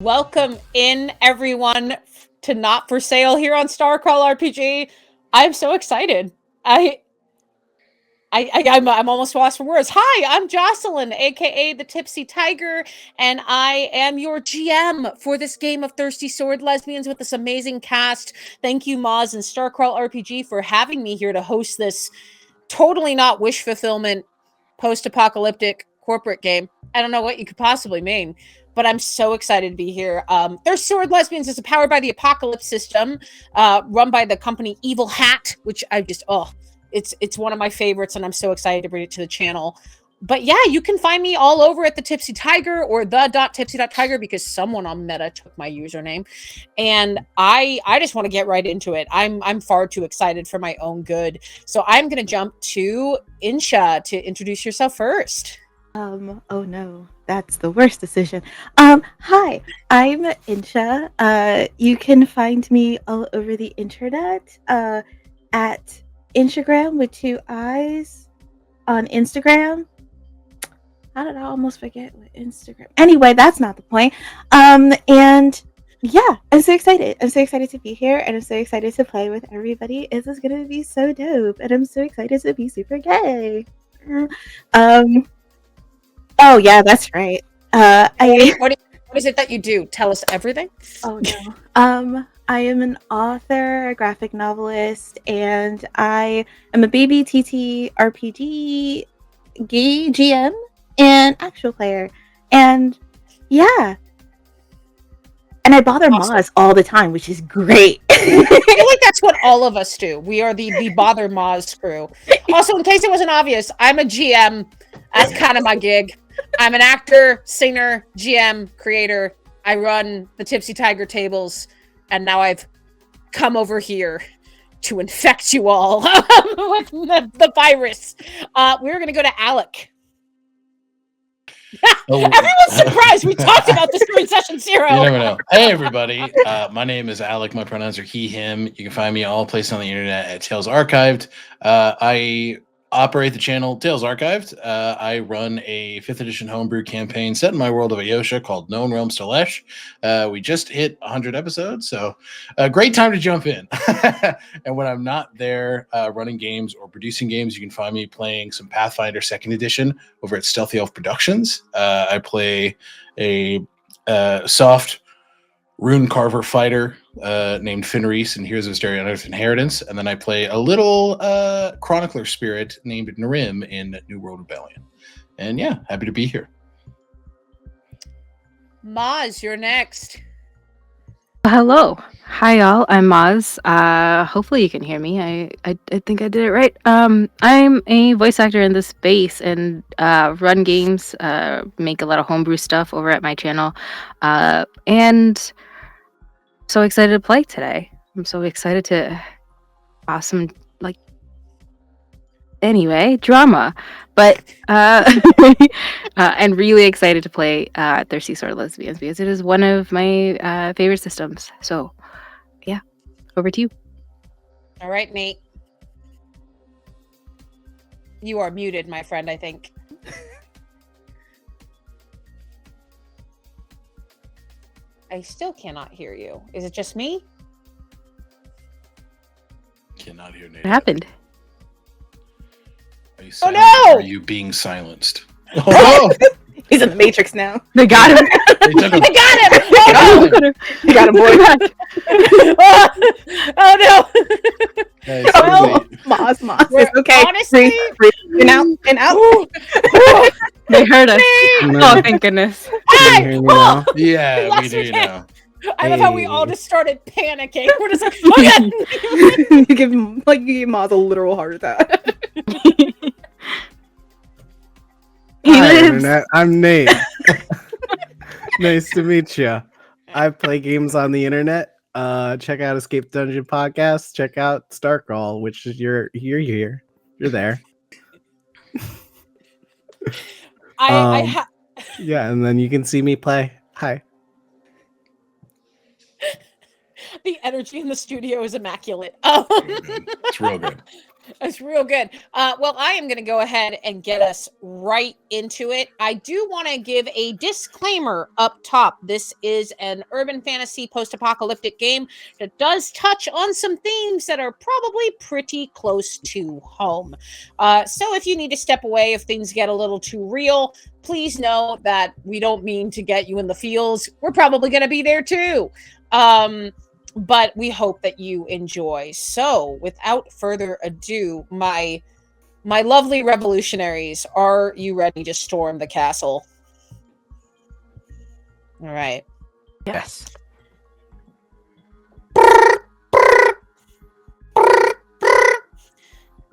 Welcome in, everyone, to Not For Sale here on Starcrawl RPG. I'm so excited. I'm almost lost for words. Hi, I'm Jocelyn, aka the Tipsy Tiger, and I am your GM for this game of Thirsty Sword Lesbians with this amazing cast. Thank you, Moz and Starcrawl RPG, for having me here to host this totally not wish fulfillment post-apocalyptic corporate game. I don't know what you could possibly mean, but I'm so excited to be here. Their Sword Lesbians is powered by the Apocalypse system, run by the company Evil Hat, which it's one of my favorites, and I'm so excited to bring it to the channel. But yeah, you can find me all over at the Tipsy Tiger or the.tipsy.tiger because someone on Meta took my username. And I just want to get right into it. I'm far too excited for my own good. So I'm going to jump to Insha to introduce yourself first. Oh no, that's the worst decision. Hi, I'm Insha. You can find me all over the internet at Instagram with 2 eyes on Instagram. How did I almost forget what Instagram? Anyway, that's not the point. And yeah, I'm so excited. I'm so excited to be here, and I'm so excited to play with everybody. This is gonna be so dope, and I'm so excited to be super gay. Oh yeah, that's right. What is it that you do? Tell us everything. Oh no. I am an author, a graphic novelist, and I am a baby TT RPG gay GM and actual player. And yeah. And I bother Moz all the time, which is great. I feel like that's what all of us do. We are the bother Moz crew. Also, in case it wasn't obvious, I'm a GM. That's kind of my gig. I'm an actor, singer, GM, creator. I run the Tipsy Tiger tables, and now I've come over here to infect you all with the virus. We're going to go to Alec. Everyone's surprised. We talked about this during session 0. You never know. Hey, everybody. My name is Alec. My pronouns are he, him. You can find me all places on the internet at Tales Archived. I operate the channel Tales Archived. I run a 5th edition homebrew campaign set in my world of Ayosha called Known Realms to Lesh. We just hit 100 episodes, so a great time to jump in. And when I'm not there running games or producing games, you can find me playing some Pathfinder 2nd edition over at Stealthy Elf Productions. I play a soft rune carver fighter named Finreese in Heroes of Hysteria and Earth Inheritance, and then I play a little chronicler spirit named Narim in New World Rebellion. And yeah, happy to be here. Moz, you're next. Hello. Hi, y'all. I'm Moz. Hopefully you can hear me. I think I did it right. I'm a voice actor in this space and run games, make a lot of homebrew stuff over at my channel. And so excited to play today. I'm so excited to awesome drama. But and really excited to play Thirsty Sword Lesbians because it is one of my favorite systems. So yeah, over to you. All right, Nate. You are muted, my friend, I think. I still cannot hear you. Is it just me? Cannot hear Nate. What happened? Are you silent? Oh no! Are you being silenced? Oh no! He's in the Matrix now. They got him. They got him! Oh no! They got him, boy. Oh no! Moz. It's okay. Honestly, breathe in out. They heard us. Oh, thank goodness. Can you hear me now? Yeah, Yes, we do we can. now. I love how we all just started panicking. We're just like, okay. you give Moz a literal heart attack. Hi, Internet. I'm Nate. Nice to meet you. I play games on the internet. Check out Escape Dungeon Podcast. Check out Starcrawl, which is you're here. You're there. Yeah, and then you can see me play. Hi. The energy in the studio is immaculate. It's real good. That's real good. Well, I am going to go ahead and get us right into it. I do want to give a disclaimer up top. This is an urban fantasy post-apocalyptic game that does touch on some themes that are probably pretty close to home. So if you need to step away if things get a little too real, please know that we don't mean to get you in the feels. We're probably going to be there too. But we hope that you enjoy. So, without further ado, my lovely revolutionaries, are you ready to storm the castle? All right. Yes.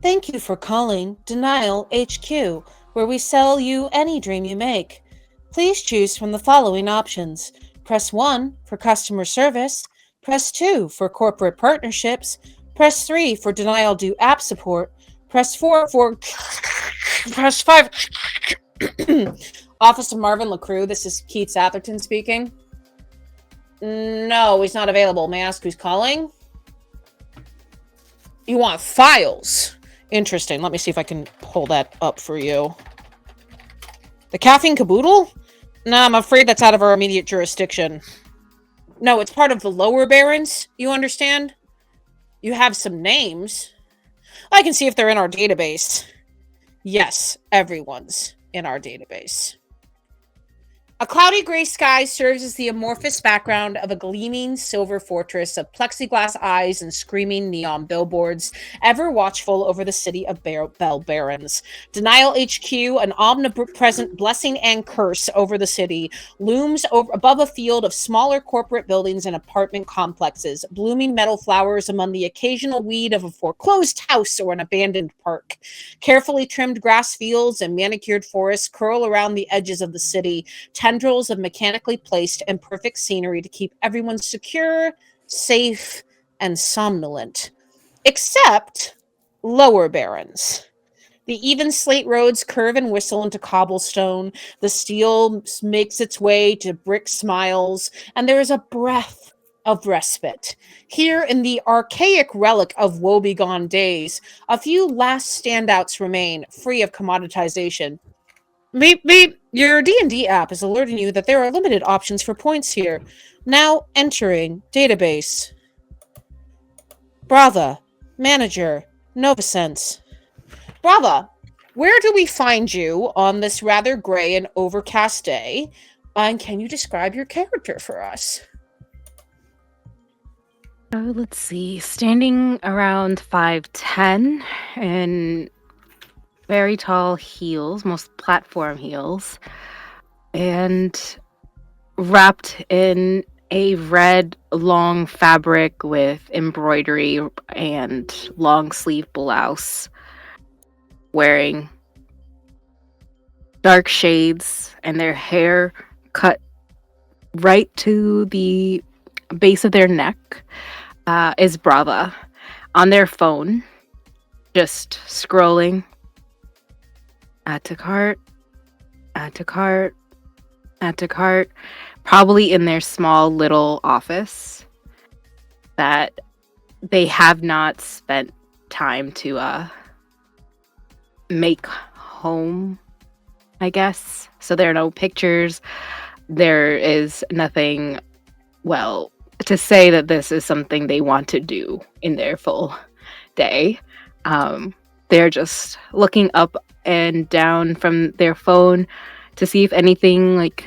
Thank you for calling Denial HQ, where we sell you any dream you make. Please choose from the following options. Press 1 for customer service. Press 2 for corporate partnerships. Press 3 for Denial Due app support. Press 4 for... Press 5... Office of Marvin LaCrue, this is Keith Atherton speaking. No, he's not available. May I ask who's calling? You want files? Interesting. Let me see if I can pull that up for you. The Caffeine Caboodle? No, I'm afraid that's out of our immediate jurisdiction. No, it's part of the lower barons, you understand? You have some names. I can see if they're in our database. Yes, everyone's in our database. A cloudy gray sky serves as the amorphous background of a gleaming silver fortress of plexiglass eyes and screaming neon billboards, ever watchful over the city of Bell Barons. Denial HQ, an omnipresent blessing and curse over the city, looms above a field of smaller corporate buildings and apartment complexes, blooming metal flowers among the occasional weed of a foreclosed house or an abandoned park. Carefully trimmed grass fields and manicured forests curl around the edges of the city, tendrils of mechanically placed and perfect scenery to keep everyone secure, safe, and somnolent. Except lower barons. The even slate roads curve and whistle into cobblestone, the steel makes its way to brick smiles, and there is a breath of respite. Here in the archaic relic of woebegone days, a few last standouts remain, free of commoditization. Beep, beep. Your D&D app is alerting you that there are limited options for points here. Now entering database. Brava. Manager. Novasense. Brava, where do we find you on this rather gray and overcast day? And can you describe your character for us? Oh, let's see. Standing around 5'10" and very tall heels, most platform heels, and wrapped in a red long fabric with embroidery and long sleeve blouse, wearing dark shades and their hair cut right to the base of their neck, is Brava on their phone, just scrolling. Add to cart, add to cart, add to cart, probably in their small little office that they have not spent time to make home, I guess. So there are no pictures. There is nothing, well, to say that this is something they want to do in their full day. They're just looking up and down from their phone to see if anything, like,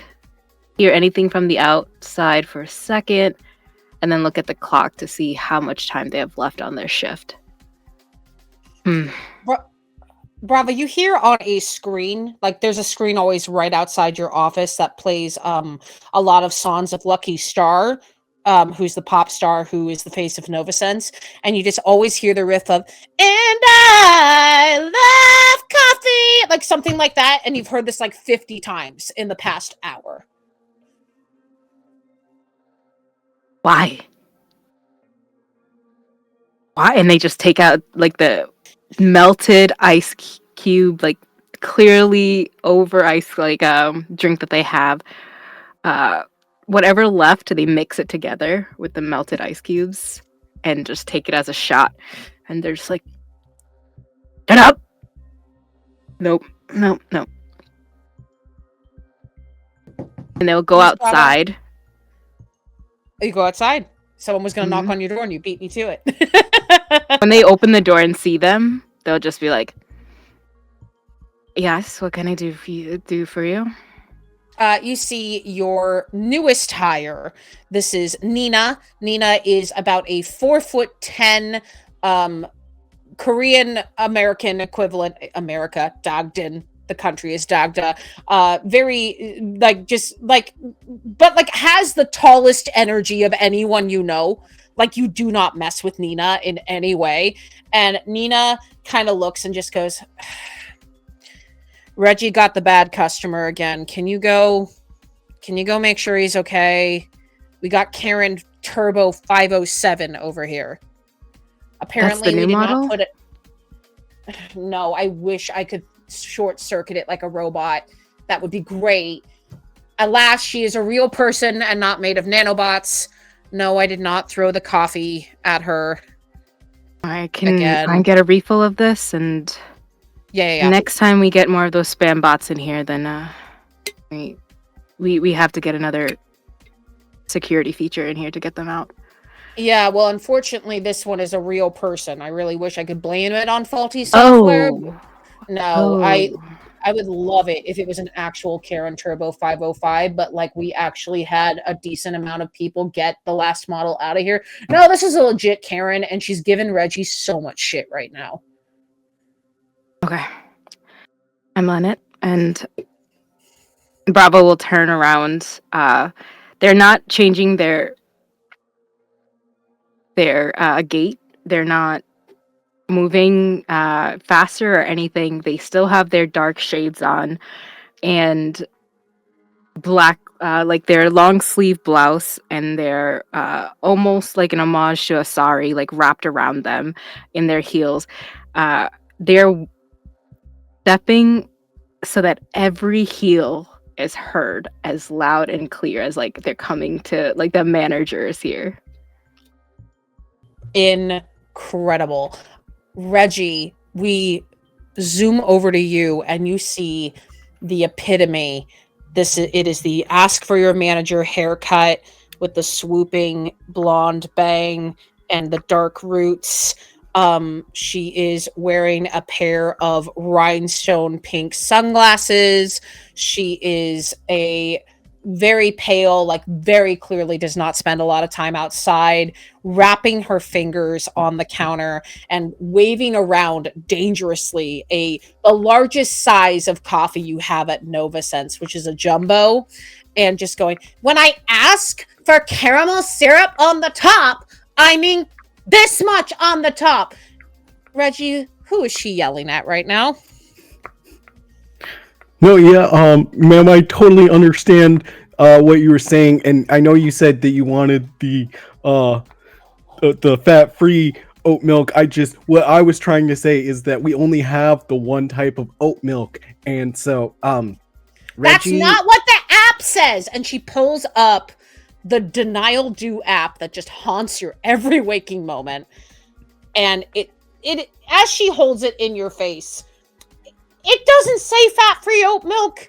hear anything from the outside for a second, and then look at the clock to see how much time they have left on their shift. Brava, you hear on a screen, like there's a screen always right outside your office that plays a lot of songs of Lucky Star, who's the pop star who is the face of Novasense, and you just always hear the riff of "And I love coffee," like something like that, and you've heard this like 50 times in the past hour. Why? And they just take out like the melted ice cube, like clearly over ice, like drink that they have. Whatever left, they mix it together with the melted ice cubes and just take it as a shot. And they're just like, Shut up. Nope. Nope. Nope. And they'll go Miss Bravo? outside. You go outside. Someone was going to knock Mhm. on your door and you beat me to it. When they open the door and see them, they'll just be like, "Yes, what can I do for you?" You see your newest hire. This is Nina. Nina is about a 4'10" Korean American equivalent. America, Dagdin. The country is Dagda. Very but has the tallest energy of anyone you know. Like, you do not mess with Nina in any way. And Nina kind of looks and just goes, Reggie got the bad customer again. Can you go make sure he's okay? We got Karen Turbo 507 over here. Apparently, new we did model? not put it. No, I wish I could short circuit it like a robot. That would be great. Alas, she is a real person and not made of nanobots. No, I did not throw the coffee at her. I can Again. get a refill of this, and Yeah. next time we get more of those spam bots in here, then we have to get another security feature in here to get them out. Yeah, well, unfortunately, this one is a real person. I really wish I could blame it on faulty software. No, I would love it if it was an actual Karen Turbo 505, but like, we actually had a decent amount of people get the last model out of here. No, this is a legit Karen, and she's given Reggie so much shit right now. Okay. I'm on it, and Bravo will turn around. They're not changing their gait. They're not moving faster or anything. They still have their dark shades on and black, like their long sleeve blouse, and their almost like an homage to a sari, like wrapped around them in their heels. They're stepping so that every heel is heard as loud and clear as like they're coming to, like, the manager is here. Incredible. Reggie, we zoom over to you and you see the epitome. It is the ask for your manager haircut with the swooping blonde bang and the dark roots. She is wearing a pair of rhinestone pink sunglasses. She is a very pale, like very clearly does not spend a lot of time outside, wrapping her fingers on the counter and waving around dangerously the largest size of coffee you have at Nova Sense, which is a jumbo, and just going, when I ask for caramel syrup on the top, I mean this much on the top. Reggie, who is she yelling at right now? No, yeah, ma'am, I totally understand what you were saying, and I know you said that you wanted the fat-free oat milk. What I was trying to say is that we only have the one type of oat milk, and so Reggie, that's not what the app says. And she pulls up the Denial Do app that just haunts your every waking moment, and it as she holds it in your face, it doesn't say fat-free oat milk.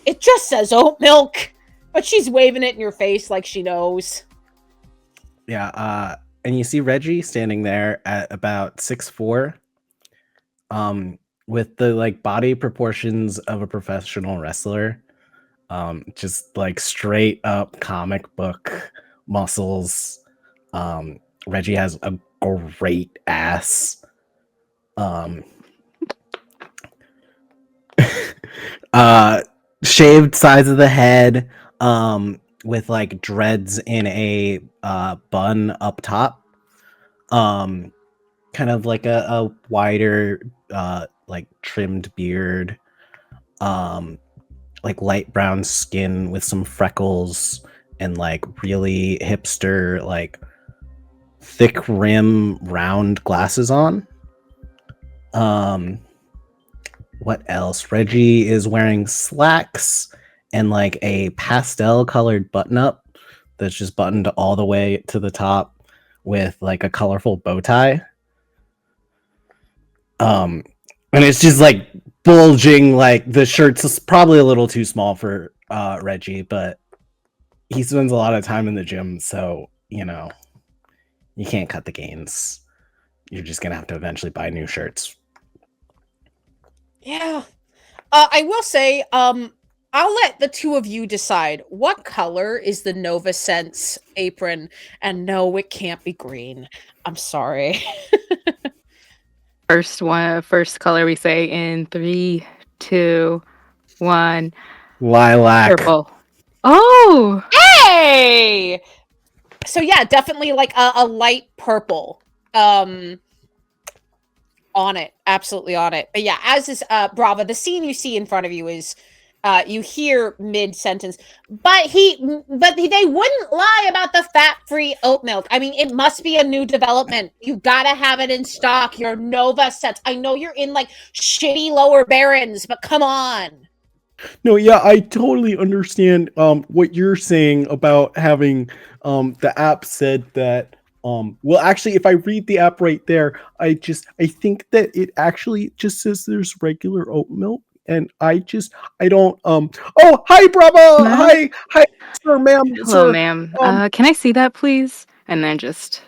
It just says oat milk. But she's waving it in your face like she knows. Yeah, and you see Reggie standing there at about 6'4", with the like body proportions of a professional wrestler, just like straight up comic book muscles. Reggie has a great ass. Shaved sides of the head, with like dreads in a bun up top, kind of like a wider like trimmed beard, like light brown skin with some freckles, and like really hipster, like thick rim round glasses on. What else? Reggie is wearing slacks and like a pastel colored button up that's just buttoned all the way to the top with like a colorful bow tie. And it's just like bulging, like the shirt's probably a little too small for Reggie, but he spends a lot of time in the gym, so you can't cut the gains. You're just gonna have to eventually buy new shirts. Yeah. I will say, I'll let the two of you decide what color is the Nova Sense apron. And no, it can't be green. I'm sorry. First color we say in 3, 2, 1. Lilac. Purple. Oh! Hey! So yeah, definitely like a light purple. On it, absolutely on it. But yeah, as is Brava, the scene you see in front of you is you hear mid-sentence, but they wouldn't lie about the fat-free oat milk. I mean, it must be a new development. You gotta have it in stock. Your Nova sets. I know you're in like shitty Lower Barons, but come on. No, yeah, I totally understand what you're saying about having the app said that well, actually, if I read the app right there, I think that it actually just says there's regular oat milk, and I don't oh, hi Bravo, Ma'am? hi sir, ma'am, Hello, sir. ma'am. Can I see that, please? And then just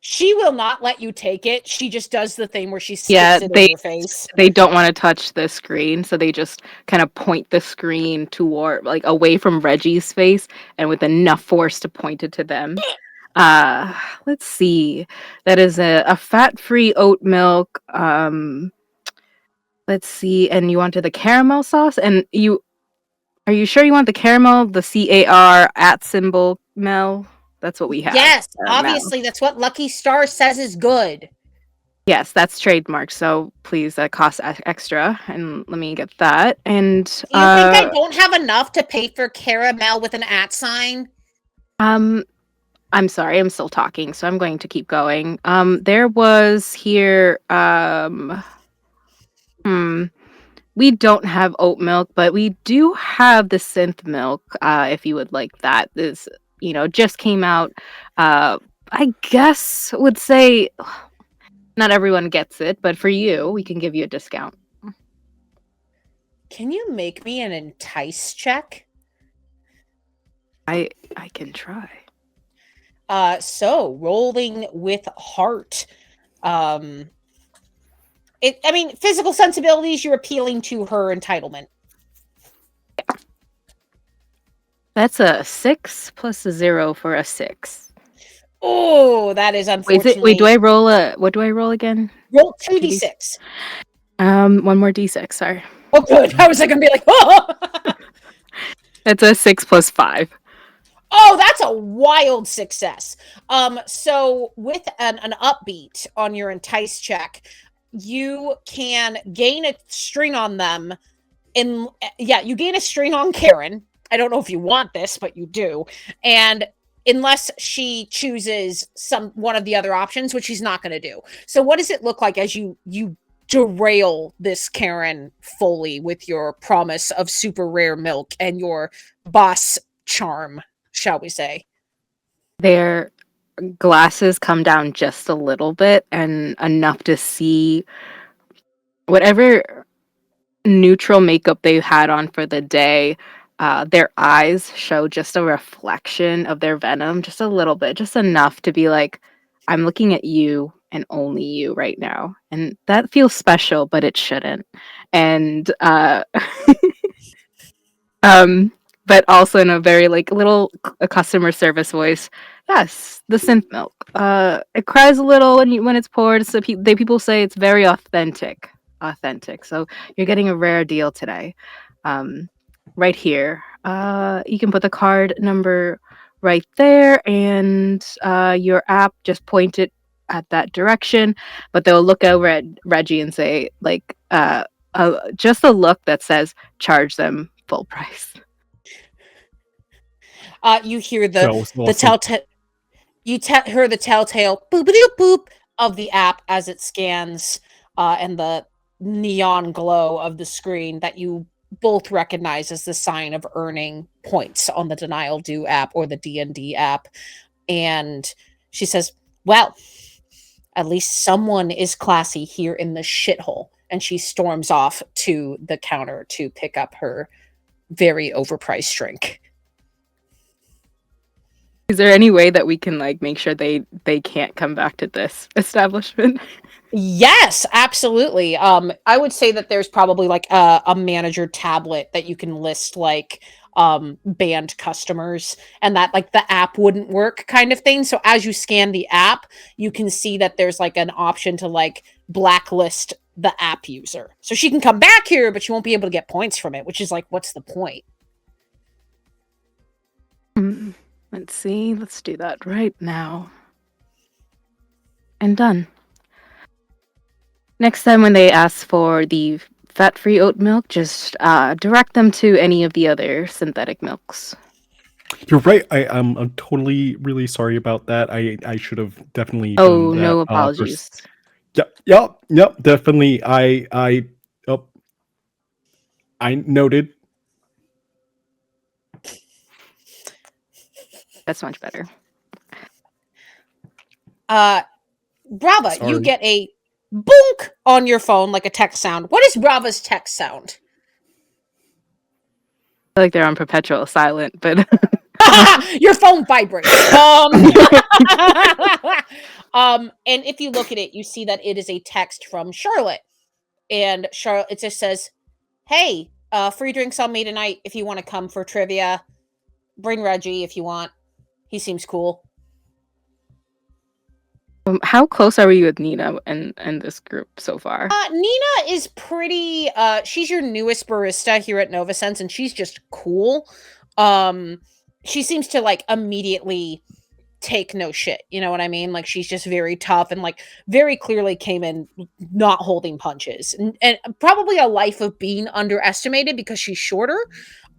She will not let you take it. She just does the thing where she yeah, sticks it in your face. they don't want to touch the screen, so they just kind of point the screen toward, like, away from Reggie's face, and with enough force to point it to them. Let's see. That is a fat-free oat milk. Let's see. And you wanted the caramel sauce, and are you sure you want the caramel, the CAR at symbol Mel? That's what we have. Yes, Mel. obviously, that's what Lucky Star says is good. Yes, that's trademarked. So please, that costs extra, and let me get that. And Do you think I don't have enough to pay for caramel with an @ sign? I'm sorry, I'm still talking, so I'm going to keep going. There was here, we don't have oat milk, but we do have the synth milk, if you would like that. This, just came out. I guess would say not everyone gets it, but for you, we can give you a discount. Can you make me an entice check? I can try. So rolling with heart. Physical sensibilities, you're appealing to her entitlement. That's a 6 plus a 0 for a 6. Oh, that is unfortunately. Wait, do I roll what do I roll again? Roll 2d6. One more d6, sorry. Oh, good. I was like, gonna be like, oh! That's a 6 plus 5. Oh, that's a wild success. So with an upbeat on your entice check, you can gain a string on them. You gain a string on Karen. I don't know if you want this, but you do. And unless she chooses one of the other options, which she's not going to do. So what does it look like as you derail this Karen fully with your promise of super rare milk and your boss charm, shall we say? Their glasses come down just a little bit, and enough to see whatever neutral makeup they had on for the day. Their eyes show just a reflection of their venom, just a little bit, just enough to be like, I'm looking at you and only you right now. And that feels special, but it shouldn't. And but also in a very like little customer service voice. Yes, the synth milk. It cries a little when it's poured. So people say it's very authentic. So you're getting a rare deal today. Right here. You can put the card number right there, and your app just point it at that direction. But they'll look over at Reggie and say like just a look that says charge them full price. You hear the telltale. You hear the telltale boop boop boop of the app as it scans, and the neon glow of the screen that you both recognize as the sign of earning points on the Denial Do app or the D&D app. And she says, "Well, at least someone is classy here in the shithole." and she storms off to the counter to pick up her very overpriced drink. Is there any way that we can like make sure they can't come back to this establishment? Yes, absolutely. I would say that there's probably like a manager tablet that you can list like banned customers, and that like the app wouldn't work kind of thing. So as you scan the app, you can see that there's like an option to like blacklist the app user. So she can come back here, but she won't be able to get points from it, which is like, what's the point? Let's see. Let's do that right now. And done. Next time when they ask for the fat-free oat milk, just direct them to any of the other synthetic milks. You're right. I'm totally really sorry about that. I should have definitely Oh, done that. no apologies. Yep. Definitely. I noted. That's much better. Brava, Sorry. you get a boonk on your phone like a text sound. What is Brava's text sound? I feel like they're on perpetual silent, but Your phone vibrates. And if you look at it, you see that it is a text from Charlotte. And Charlotte, it just says, "Hey, free drinks on me tonight if you want to come for trivia. Bring Reggie if you want. He seems cool." how close are we with Nina and this group so far? Nina is pretty she's your newest barista here at Novasense, and she's just cool. She seems to like immediately take no shit, you know what I mean? Like she's just very tough and like very clearly came in not holding punches, and probably a life of being underestimated because she's shorter.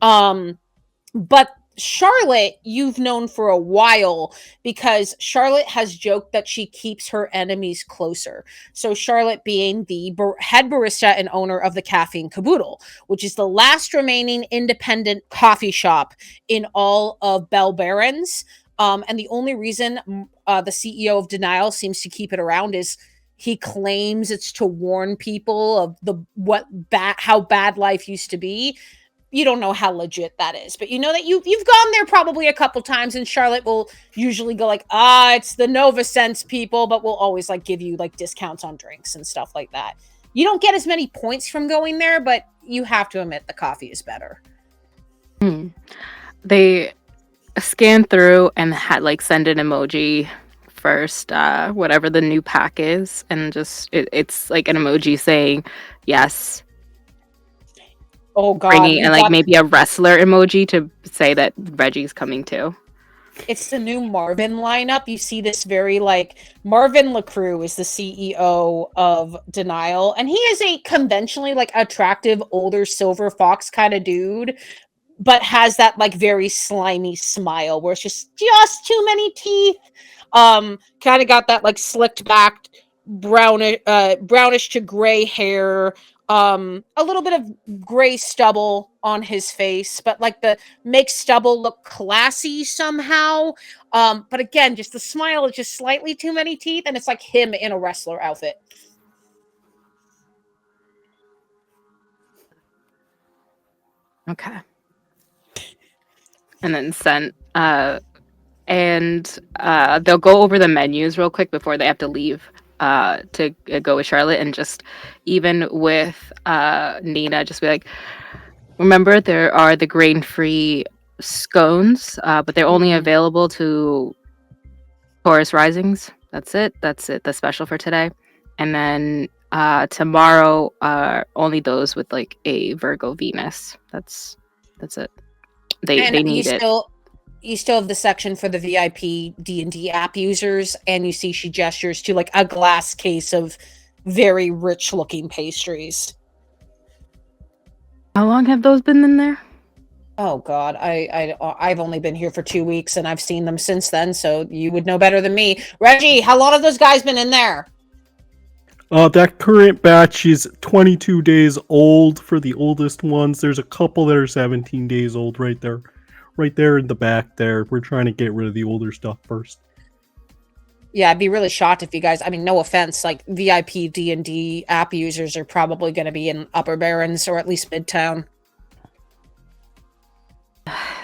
But Charlotte, you've known for a while because Charlotte has joked that she keeps her enemies closer. So Charlotte being the head barista and owner of the Caffeine Caboodle, which is the last remaining independent coffee shop in all of Bell Barons. And the only reason the CEO of Denial seems to keep it around is he claims it's to warn people of how bad life used to be. You don't know how legit that is, but you know that you've gone there probably a couple times, and Charlotte will usually go like, it's the Novasense people, but we'll always like give you like discounts on drinks and stuff like that. You don't get as many points from going there, but you have to admit the coffee is better. They scan through and like send an emoji first, whatever the new pack is, and just it's like an emoji saying yes. Oh God! And like maybe a wrestler emoji to say that Reggie's coming too. It's the new Marvin lineup. You see this very like Marvin LaCrue is the CEO of Denial, and he is a conventionally like attractive older silver fox kind of dude, but has that like very slimy smile where it's just too many teeth. Kind of got that like slicked back brownish to gray hair. A little bit of gray stubble on his face, but like makes stubble look classy somehow. But again, just the smile is just slightly too many teeth, and it's like him in a wrestler outfit. Okay. And then sent and they'll go over the menus real quick before they have to leave to go with Charlotte, and just even with Nina, just be like, remember there are the grain-free scones, but they're only available to Taurus Risings. That's it. The special for today. And then tomorrow only those with like a Virgo Venus. That's it. They need it. You still have the section for the VIP D&D app users, and you see she gestures to like a glass case of very rich looking pastries. How long have those been in there? Oh God, I've only been here for 2 weeks, and I've seen them since then, so you would know better than me. Reggie, how long have those guys been in there? That current batch is 22 days old for the oldest ones. There's a couple that are 17 days old right there in the back there. We're trying to get rid of the older stuff first. Yeah, I'd be really shocked if you guys, I mean, no offense, like VIP D&D app users are probably going to be in Upper Barrens or at least Midtown.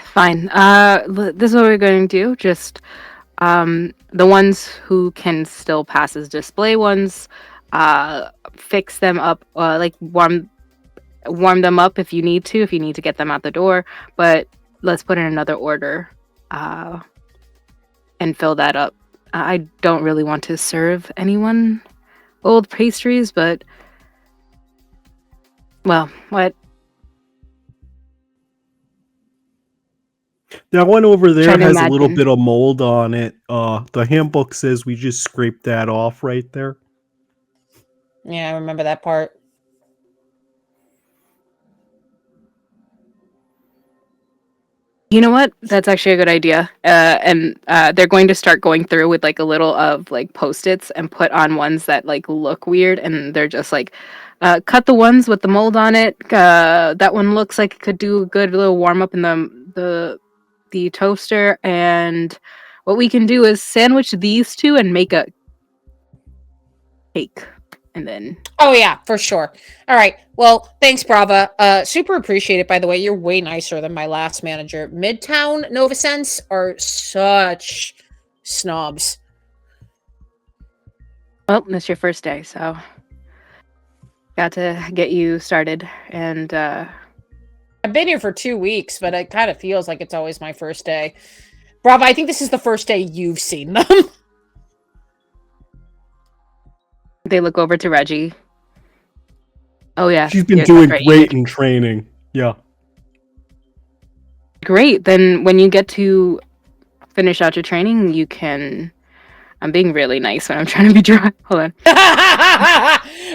Fine. This is what we're going to do. Just the ones who can still pass as display ones, fix them up, like warm them up if you need to get them out the door. But let's put in another order, and fill that up. I don't really want to serve anyone old pastries, but well, what? That one over there Trying to has a little imagine. bit of mold on it. The handbook says we just scrape that off right there. Yeah, I remember that part. You know what? That's actually a good idea. And they're going to start going through with like a little of like post-its and put on ones that like look weird, and they're just like, cut the ones with the mold on it. That one looks like it could do a good little warm up in the toaster. And what we can do is sandwich these two and make a cake, and then. Oh yeah, for sure. All right. Well, thanks, Brava. Super appreciate it. By the way, you're way nicer than my last manager. Midtown Nova Sense are such snobs. Well, it's your first day, so got to get you started. And I've been here for 2 weeks, but it kind of feels like it's always my first day. Brava, I think this is the first day you've seen them. they look over to Reggie. Oh yeah, She's been yes, doing that's right, great in training. Yeah. Great. Then when you get to finish out your training, you can. I'm being really nice when I'm trying to be dry. Hold on.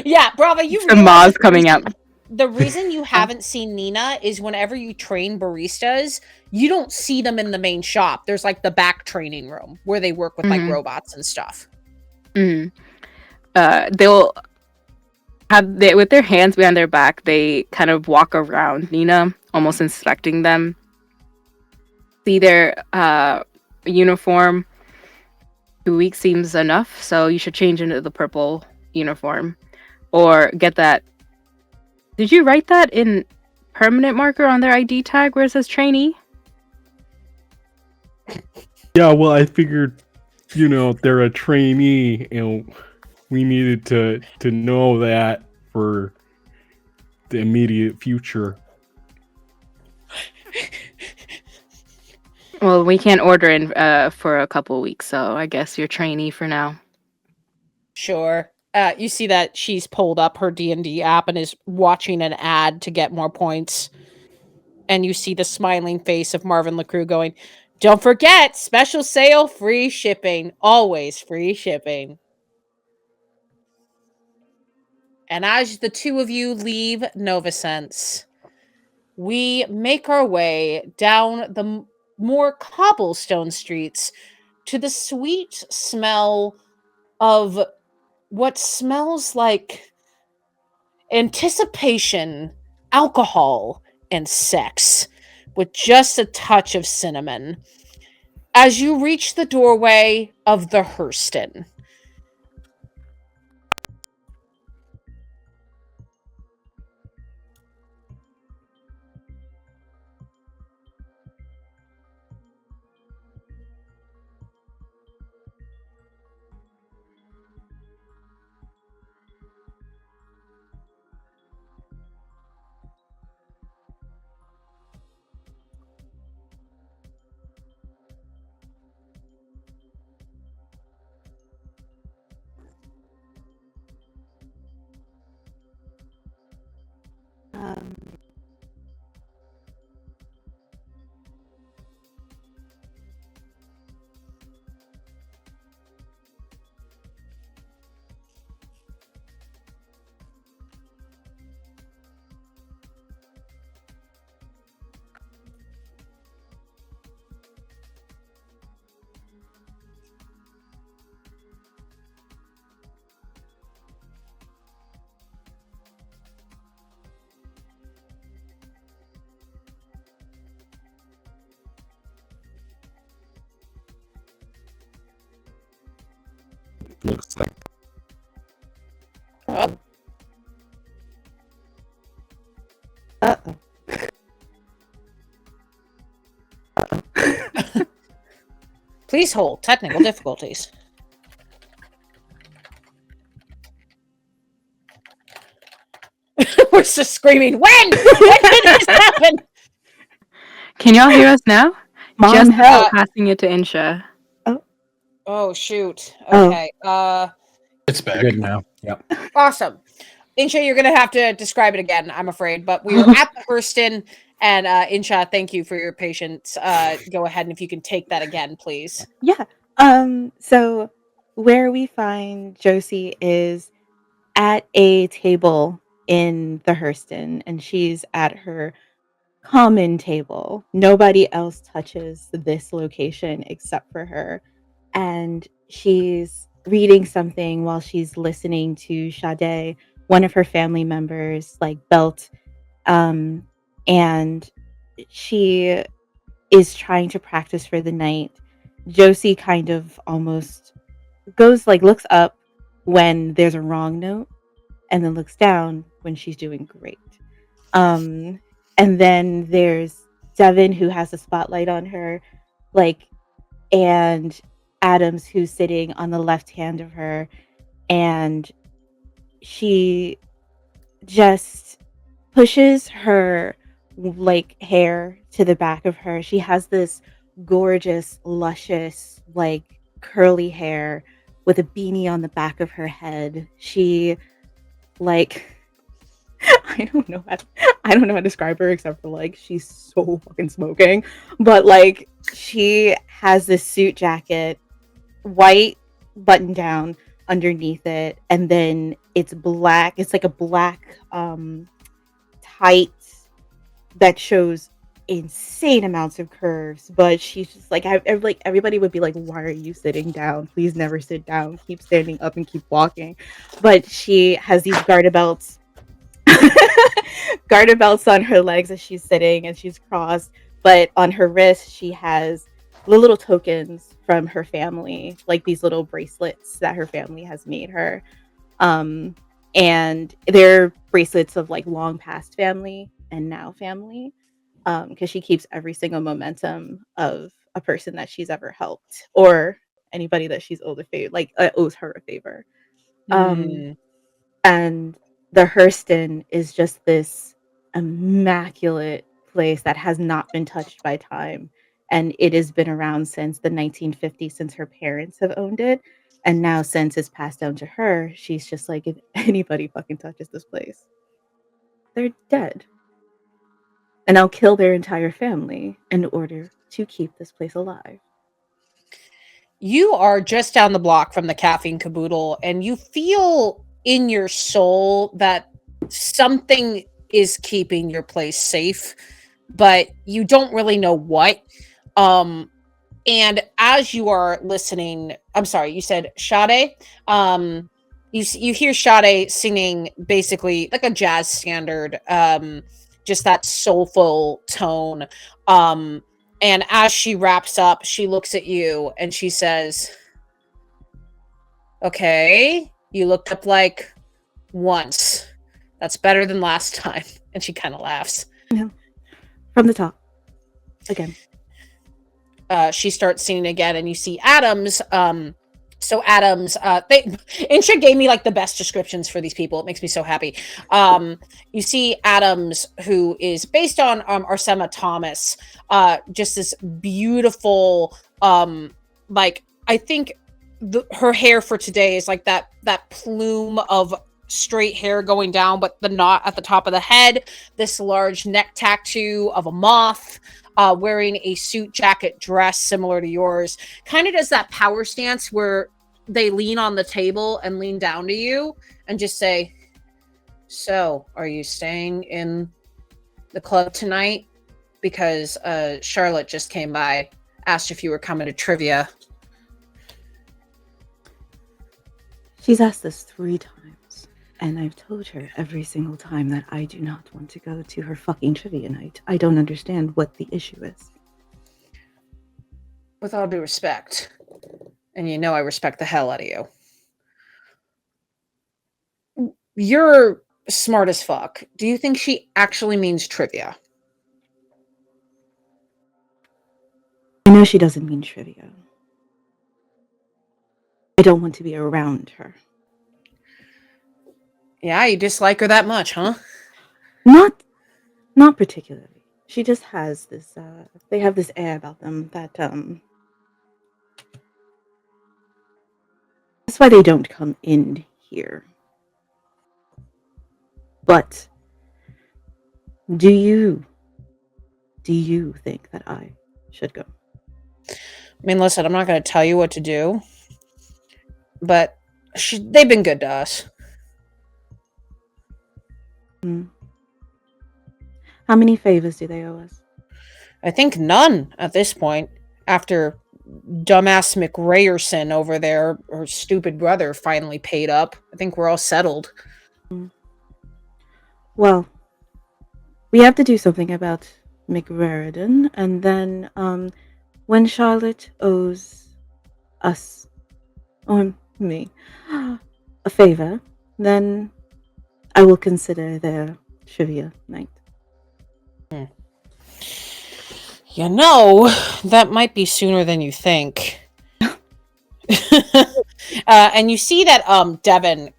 Yeah, Brava, you The realize Moz coming out. the reason you haven't seen Nina is whenever you train baristas, you don't see them in the main shop. There's like the back training room where they work with like robots and stuff. Mm-hmm. They'll have with their hands behind their back. They kind of walk around Nina, almost inspecting them. See their uniform. 2 weeks seems enough, so you should change into the purple uniform, or get that. Did you write that in permanent marker on their ID tag where it says trainee? Yeah, well, I figured, they're a trainee, and we needed to know that for the immediate future. Well, we can't order in for a couple weeks, so I guess you're trainee for now. Sure. You see that she's pulled up her D&D app and is watching an ad to get more points. And you see the smiling face of Marvin LaCrue going, "Don't forget, special sale, free shipping. Always free shipping." And as the two of you leave Novasense, we make our way down the more cobblestone streets to the sweet smell of what smells like anticipation, alcohol, and sex, with just a touch of cinnamon. As you reach the doorway of the Hurston, Um, looks like. Oh, Uh-oh. please hold. Technical difficulties. We're just screaming. When? When did this happen? Can y'all hear us now? Mom, Just help. passing it to Insha. Oh shoot. Oh. Okay. It's back. Good now. Yep. Awesome. Insha, you're gonna have to describe it again, I'm afraid. But we were at the Hurston, and Insha, thank you for your patience. Go ahead, and if you can take that again, please. Yeah. So where we find Josie is at a table in the Hurston, and she's at her common table. Nobody else touches this location except for her. And she's reading something while she's listening to Sade, one of her family members, like belt. And she is trying to practice for the night. Josie kind of almost goes like looks up when there's a wrong note and then looks down when she's doing great. And then there's Devin who has a spotlight on her, like, and Adams who's sitting on the left hand of her, and she just pushes her like hair to the back of her. She has this gorgeous, luscious, like curly hair with a beanie on the back of her head. She like I don't know how to describe her except for like she's so fucking smoking. But like she has this suit jacket, white button down underneath it, and then it's black. It's like a black tight that shows insane amounts of curves, but she's just like like everybody would be like, why are you sitting down? Please never sit down. Keep standing up and keep walking. But she has these garter belts garter belts on her legs as she's sitting and she's crossed, but on her wrist she has the little tokens from her family, like these little bracelets that her family has made her. And they're bracelets of like long past family and now family, because she keeps every single momentum of a person that she's ever helped or anybody that she's owed a favor, like owes her a favor. And the Hurston is just this immaculate place that has not been touched by time. And it has been around since the 1950s, since her parents have owned it. And now, since it's passed down to her, she's just like, if anybody fucking touches this place, they're dead. And I'll kill their entire family in order to keep this place alive. You are just down the block from the Caffeine Caboodle, and you feel in your soul that something is keeping your place safe, but you don't really know what. And as you are listening, I'm sorry, you said Sade. You hear Sade singing basically like a jazz standard, just that soulful tone. And as she wraps up, she looks at you and she says, "Okay, you looked up like once. That's better than last time." And she kind of laughs. No, from the top again. She starts singing again, and you see Adams. So Adams, Insha gave me like the best descriptions for these people. It makes me so happy. You see Adams, who is based on Arsema Thomas, just this beautiful, like I think her hair for today is like that plume of straight hair going down, but the knot at the top of the head. This large neck tattoo of a moth. Wearing a suit jacket dress similar to yours, kind of does that power stance where they lean on the table and lean down to you and just say, "So, are you staying in the club tonight? Because Charlotte just came by, asked if you were coming to trivia." She's asked this 3 times, and I've told her every single time that I do not want to go to her fucking trivia night. I don't understand what the issue is. With all due respect, and you know I respect the hell out of you, you're smart as fuck. Do you think she actually means trivia? I know she doesn't mean trivia. I don't want to be around her. Yeah, you dislike her that much, huh? Not particularly. She just has this they have this air about them that that's why they don't come in here. But do you think that I should go? I mean, listen, I'm not going to tell you what to do, but they've been good to us. How many favors do they owe us? I think none at this point, after dumbass McRayerson over there, her stupid brother, finally paid up. I think we're all settled. Well, we have to do something about McRaridan, and then when Charlotte owes us, or me, a favor, then I will consider their trivia night. You know, that might be sooner than you think. And you see that Devin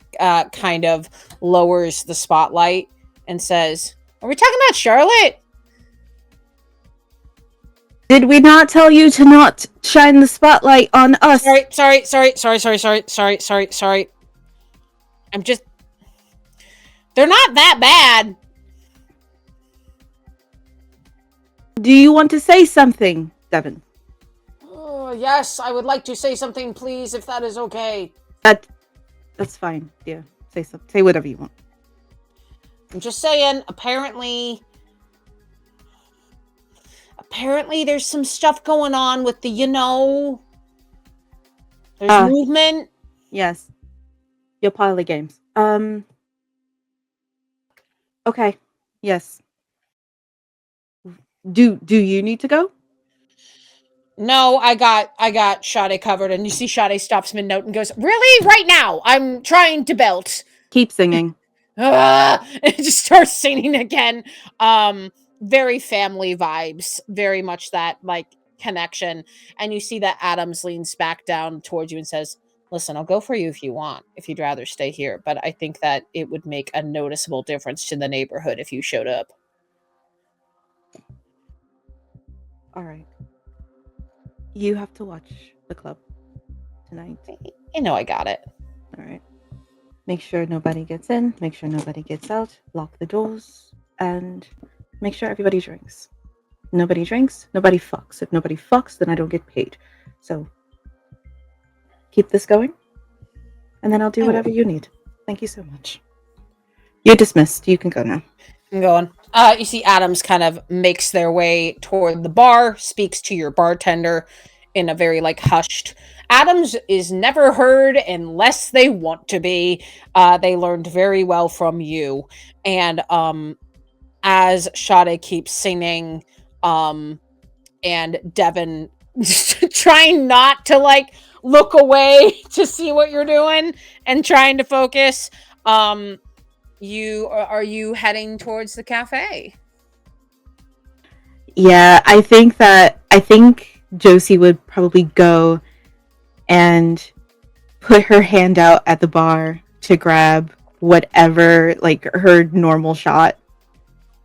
kind of lowers the spotlight and says, "Are we talking about Charlotte?" Did we not tell you to not shine the spotlight on us? Sorry. I'm just... They're not that bad. Do you want to say something, Devin? Oh, yes, I would like to say something, please, if that is okay. That's fine. Yeah, say whatever you want. I'm just saying, apparently there's some stuff going on with the, there's movement. Yes. Your pile of games. Okay. Yes. Do you need to go? No, I got Sade covered, and you see Sade stops mid-note and goes, "Really? Right now? I'm trying to belt." Keep singing. And just starts singing again. Very family vibes, very much that like connection. And you see that Adams leans back down towards you and says, "Listen, I'll go for you if you want, if you'd rather stay here, but I think that it would make a noticeable difference to the neighborhood if you showed up." All right. You have to watch the club tonight. You know I got it. All right. Make sure nobody gets in, make sure nobody gets out, lock the doors, and make sure everybody drinks. Nobody drinks, nobody fucks. If nobody fucks, then I don't get paid. So keep this going, and then I'll do whatever you need. Thank you so much. You're dismissed. You can go now. I'm going. You see Adams kind of makes their way toward the bar, speaks to your bartender in a very like hushed. Adams is never heard unless they want to be. They learned very well from you. And as Sade keeps singing, and Devin trying not to like look away to see what you're doing and trying to focus, are you heading towards the cafe? Yeah, I think Josie would probably go and put her hand out at the bar to grab whatever, like her normal shot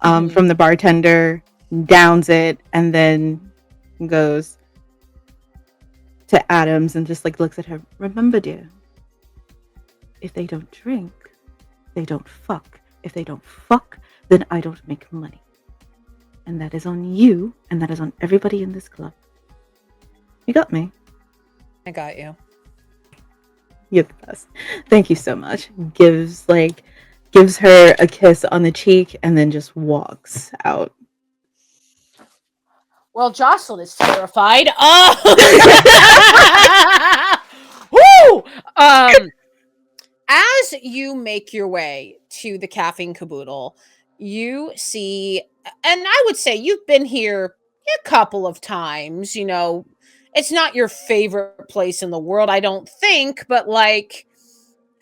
from the bartender, downs it, and then goes to Adams and just like looks at her. Remember, dear, if they don't drink, they don't fuck. If they don't fuck, then I don't make money. And that is on you, and that is on everybody in this club. You got me. I got you. You're the best. Thank you so much. Gives her a kiss on the cheek and then just walks out. Well, Jocelyn is terrified. Woo! As you make your way to the Caffeine Caboodle, you see, and I would say you've been here a couple of times. You know, it's not your favorite place in the world, I don't think, but like,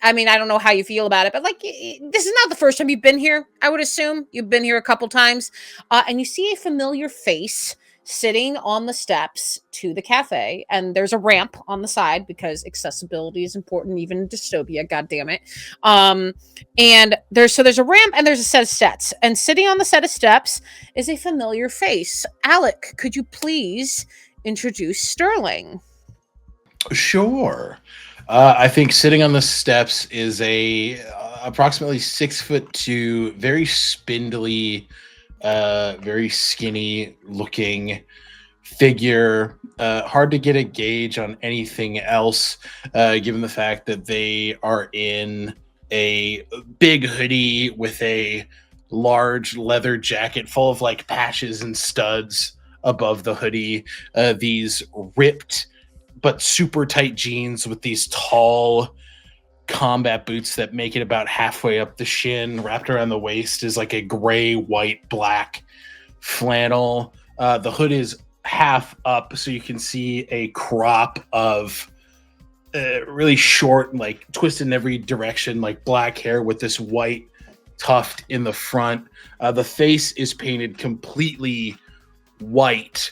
I mean, I don't know how you feel about it, but like, this is not the first time you've been here. I would assume you've been here a couple times, and you see a familiar face sitting on the steps to the cafe, and there's a ramp on the side because accessibility is important even in dystopia. God damn it! And there's a ramp and there's a set of steps, and sitting on the set of steps is a familiar face. Alec, could you please introduce Sterling? Sure. I think sitting on the steps is a approximately 6'2", very spindly, very skinny looking figure. Hard to get a gauge on anything else, given the fact that they are in a big hoodie with a large leather jacket full of like patches and studs above the hoodie. These ripped but super tight jeans with these tall combat boots that make it about halfway up the shin. Wrapped around the waist is like a gray, white, black flannel. The hood is half up, so you can see a crop of really short, like twisted in every direction, like black hair with this white tuft in the front. The face is painted completely white,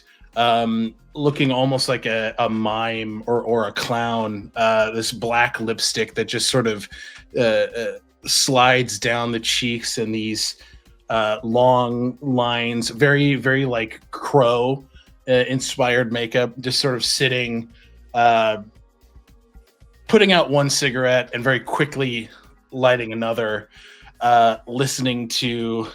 looking almost like a mime or a clown. This black lipstick that just sort of slides down the cheeks, and these long lines, very, very like Crow inspired makeup, just sort of sitting, putting out one cigarette and very quickly lighting another, listening to,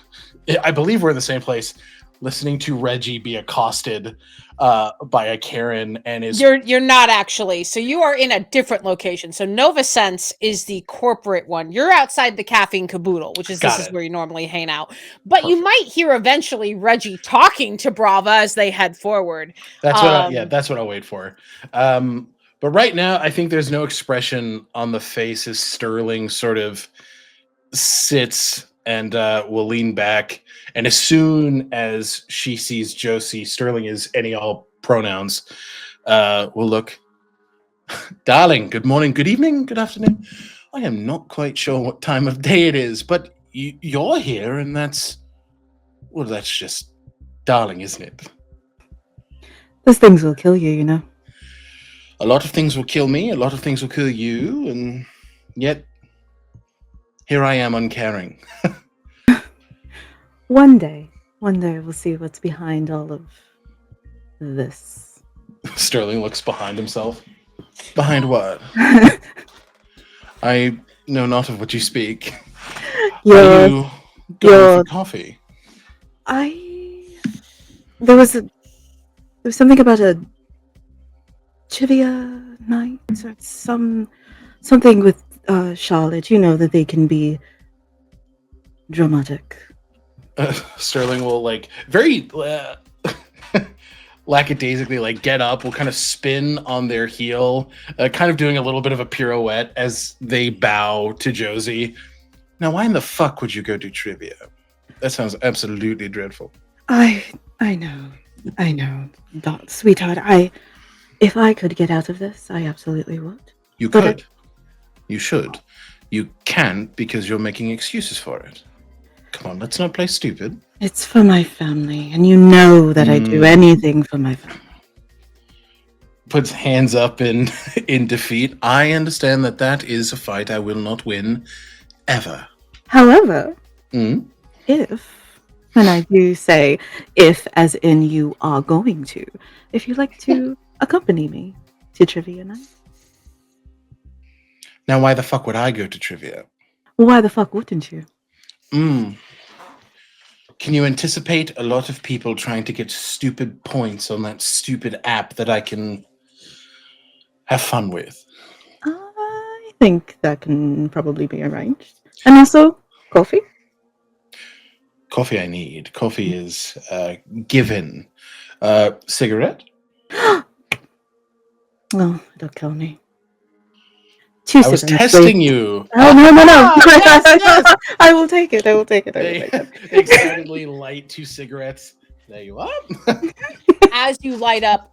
I believe we're in the same place, listening to Reggie be accosted by a Karen, and is you're not actually. So you are in a different location. So Nova Sense is the corporate one. You're outside the Caffeine Caboodle, which is this is where you normally hang out. But you might hear eventually Reggie talking to Brava as they head forward. That's what that's what I'll wait for. But right now, I think there's no expression on the face as Sterling sort of sits and will lean back. And as soon as she sees Josie, Sterling is any all pronouns, will look, darling, good morning, good evening, good afternoon. I am not quite sure what time of day it is, but you're here, and that's just darling, isn't it? Those things will kill you, you know. A lot of things will kill me, a lot of things will kill you, and yet here I am uncaring. One day we'll see what's behind all of this. Sterling looks behind himself. Behind what? I know not of what you speak. Are you going for coffee? There was something about a trivia night or something with Charlotte. You know that they can be dramatic. Sterling will like very lackadaisically like get up, will kind of spin on their heel, kind of doing a little bit of a pirouette as they bow to Josie. Now, why in the fuck would you go do trivia? That sounds absolutely dreadful. I know, sweetheart. If I could get out of this, I absolutely would. You could. You should. You can't because you're making excuses for it. Come on, let's not play stupid. It's for my family, and you know that I do anything for my family. Puts hands up in defeat. I understand that is a fight I will not win, ever. However, if, and I do say if as in you are going to, if you'd like to accompany me to trivia night. Now, why the fuck would I go to trivia? Why the fuck wouldn't you? Can you anticipate a lot of people trying to get stupid points on that stupid app that I can have fun with? I think that can probably be arranged. And also, coffee? Coffee I need. Coffee is given. Cigarette? Oh, don't kill me. I was testing you. Oh, no. Yes. I will take it. They excitedly light 2 cigarettes. There you are. As you light up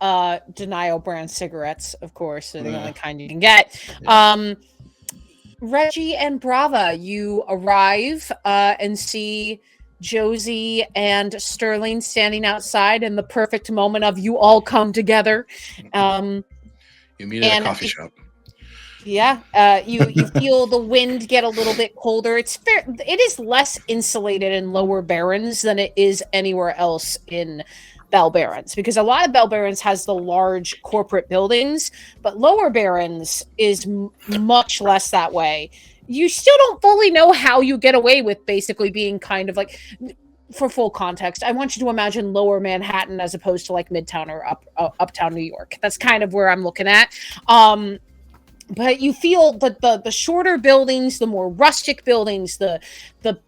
Denial brand cigarettes, of course, they're the only kind you can get. Reggie and Brava, you arrive and see Josie and Sterling standing outside in the perfect moment of you all come together. You meet at a coffee shop. Yeah, you feel the wind get a little bit colder. It is less insulated in Lower Barrens than it is anywhere else in Bell Barrens, because a lot of Bell Barrens has the large corporate buildings, but Lower Barrens is much less that way. You still don't fully know how you get away with basically being kind of like, for full context, I want you to imagine Lower Manhattan as opposed to like Midtown or Uptown New York. That's kind of where I'm looking at. But you feel that the shorter buildings, the more rustic buildings, the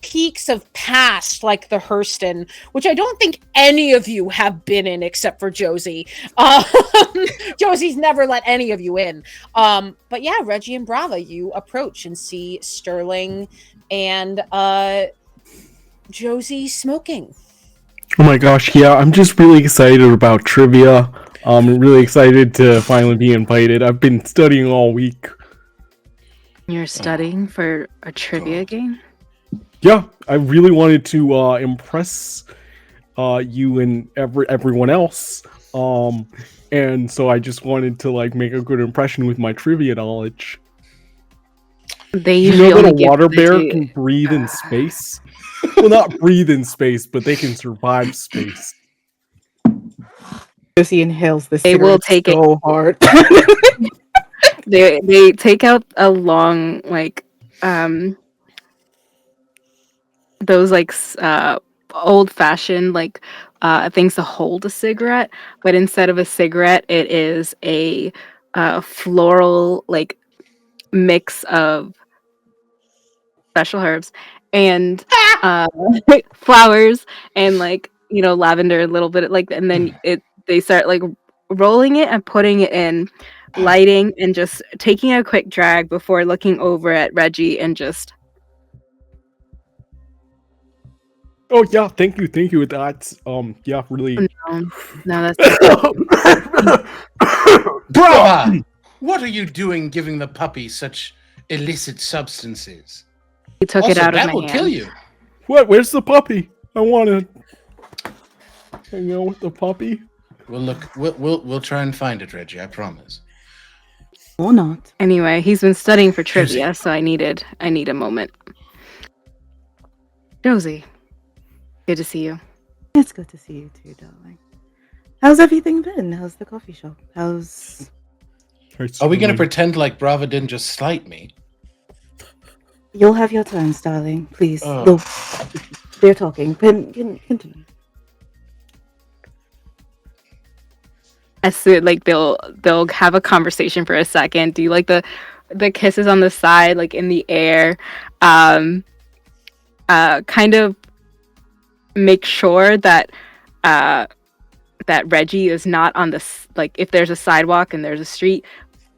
peaks of past, like the Hurston, which I don't think any of you have been in except for Josie. Josie's never let any of you in. But yeah, Reggie and Brava, you approach and see Sterling and Josie smoking. Oh my gosh, yeah, I'm just really excited about trivia. I'm really excited to finally be invited. I've been studying all week. You're studying for a trivia game? Yeah, I really wanted to impress you and everyone else. And so I just wanted to like make a good impression with my trivia knowledge. They You usually know that only a give water the bear two- can breathe in space? Well, not breathe in space, but they can survive space. Josie inhales this They will cigarette take it. so hard. They take out a long those like old fashioned like things to hold a cigarette, but instead of a cigarette, it is a floral like mix of special herbs and flowers and like lavender, a little bit like, and then they start like rolling it and putting it in, lighting and just taking a quick drag before looking over at Reggie and just Oh yeah, thank you. That's yeah, really. no, that's Brava! What are you doing giving the puppy such illicit substances? he took it Also, out of that my will hand. kill you. What? Where's the puppy? I want to hang out with the puppy. Well, look, we'll try and find it, Reggie. I promise. Or not. Anyway, he's been studying for Josie. trivia, so I need a moment. Josie, good to see you. It's good to see you too, darling. How's everything been? How's the coffee shop? How's... Are we going to pretend like Brava didn't just slight me? You'll have your turns, darling. Please. Oh. Look, they're talking. Continue. As soon like they'll have a conversation for a second, do like the kisses on the side, like in the air, kind of make sure that that Reggie is not on the like, if there's a sidewalk and there's a street,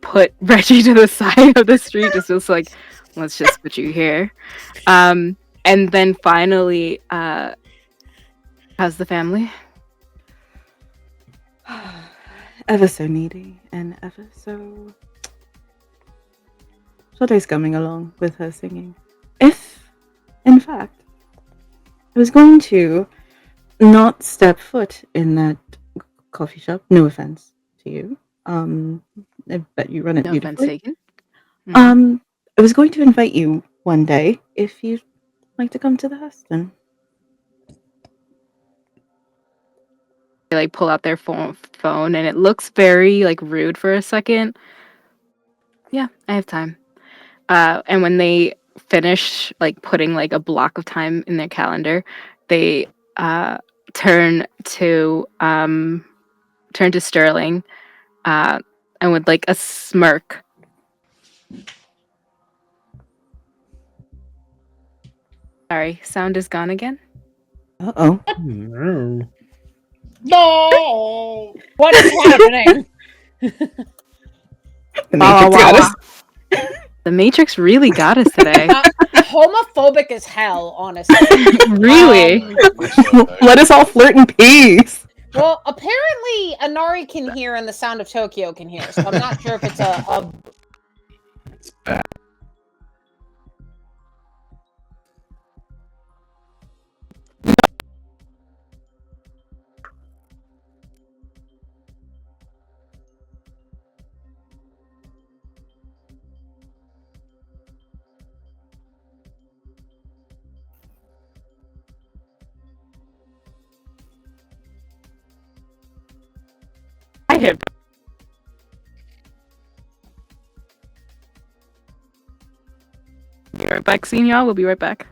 put Reggie to the side of the street, just like, let's just put you here. And then finally, how's the family? Ever so needy and ever so... Sade's coming along with her singing. If, in fact, I was going to not step foot in that coffee shop, no offense to you, I bet you run it No offense beautifully. taken. I was going to invite you one day if you'd like to come to the Huston. They like pull out their phone and it looks very like rude for a second. Yeah, I have time. And when they finish like putting like a block of time in their calendar, they turn to Sterling and with like a smirk. Sorry, sound is gone again. Uh-oh. No. No! What is happening? The Matrix got us. The Matrix really got us today. Homophobic as hell, honestly. Really? Let us all flirt in peace. Well, apparently Anari can hear and the sound of Tokyo can hear, so I'm not sure if it's a I hear. Be right back, seeing y'all. We'll be right back.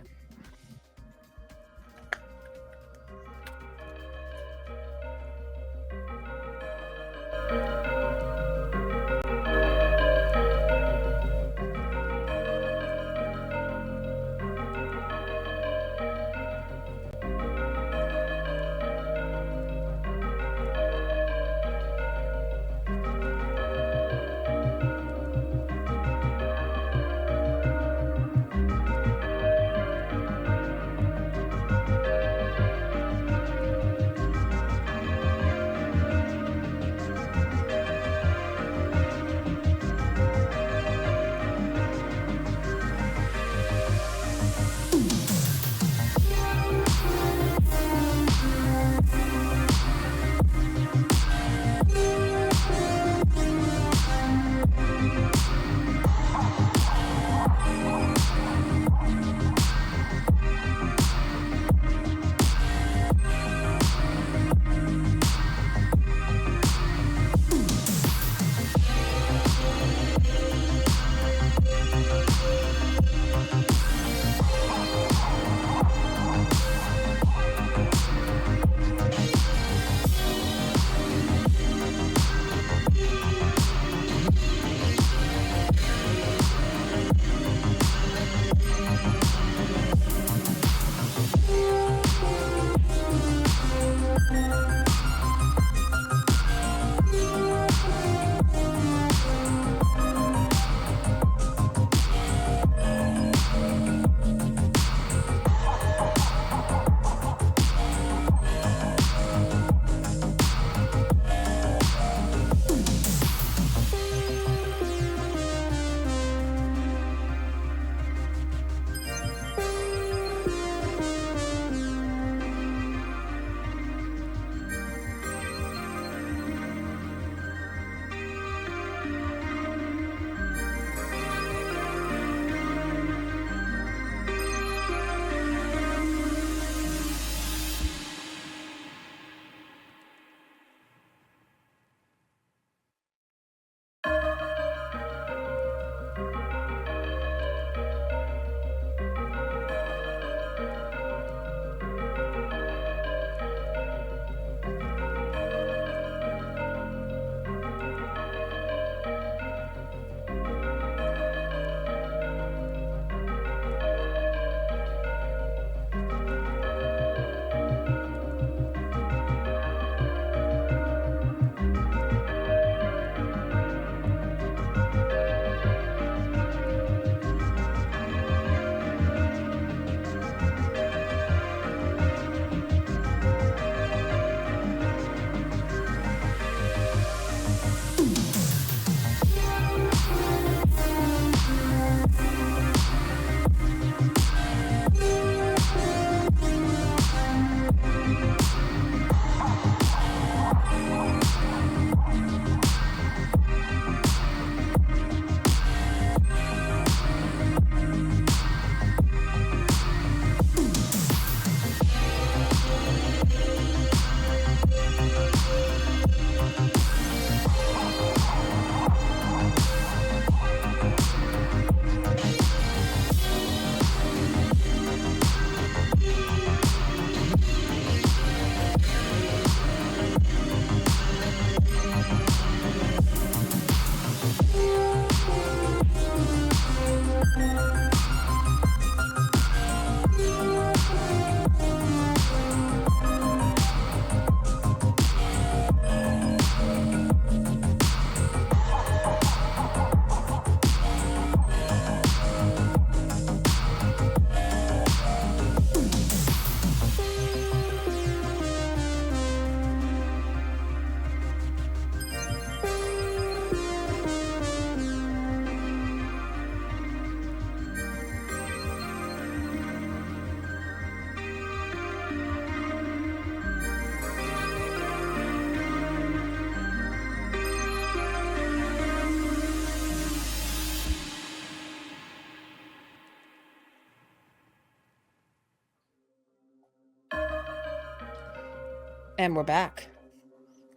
And we're back.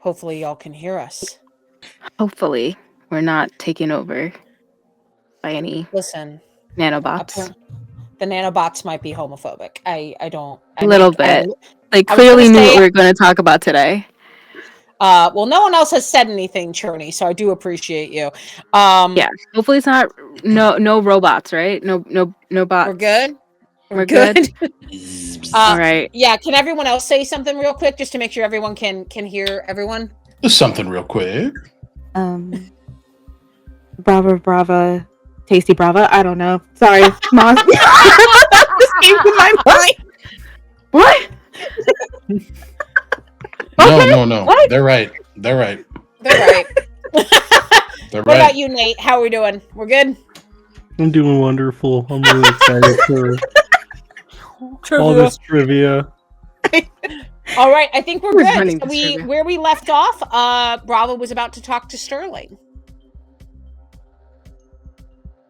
Hopefully y'all can hear us. Hopefully, we're not taken over by any Listen, nanobots. the nanobots might be homophobic. I don't. A little bit. They I was clearly gonna knew say- what we were going to talk about today. Well, no one else has said anything, Churney, so I do appreciate you. Yeah. Hopefully, it's not no robots, right? No bots. We're good. We're good. All right. Yeah. Can everyone else say something real quick, just to make sure everyone can hear everyone? Just something real quick. Brava, tasty brava. I don't know. Sorry, Moz. Just came to my mind. What? No. What? They're right. They're right. They're What right. about you, Nate? How are we doing? We're good. I'm doing wonderful. I'm really excited for all this trivia. All right, I think we're Who's good. running So this trivia? where we left off, Bravo was about to talk to Sterling.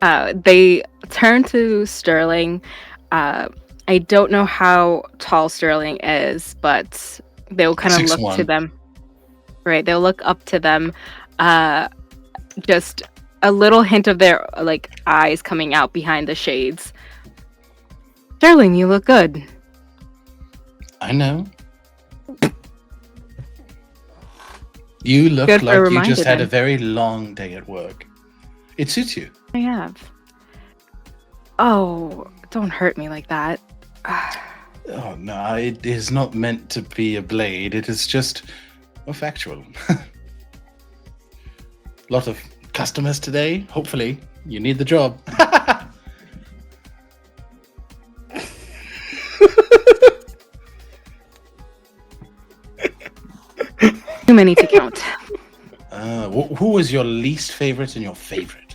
They turn to Sterling. I don't know how tall Sterling is, but they'll kind of look 6'1". to them. Right, they'll look up to them. Just a little hint of their eyes coming out behind the shades. Sterling, you look good. I know. You look Good for a like you just reminder, had a then. very long day at work. It suits you. I have. Oh, don't hurt me like that. Oh no, it is not meant to be a blade. It is just factual. Lot of customers today. Hopefully, you need the job. Too many to count. Who was your least favorite and your favorite?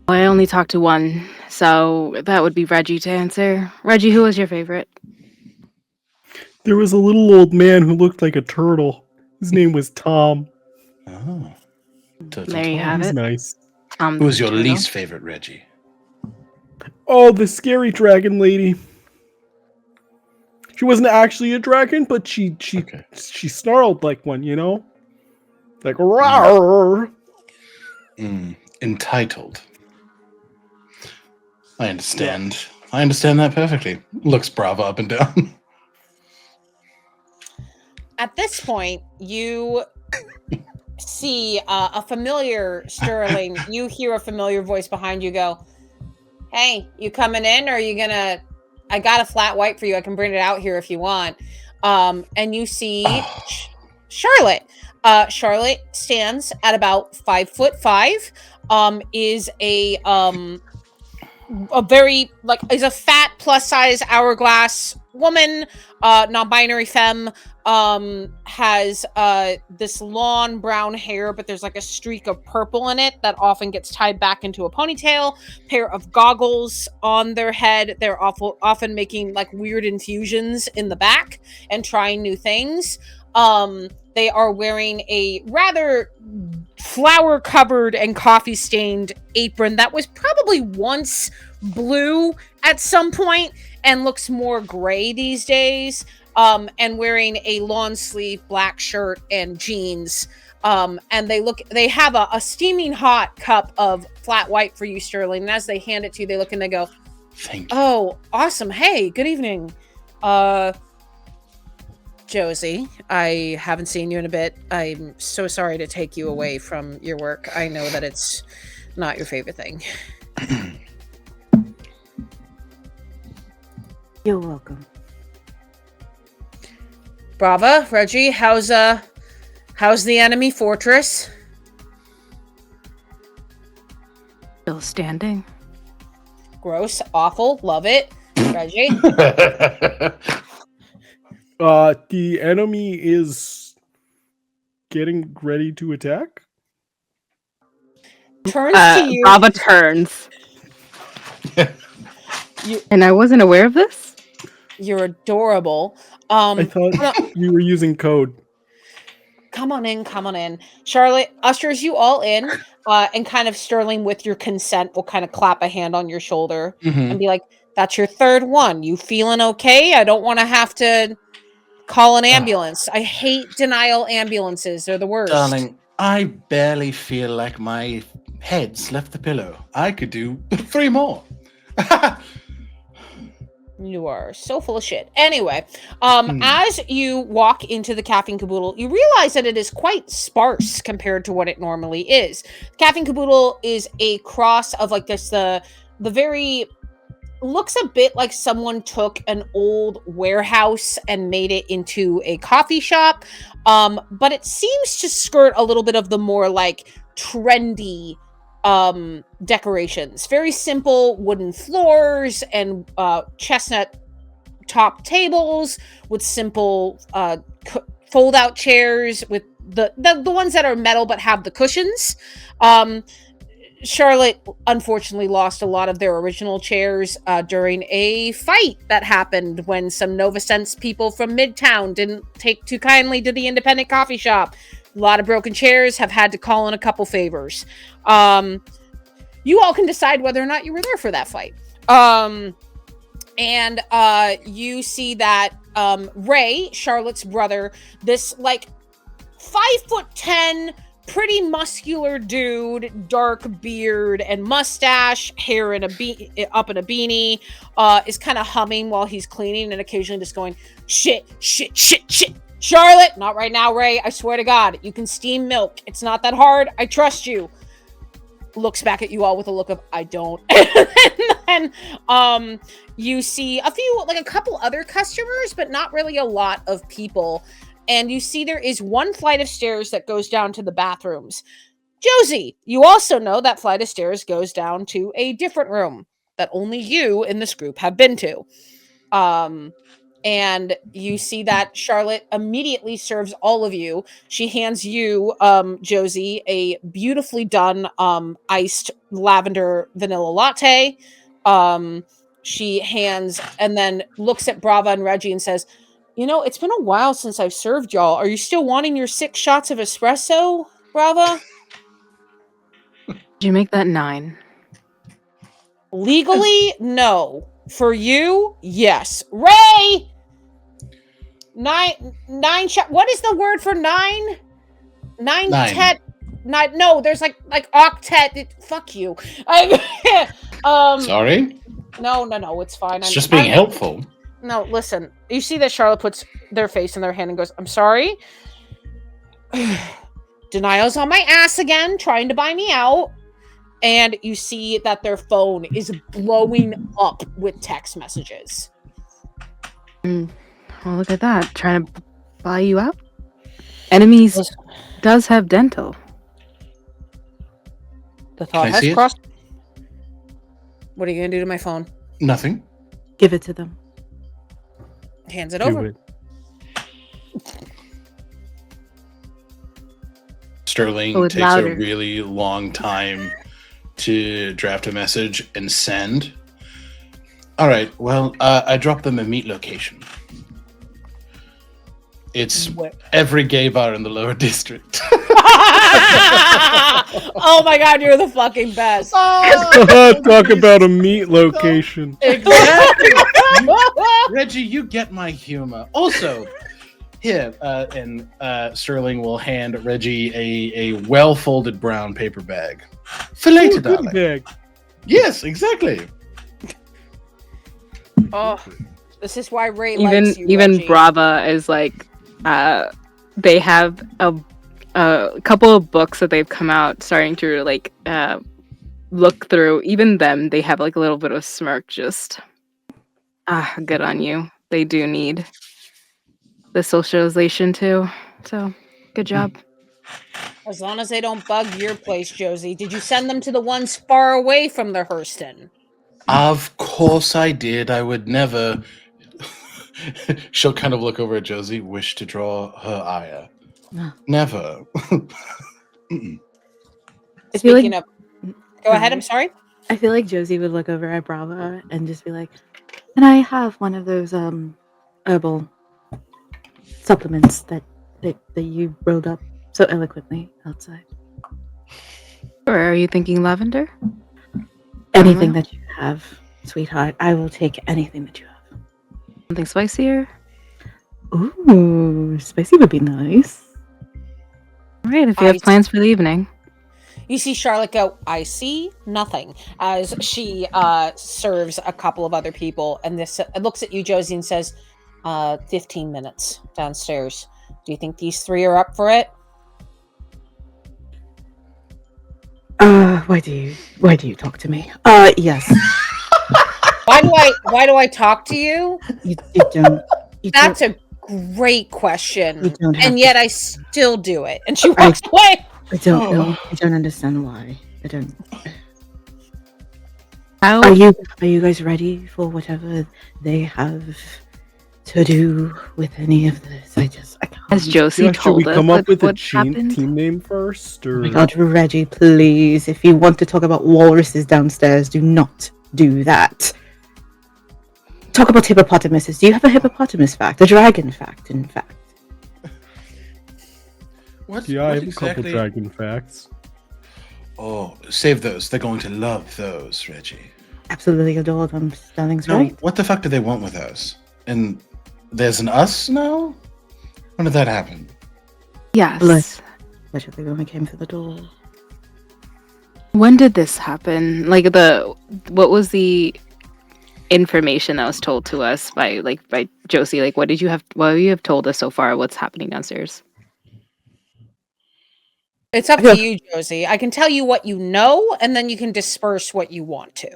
I only talked to one, so that would be Reggie to answer. Reggie, who was your favorite? There was a little old man who looked like a turtle. His name was Tom. Oh, Turtle There you Tom. have He's it. nice. Tom Who was the your turtle. least favorite, Reggie? Oh, the scary dragon lady. She wasn't actually a dragon, but she snarled like one, you know? Like rawr. Entitled. I understand. Yeah. I understand that perfectly. Looks Bravo up and down. At this point, you see a familiar Sterling. You hear a familiar voice behind you go, "Hey, you coming in, or are you gonna? I got a flat white for you. I can bring it out here if you want." And you see Charlotte. Charlotte stands at about 5'5". Is a very is a fat plus size hourglass woman, non-binary femme. Has this long brown hair, but there's like a streak of purple in it that often gets tied back into a ponytail. Pair of goggles on their head. They're often making like weird infusions in the back and trying new things. They are wearing a rather flour covered and coffee stained apron that was probably once blue at some point and looks more gray these days. And wearing a long sleeve black shirt and jeans. And they have a steaming hot cup of flat white for you, Sterling. And as they hand it to you, they look and they go, "Thank you." "Oh, awesome. Hey, good evening. Josie, I haven't seen you in a bit. I'm so sorry to take you away from your work. I know that it's not your favorite thing." You're welcome. Brava, Reggie, how's the enemy fortress? Still standing. Gross, awful, love it. Reggie? The enemy is getting ready to attack. Turns to you. Brava turns. And I wasn't aware of this? You're adorable. I thought you were using code. Come on in. Charlotte ushers you all in, and kind of Sterling, with your consent, will kind of clap a hand on your shoulder and be like, "That's your third one. You feeling okay? I don't want to have to Call an ambulance. I hate denial ambulances. They're the worst. Darling, I barely feel like my head's left the pillow. I could do 3 more. You are so full of shit. Anyway, as you walk into the Caffeine Caboodle, you realize that it is quite sparse compared to what it normally is. Caffeine Caboodle is a cross of like this, the very, looks a bit like someone took an old warehouse and made it into a coffee shop. But it seems to skirt a little bit of the more like trendy decorations. Very simple wooden floors and chestnut top tables with simple fold out chairs with the ones that are metal but have the cushions. Charlotte unfortunately lost a lot of their original chairs during a fight that happened when some Nova Sense people from Midtown didn't take too kindly to the independent coffee shop. A lot of broken chairs, have had to call in a couple favors. You all can decide whether or not you were there for that fight. And you see that Ray, Charlotte's brother, this like 5'10", pretty muscular dude, dark beard and mustache, hair in up in a beanie, is kind of humming while he's cleaning and occasionally just going, shit. Charlotte, not right now, Ray. I swear to God, you can steam milk. It's not that hard. I trust you. Looks back at you all with a look of, I don't. And then you see a couple other customers, but not really a lot of people. And you see there is one flight of stairs that goes down to the bathrooms. Josie, you also know that flight of stairs goes down to a different room that only you in this group have been to. And you see that Charlotte immediately serves all of you. She hands you, Josie, a beautifully done iced lavender vanilla latte. She hands and then looks at Brava and Reggie and says, you know, it's been a while since I've served y'all. Are you still wanting your 6 shots of espresso, Brava? Did you make that 9? Legally, no. For you, yes. Ray! 9 shot. What is the word for 9? 9 tet. 9. No, there's like octet. Fuck you. Sorry? No, it's fine. It's just being helpful. No, listen. You see that Charlotte puts their face in their hand and goes, I'm sorry. Denial's on my ass again, trying to buy me out. And you see that their phone is blowing up with text messages. Well, look at that. Trying to buy you out? Enemies does have dental. The thought has crossed. What are you going to do to my phone? Nothing. Give it to them. Hands it over. Sterling takes a really long time to draft a message and send. All right. Well, I dropped them a meet location. It's every gay bar in the lower district. Oh my God, you're the fucking best. Talk about a meet location. Exactly. Reggie, you get my humor. Also, here, and Sterling will hand Reggie a well-folded brown paper bag. For later, darling. Bag. Yes, exactly. Oh, this is why Ray likes you, even Reggie. Brava is like, they have a couple of books that they've come out starting to like look through. Even them, they have like a little bit of smirk. Just good on you. They do need the socialization too. So good job. As long as they don't bug your place, Josie. Did you send them to the ones far away from the Hurston? Of course I did. I would never. She'll kind of look over at Josie, wish to draw her ire. Never. Speaking of, go ahead. I'm sorry. I feel like Josie would look over at Brava and just be like, "Can I have one of those herbal supplements that you rolled up so eloquently outside?" Or are you thinking lavender? Anything that you have, sweetheart. I will take anything that you have. Something spicier? Ooh, spicy would be nice. All right, if you have plans for the evening. You see Charlotte go, I see nothing, as she serves a couple of other people, and this looks at you, Josie, and says, 15 minutes downstairs. Do you think these three are up for it? Why do you talk to me? Yes. Why do I talk to you? You don't. That's a great question. You don't have and to. yet I still do it. And she walks away. I don't know. I don't understand why. I don't. How Are you guys ready for whatever they have to do with any of this? I can't. has Josie Yeah, should we told us come up with a what happened? team name first? Or... Oh my God, Reggie, please! If you want to talk about walruses downstairs, do not do that. Talk about hippopotamuses. Do you have a hippopotamus fact? A dragon fact, in fact. Yeah, I have a couple dragon facts. Oh, save those. They're going to love those, Reggie. Absolutely adore them. Sterling's No, right. what the fuck do they want with us? And there's an us now? When did that happen? Yes. Allegedly when we came through the door. When did this happen? Like what was the information that was told to us by Josie? Like what you have told us so far? What's happening downstairs? It's up to you, Josie. I can tell you what you know, and then you can disperse what you want to.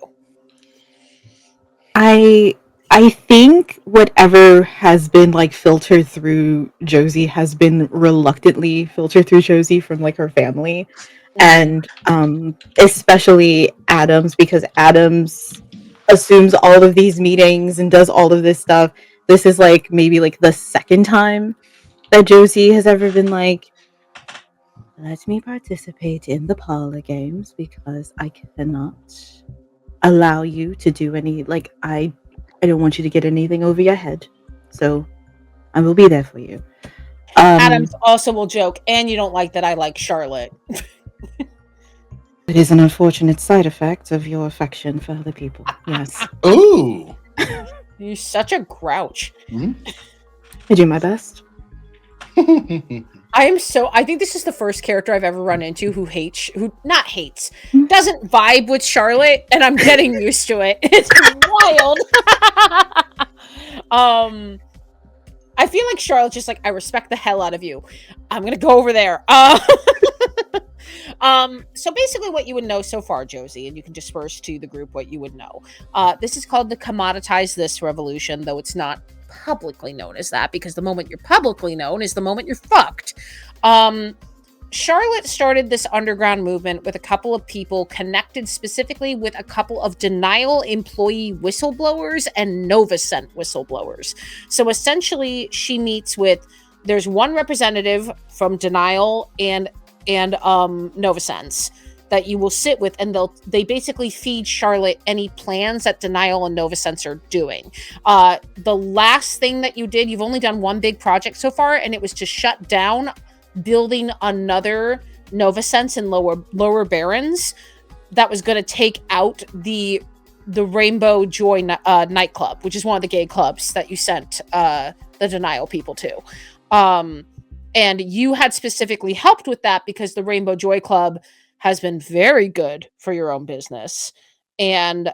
I think whatever has been like filtered through Josie has been reluctantly filtered through Josie from like her family, and especially Adams, because Adams assumes all of these meetings and does all of this stuff. This is like maybe like the second time that Josie has ever been like, let me participate in the parlor games because I cannot allow you to do any, like, I don't want you to get anything over your head, so I will be there for you. Adams also will joke, and you don't like that I like Charlotte. It is an unfortunate side effect of your affection for other people. Yes. Ooh. You're such a grouch. I do my best. I think this is the first character I've ever run into who doesn't vibe with Charlotte, and I'm getting used to it. It's wild. I feel like Charlotte's just like, I respect the hell out of you. I'm gonna go over there. So basically what you would know so far, Josie, and you can disperse to the group what you would know. This is called the Commoditize This Revolution, though it's not publicly known as that, because the moment you're publicly known is the moment you're fucked. Charlotte started this underground movement with a couple of people connected specifically with a couple of Denial employee whistleblowers and Novacent whistleblowers. So essentially, she meets with, there's one representative from Denial and Novacents that you will sit with, and they basically feed Charlotte any plans that Denial and Novacents are doing. The last thing that you did, you've only done one big project so far, and it was to shut down building another Novacents in lower Barrens that was going to take out the Rainbow Joy nightclub, which is one of the gay clubs that you sent the Denial people to. And you had specifically helped with that because the Rainbow Joy Club has been very good for your own business. And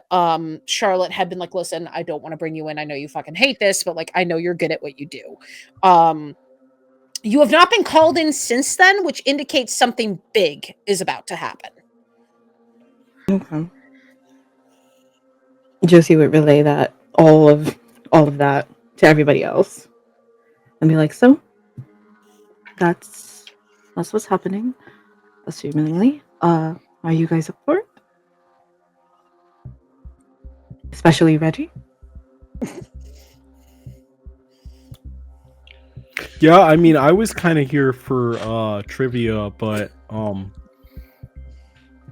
Charlotte had been like, listen, I don't want to bring you in. I know you fucking hate this, but like, I know you're good at what you do. You have not been called in since then, which indicates something big is about to happen. Okay. Josie would relay that, all of that to everybody else. And be like, so that's what's happening, assumingly. Are you guys up for it? Especially Reggie? Yeah, I mean, I was kind of here for trivia, but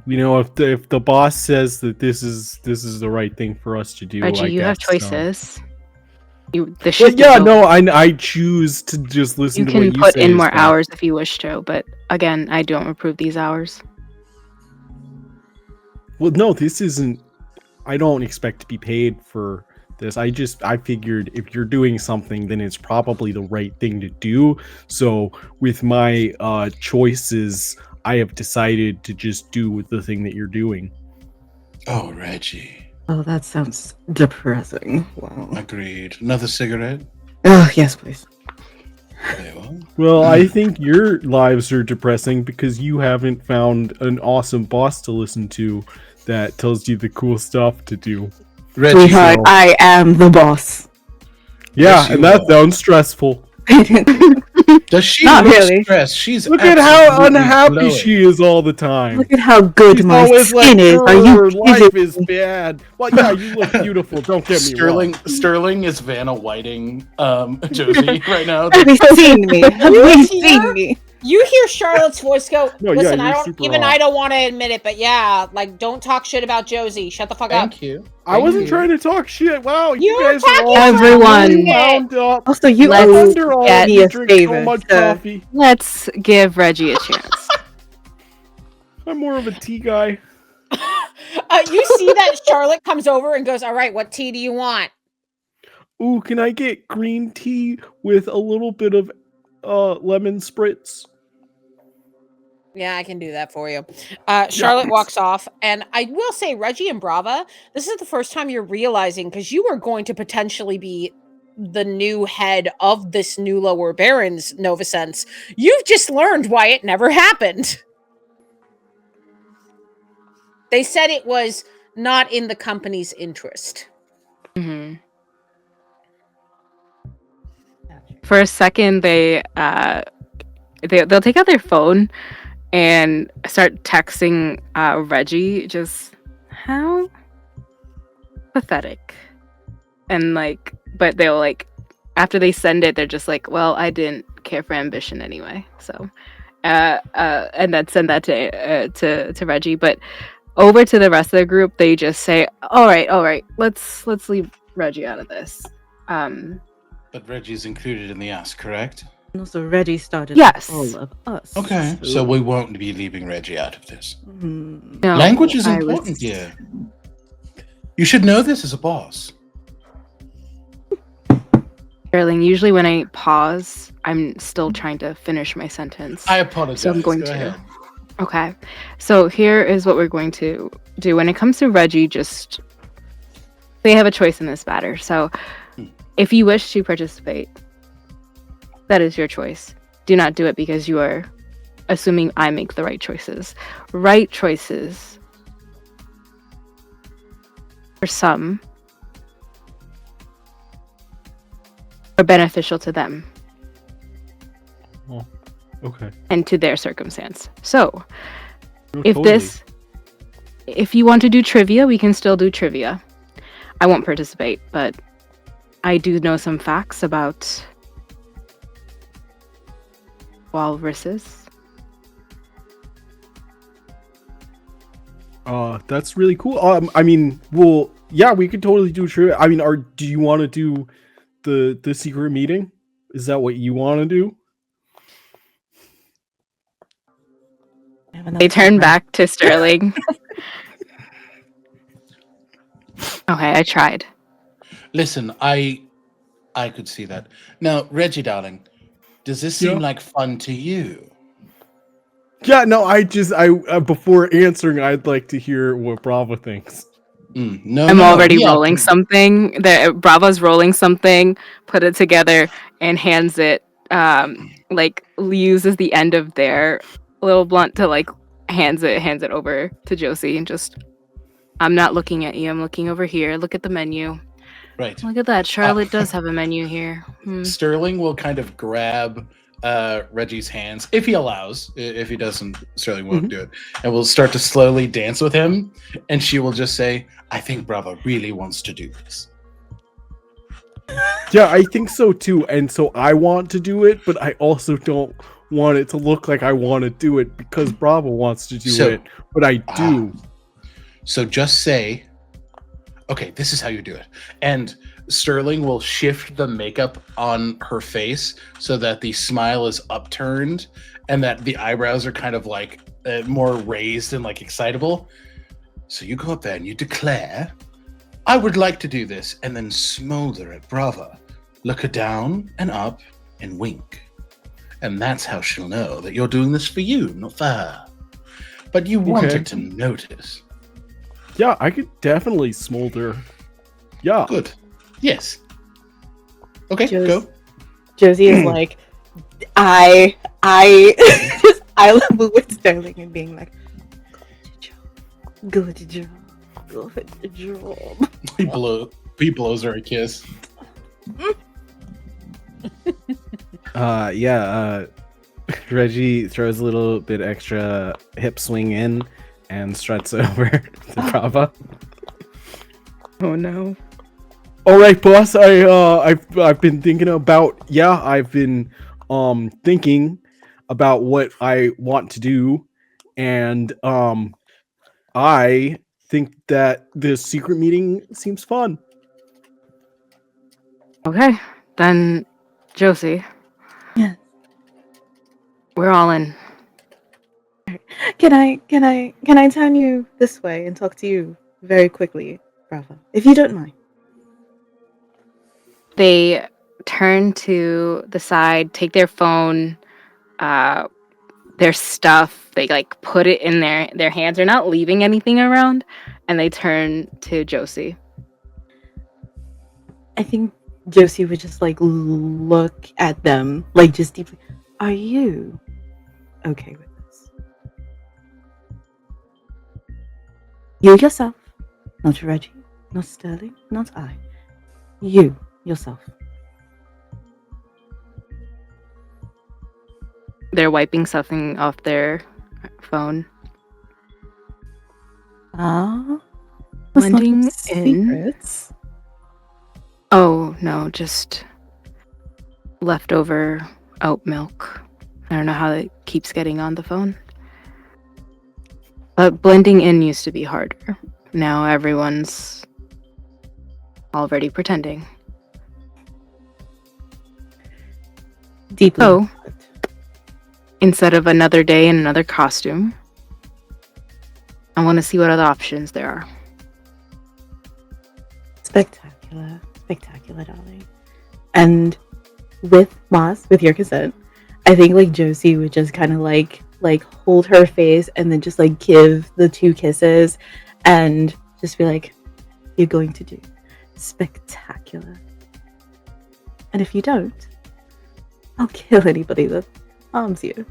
you know, if the boss says that this is the right thing for us to do, Reggie, you have choices. I choose to just listen to what you say. You can put in more hours if you wish to, but again, I don't approve these hours. Well, no, this isn't. I don't expect to be paid for this. I figured if you're doing something, then it's probably the right thing to do. So with my choices, I have decided to just do with the thing that you're doing. Oh, Reggie. Oh, that sounds depressing. Wow. Agreed. Another cigarette? Oh, yes, please. Very well. Well, I think your lives are depressing because you haven't found an awesome boss to listen to that tells you the cool stuff to do. Reggie, Sweetheart, I am the boss. Yeah, Yes, you and that are. sounds stressful. does she Not look really. stressed? She's Look at how absolutely unhappy glowing. she is all the time. Look at how good She's my always skin like, is. Are you "Grr, life kidding is me?" bad. Well, yeah, you look beautiful. Don't get me wrong. Sterling is Vanna Whiting Josie right now. Have you seen me? Have you Here? seen me? You hear Charlotte's voice go, No, yeah, listen, you're I don't super even hot. I don't want to admit it, but yeah, like don't talk shit about Josie. Shut the fuck up. Thank you. I wasn't trying to talk shit. Wow, you You're guys are talking all Everyone. really wound up. Also, you Let's owe Wonder all get of me you a drink so favor, much sir. coffee. Let's give Reggie a chance. I'm more of a tea guy. You see that Charlotte comes over and goes, all right, what tea do you want? Ooh, can I get green tea with a little bit of lemon spritz? Yeah, I can do that for you. Charlotte walks off, and I will say, Reggie and Brava, this is the first time you're realizing, because you are going to potentially be the new head of this new Lower Barons Nova Sense. You've just learned why it never happened. They said it was not in the company's interest. Mhm. For a second, they'll take out their phone and start texting Reggie. Just how pathetic, and like, but they'll like after they send it, they're just like, well, I didn't care for ambition anyway, so and then send that to Reggie. But over to the rest of the group, they just say, all right, let's leave Reggie out of this. But Reggie's included in the ask, correct? And also, Reggie started Yes. all of us. Okay, so we won't be leaving Reggie out of this. Hmm. No, Language is I important was- here. You should know this as a boss. Sterling, usually when I pause, I'm still trying to finish my sentence. I apologize. So I'm going Go to. ahead. Okay. So here is what we're going to do. When it comes to Reggie, just they have a choice in this matter. So if you wish to participate, that is your choice. Do not do it because you are assuming I make the right choices. Right choices for some are beneficial to them Okay. and to their circumstance. So No, if totally. if you want to do trivia, we can still do trivia. I won't participate, but I do know some facts about walruses. That's really cool. I mean, well, yeah, we could totally do trivia. I mean, do you want to do the secret meeting? Is that what you want to do? They turn back to Sterling. Okay, I tried. Listen, I could see that. Now, Reggie, darling, does this seem Yeah. like fun to you? Yeah, no, I before answering, I'd like to hear what Brava thinks. No, I'm no, already yeah. rolling something. Brava's rolling something, put it together, and hands it. Like uses the end of their little blunt to like hands it over to Josie, and just, I'm not looking at you. I'm looking over here. Look at the menu. Right. Look at that. Charlotte does have a menu here. Sterling will kind of grab Reggie's hands if he allows. If he doesn't, Sterling won't do it, and will start to slowly dance with him. And she will just say, "I think Brava really wants to do this." Yeah, I think so too. And so I want to do it, but I also don't want it to look like I want to do it because Brava wants to do So- it, but I do. So just say, okay, this is how you do it. And Sterling will shift the makeup on her face so that the smile is upturned and that the eyebrows are kind of like more raised and like excitable. So you go up there and you declare I would like to do this and then smolder at Brava. Look her down and up and wink. And that's how she'll know that you're doing this for you, not for her. But you want her to notice. Yeah, I could definitely smolder. Yeah. Good. Yes. Okay, Josie- go. Josie is like, I just eye level with Sterling and being like, good job. Good job. He blows her a kiss. Reggie throws a little bit extra hip swing in and struts over to Brava. Oh no. All right, boss. I've been thinking about thinking about what I want to do, and I think that the secret meeting seems fun. Okay, then Josie. Yes. We're all in. Can I turn you this way and talk to you very quickly, Brava, if you don't mind? They turn to the side, take their phone, their stuff, they like put it in their hands. They're not leaving anything around, and they turn to Josie. I think Josie would just like look at them, like just deeply. Are you okay with this? You yourself, not Reggie, not Sterling, not I. You yourself. They're wiping something off their phone. Blending in. secrets. Oh no, just leftover oat milk. I don't know how it keeps getting on the phone. But blending in used to be harder. Now everyone's already pretending. Deeply. So, instead of another day in another costume, I want to see what other options there are. Spectacular, spectacular, darling. And with Moss, with your consent, I think like Josie would just kind of like hold her face and then just like give the 2 kisses and just be like, you're going to do spectacular. And if you don't, I'll kill anybody that harms you.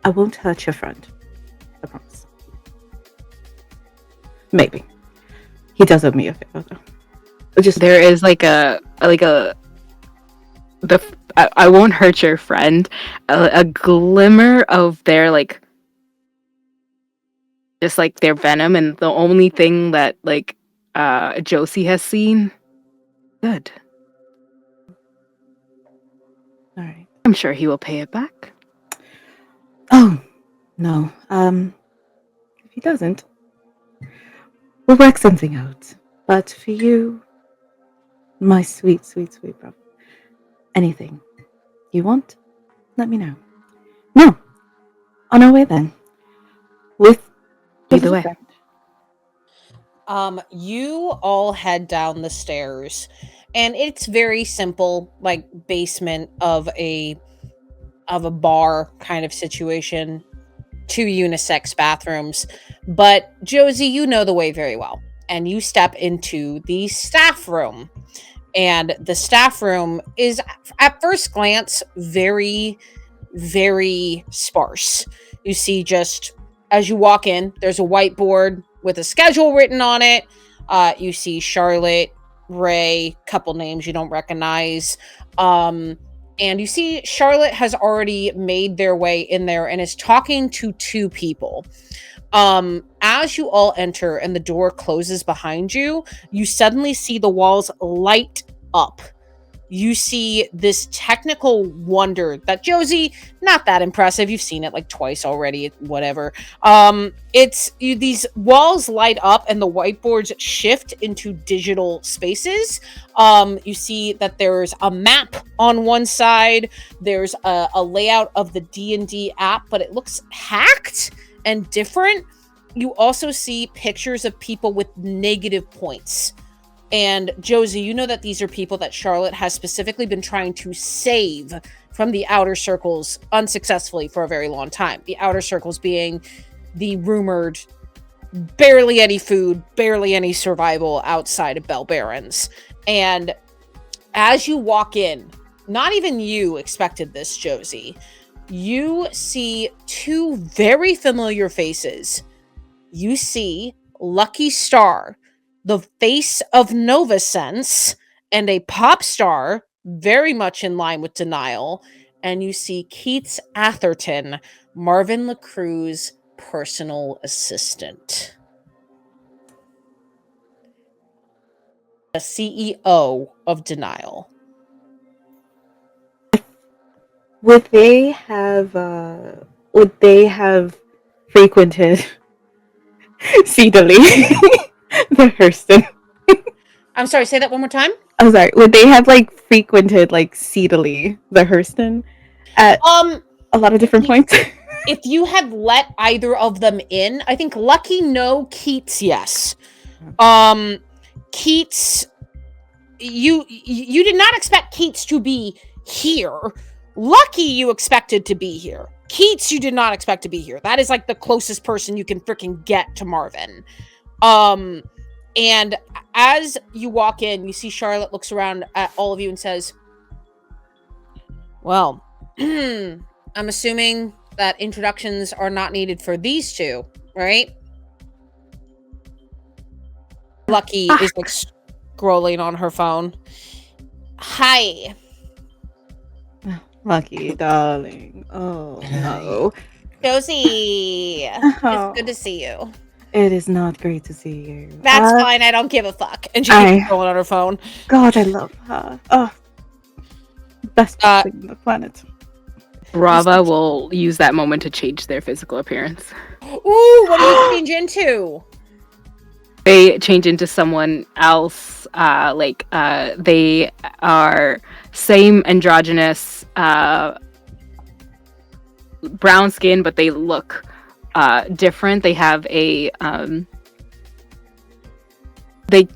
I won't hurt your friend. I promise. Maybe. He does owe me a favor though. Just There is I won't hurt your friend. A glimmer of their like, just like their venom, and the only thing that like Josie has seen. Good. all right. I'm sure he will pay it back. Oh no. If he doesn't, we'll work something out. But for you, my sweet, sweet, sweet brother, anything you want, let me know. No. On our way then. With Either way. You all head down the stairs, and it's very simple, like basement of a bar kind of situation, 2 unisex bathrooms. But Josie, you know the way very well, and you step into the staff room. And the staff room is, at first glance, very, very sparse. You see, just as you walk in, there's a whiteboard with a schedule written on it. You see Charlotte, Ray, couple names you don't recognize. And you see Charlotte has already made their way in there and is talking to 2 people. As you all enter and the door closes behind you, you suddenly see the walls light up. You see this technical wonder that Josie, not that impressive. You've seen it like twice already, whatever. These walls light up and the whiteboards shift into digital spaces. You see that there's a map on one side. There's a layout of the D&D app, but it looks hacked and different. you also see pictures of people with negative points. And Josie, you know that these are people that Charlotte has specifically been trying to save from the outer circles unsuccessfully for a very long time. The outer circles being the rumored barely any food, barely any survival outside of Bell Barons. And as you walk in, not even you expected this, Josie. You see two very familiar faces. You see Lucky Star, the face of Novasense, and a pop star, very much in line with Denial. And you see Keats Atherton, Marvin LaCruz's personal assistant. The CEO of Denial. Would they have frequented seedily the Hurston? I'm sorry, say that one more time. I'm sorry. Would they have like frequented like seedily the Hurston at a lot of different points? If you had let either of them in, I think Lucky no, Keats yes. Keats, you did not expect Keats to be here. Lucky you expected to be here. Keats you did not expect to be here. That is like the closest person you can freaking get to Marvin. And as you walk in, you see Charlotte looks around at all of you and says, well, I'm assuming that introductions are not needed for these two, right? Lucky is like scrolling on her phone. Hi. Lucky, darling. Oh, no. Josie. It's good to see you. It is not great to see you. That's fine. I don't give a fuck. And she keeps scrolling on her phone. God, I love her. Oh, best thing on the planet. Brava will use that moment to change their physical appearance. Ooh, what do you change into? They change into someone else. They are same androgynous brown skin, but they look different. They have a they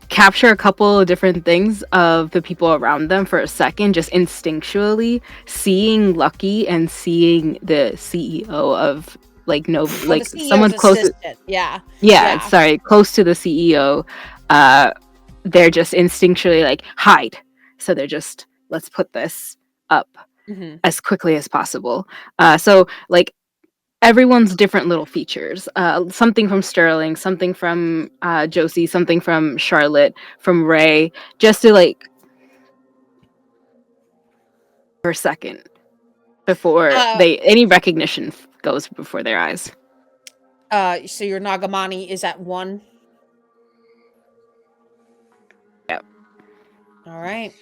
capture a couple of different things of the people around them for a second, just instinctually seeing Lucky and seeing the CEO of someone close to, sorry, close to the CEO. They're just instinctually like hide, so they're just, let's put this up as quickly as possible. So like everyone's different little features, something from Sterling, something from Josie, something from Charlotte, from Ray, just to like for a second before any recognition goes before their eyes. So your Nagamani is at 1. Yep. All right.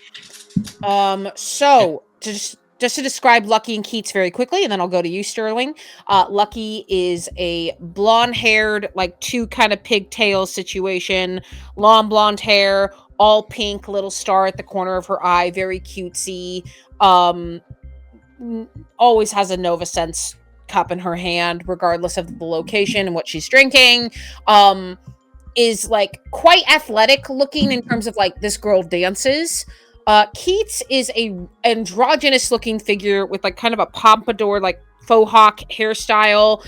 So just to describe Lucky and Keats very quickly, and then I'll go to you, Sterling. Lucky is a blonde-haired, like 2 kind of pigtail situation, long blonde hair, all pink, little star at the corner of her eye, very cutesy. Always has a Novasense cup in her hand, regardless of the location and what she's drinking. Is like quite athletic looking in terms of like this girl dances. Keats is a androgynous looking figure with like kind of a pompadour, like faux hawk hairstyle,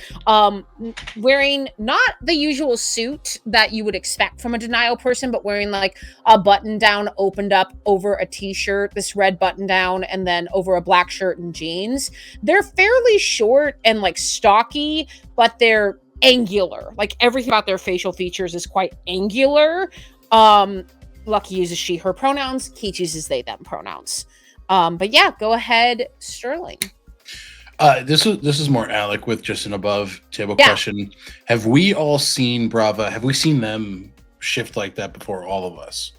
wearing not the usual suit that you would expect from a Denial person, but wearing like a button down opened up over a t-shirt, this red button down, and then over a black shirt and jeans. They're fairly short and like stocky, but they're angular. Like everything about their facial features is quite angular. Lucky uses she, her pronouns. Keats uses they, them pronouns. But yeah, go ahead, Sterling. This is more Alec with just an above table question. Have we all seen Brava? Have we seen them shift like that before, all of us?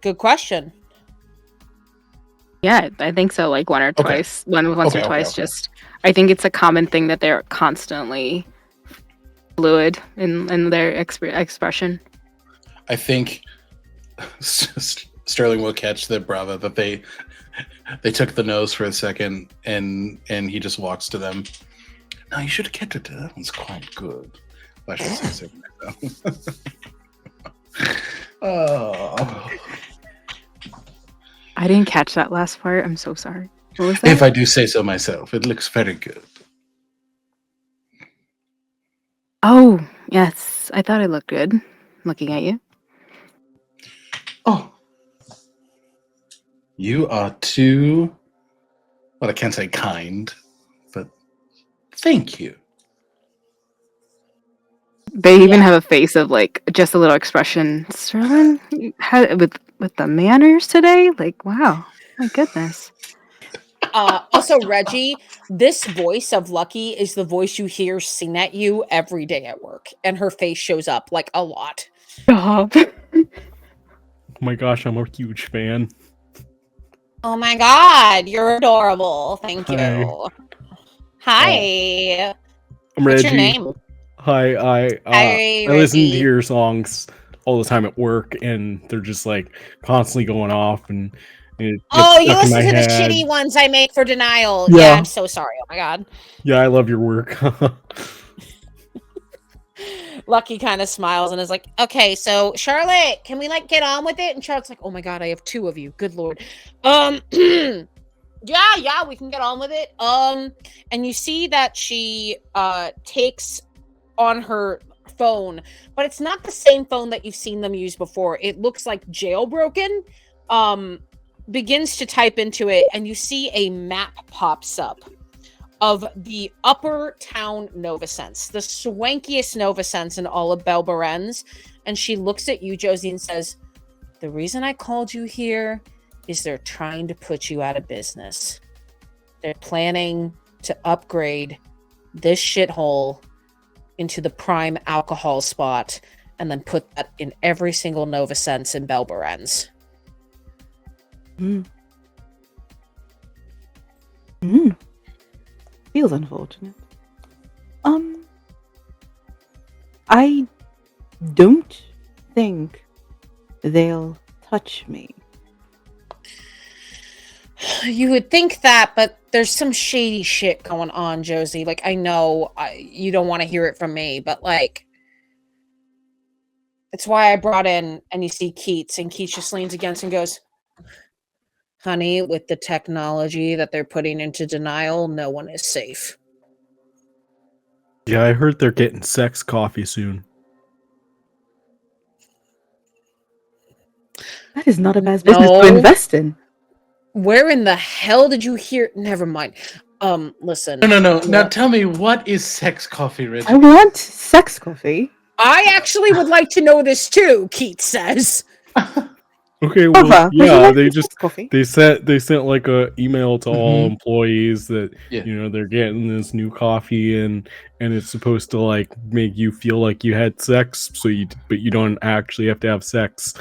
Good question. Yeah, I think so. Like once or twice. Just, I think it's a common thing that they're constantly fluid in their expression. I think Sterling will catch the Brava that they took the nose for a second, and he just walks to them. No, you should have kept it. That one's quite good. I should say so myself. Oh. I didn't catch that last part. I'm so sorry. What was that? If I do say so myself, it looks very good. Oh, yes. I thought it looked good looking at you. Oh. You are too, well, I can't say kind, but thank you. They even have a face of like just a little expression. Sterling with the manners today? Like, wow. My goodness. Also, Reggie, this voice of Lucky is the voice you hear sing at you every day at work, and her face shows up like a lot. Stop. Oh my gosh, I'm a huge fan. Oh my god, you're adorable. Thank Hi. you. Hi. I'm What's Reggie. your name? Hi, Hi, I listen to Reggie. your songs all the time at work, and they're just like constantly going off, and it gets Oh, you stuck in my listen to the head. shitty ones I make for Denial. Yeah. Yeah, I'm so sorry. Oh my god. Yeah, I love your work. Lucky kind of smiles and is like, okay, so Charlotte, can we like get on with it? And Charlotte's like, oh my god, I have two of you. Good lord. Yeah, we can get on with it. And you see that she takes on her phone, but it's not the same phone that you've seen them use before. It looks like jailbroken. Begins to type into it, and you see a map pops up of the upper town Novasense, the swankiest Novasense in all of Belberens. And she looks at you, Josie, and says, the reason I called you here is they're trying to put you out of business. They're planning to upgrade this shithole into the prime alcohol spot and then put that in every single Novasense in Belberens. Feels unfortunate. I don't think they'll touch me. You would think that, but there's some shady shit going on, Josie. Like, I know you don't want to hear it from me, but like, it's why I brought in, and you see Keats, and Keats just leans against and goes, honey, with the technology that they're putting into Denial, no one is safe. Yeah, I heard they're getting sex coffee soon. That is not a bad business to invest in. Where in the hell did you hear? Never mind. Listen. No. Now tell me, what is sex coffee, Reggie? I want sex coffee. I actually would like to know this too, Keats says. Okay, well, Ava, would you yeah, like they some just coffee? they sent like a email to all Mhm. employees that Yeah. you know they're getting this new coffee and it's supposed to like make you feel like you had sex, but you don't actually have to have sex,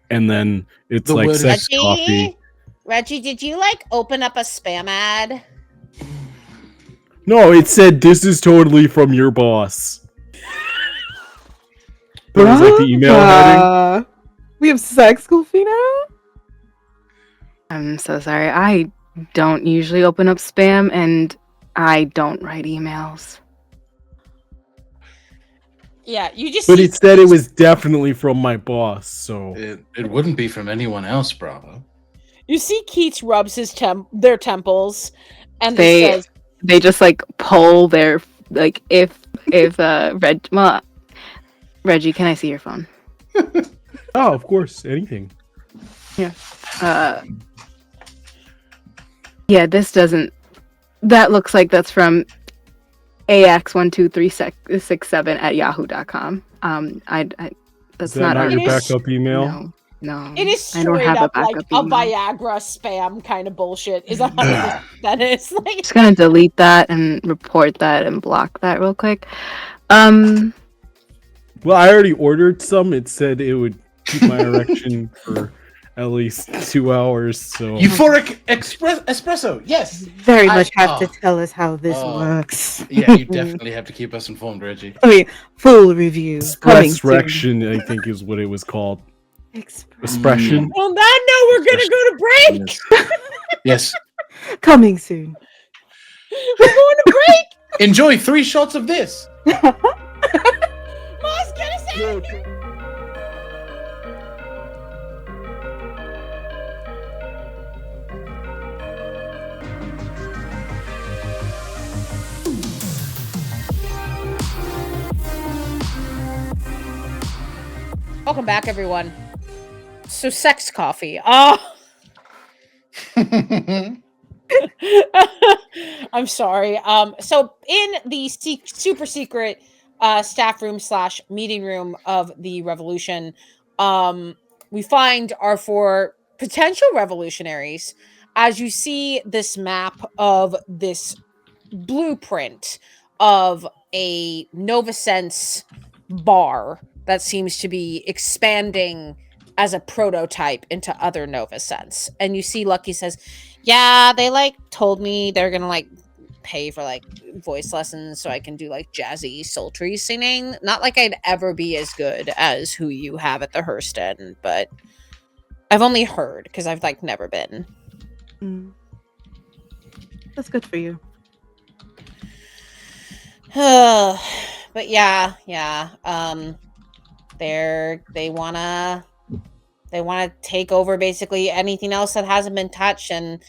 and then it's The like word is- sex coffee. Reggie, did you like open up a spam ad? No, it said this is totally from your boss. That was like the email heading. We have sex coffee now? I'm so sorry. I don't usually open up spam, and I don't write emails. Yeah, you just. But see it said it was definitely from my boss, so It wouldn't be from anyone else, Bravo. You see Keats rubs his their temples, and They says, they just like pull their like if Reggie, can I see your phone? oh, of course, anything. Yeah, this doesn't. That looks like that's from ax12367 at yahoo.com. That's Is that not our your It is- backup email? No. it is I don't straight have a up like backup a email. Viagra spam kind of bullshit. Is 100%. That is like. Just gonna delete that and report that and block that real quick. Well, I already ordered some. It said it would keep my erection for at least 2 hours. So Euphoric espresso. Yes. Very much have to oh. tell us how this Oh. works. Yeah, you definitely have to keep us informed, Reggie. I mean, full review coming soon. expression, I think, is what it was called. Express- Expression. On that note, we're gonna go to break. Yes. Coming soon. We're going to break. Enjoy 3 shots of this. Welcome back, everyone. So, sex coffee. Oh, I'm sorry. So in the super secret staff room / meeting room of the revolution, we find our 4 potential revolutionaries. As you see this map of this blueprint of a Novasense bar that seems to be expanding as a prototype into other Novasense. And you see Lucky says, yeah, they told me they're gonna pay for voice lessons so I can do jazzy sultry singing. Not like I'd ever be as good as who you have at the Hurston, but I've only heard because I've never been. That's good for you. But yeah. They wanna take over basically anything else that hasn't been touched. And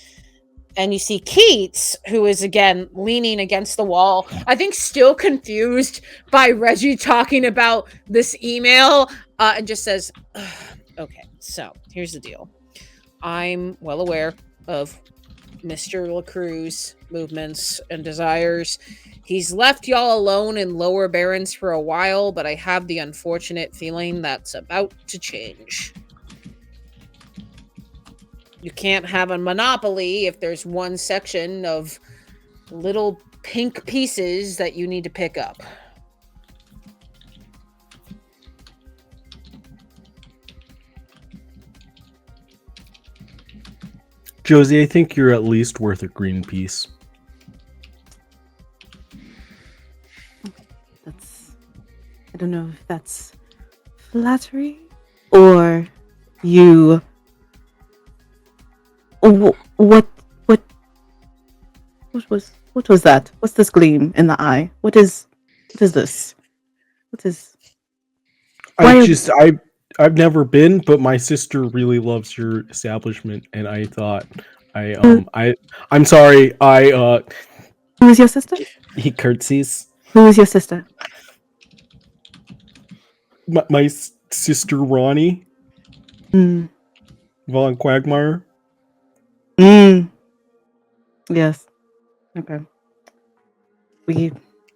you see Keats, who is again leaning against the wall, I think still confused by Reggie talking about this email, and just says, okay, so here's the deal. I'm well aware of Mr. LaCruz's movements and desires. He's left y'all alone in Lower Barrens for a while, but I have the unfortunate feeling that's about to change. You can't have a monopoly if there's one section of little pink pieces that you need to pick up. Josie, I think you're at least worth a green piece. I don't know if that's flattery or you. What was that? What's this gleam in the eye? What is this? What is? I've never been, but my sister really loves your establishment, and I thought I'm sorry. Who is your sister? He curtsies. Who is your sister? My sister Ronnie. Von Quagmire. Yes. Okay.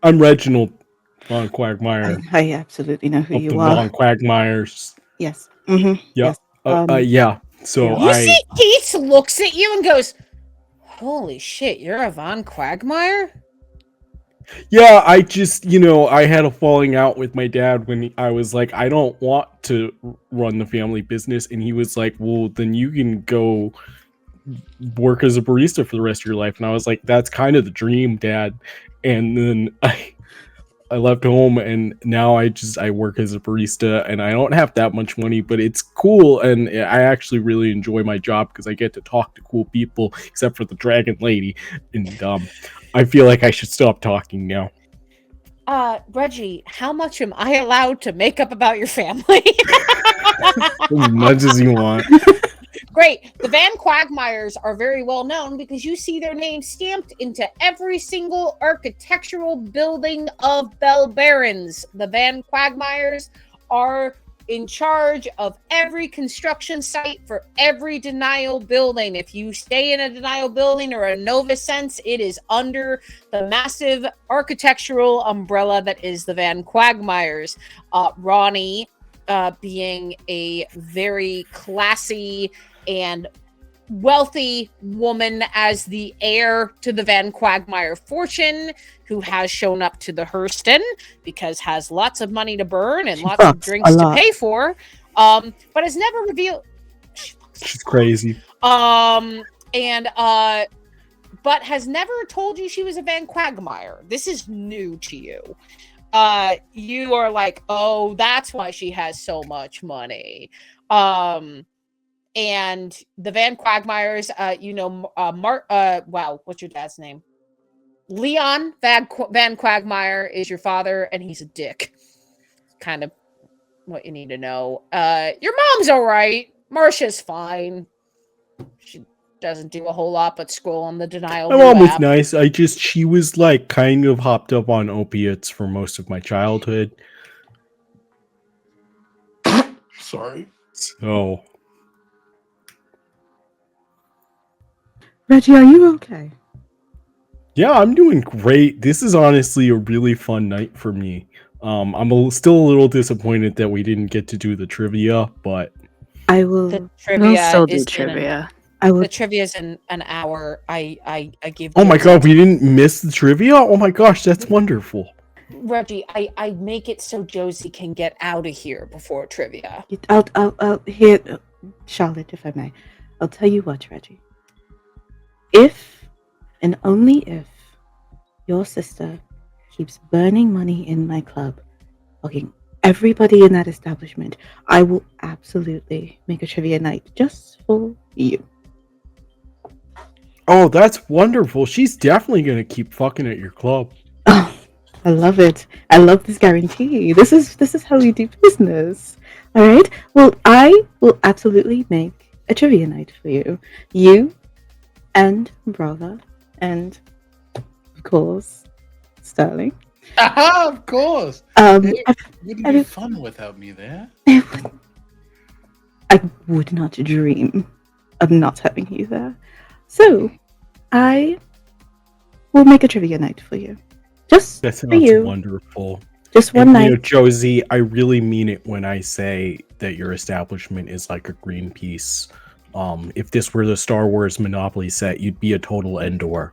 I'm Reginald Von Quagmire. I absolutely know who of you the are. Von Quagmires. Yes. Mm-hmm. Yeah. Yes. Yeah. So you see Keats looks at you and goes, holy shit, you're a Von Quagmire? Yeah, I just, I had a falling out with my dad when I was like, I don't want to run the family business. And he was like, well, then you can go work as a barista for the rest of your life. And I was like, that's kind of the dream, Dad. And then I left home, and now I work as a barista, and I don't have that much money, but it's cool. And I actually really enjoy my job because I get to talk to cool people, except for the dragon lady. And I feel like I should stop talking now. Reggie, how much am I allowed to make up about your family? As much as you want. Great. The Van Quagmires are very well known because you see their names stamped into every single architectural building of Bell Barons. The Van Quagmires are in charge of every construction site for every denial building. If you stay in a denial building or a Novasense, it is under the massive architectural umbrella that is the Van Quagmires. Ronnie, being a very classy and wealthy woman as the heir to the Van Quagmire fortune, who has shown up to the Hurston because has lots of money to burn and lots of drinks to pay for, but has never revealed. She's crazy. But has never told you she was a Van Quagmire. This is new to you. You are like, oh, that's why she has so much money. And the Van Quagmires, wow, what's your dad's name? Leon Van Quagmire is your father, and he's a dick. Kind of what you need to know. Your mom's all right. Marcia's fine. She doesn't do a whole lot but scroll on the Denial My View mom was app. nice. She was like kind of hopped up on opiates for most of my childhood. Sorry. So, Reggie, are you okay? yeah, I'm doing great. This is honestly a really fun night for me. Still a little disappointed that we didn't get to do the trivia, but I will. The We'll trivia still do is trivia. the trivia is in an hour. I give. oh my Josie god, we didn't miss the trivia? Oh my gosh, that's wonderful. Reggie, I make it so Josie can get out of here before trivia. Here, Charlotte, if I may. I'll tell you what, Reggie. If, and only if, your sister keeps burning money in my club, fucking everybody in that establishment, I will absolutely make a trivia night just for you. Oh, that's wonderful. She's definitely gonna keep fucking at your club. Oh, I love it. I love this guarantee. This is how we do business. All right. Well, I will absolutely make a trivia night for you. You and Brava, and of course, Sterling. Aha, of course. It wouldn't be fun without me there. I would not dream of not having you there. So, I will make a trivia night for you. Just That for sounds you. wonderful. Just one And, night. Josie, I really mean it when I say that your establishment is like a Greenpeace. If this were the Star Wars Monopoly set, you'd be a total Endor.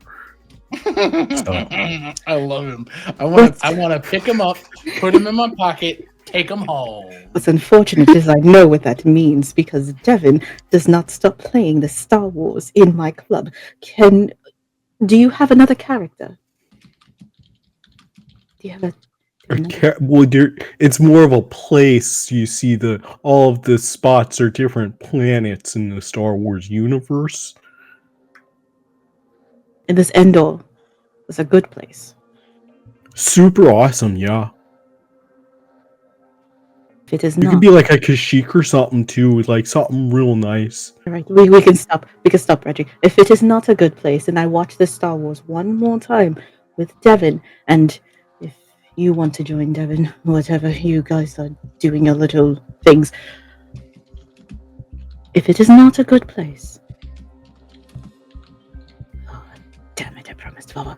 I love him. I want to pick him up, put him in my pocket, take him home. What's unfortunate is I know what that means because Devin does not stop playing the Star Wars in my club. Do you have another character? Do you have a? It's more of a place. You see, all of the spots are different planets in the Star Wars universe. And this Endor is a good place. Super awesome, yeah. If it is You not, could be like a Kashyyyk or something too, like something real nice. all right, we can stop. We can stop, Reggie. If it is not a good place, and I watch this Star Wars one more time with Devin, and if you want to join Devin, whatever you guys are doing your little things, if it is not a good place, oh, damn it! I promised, Baba.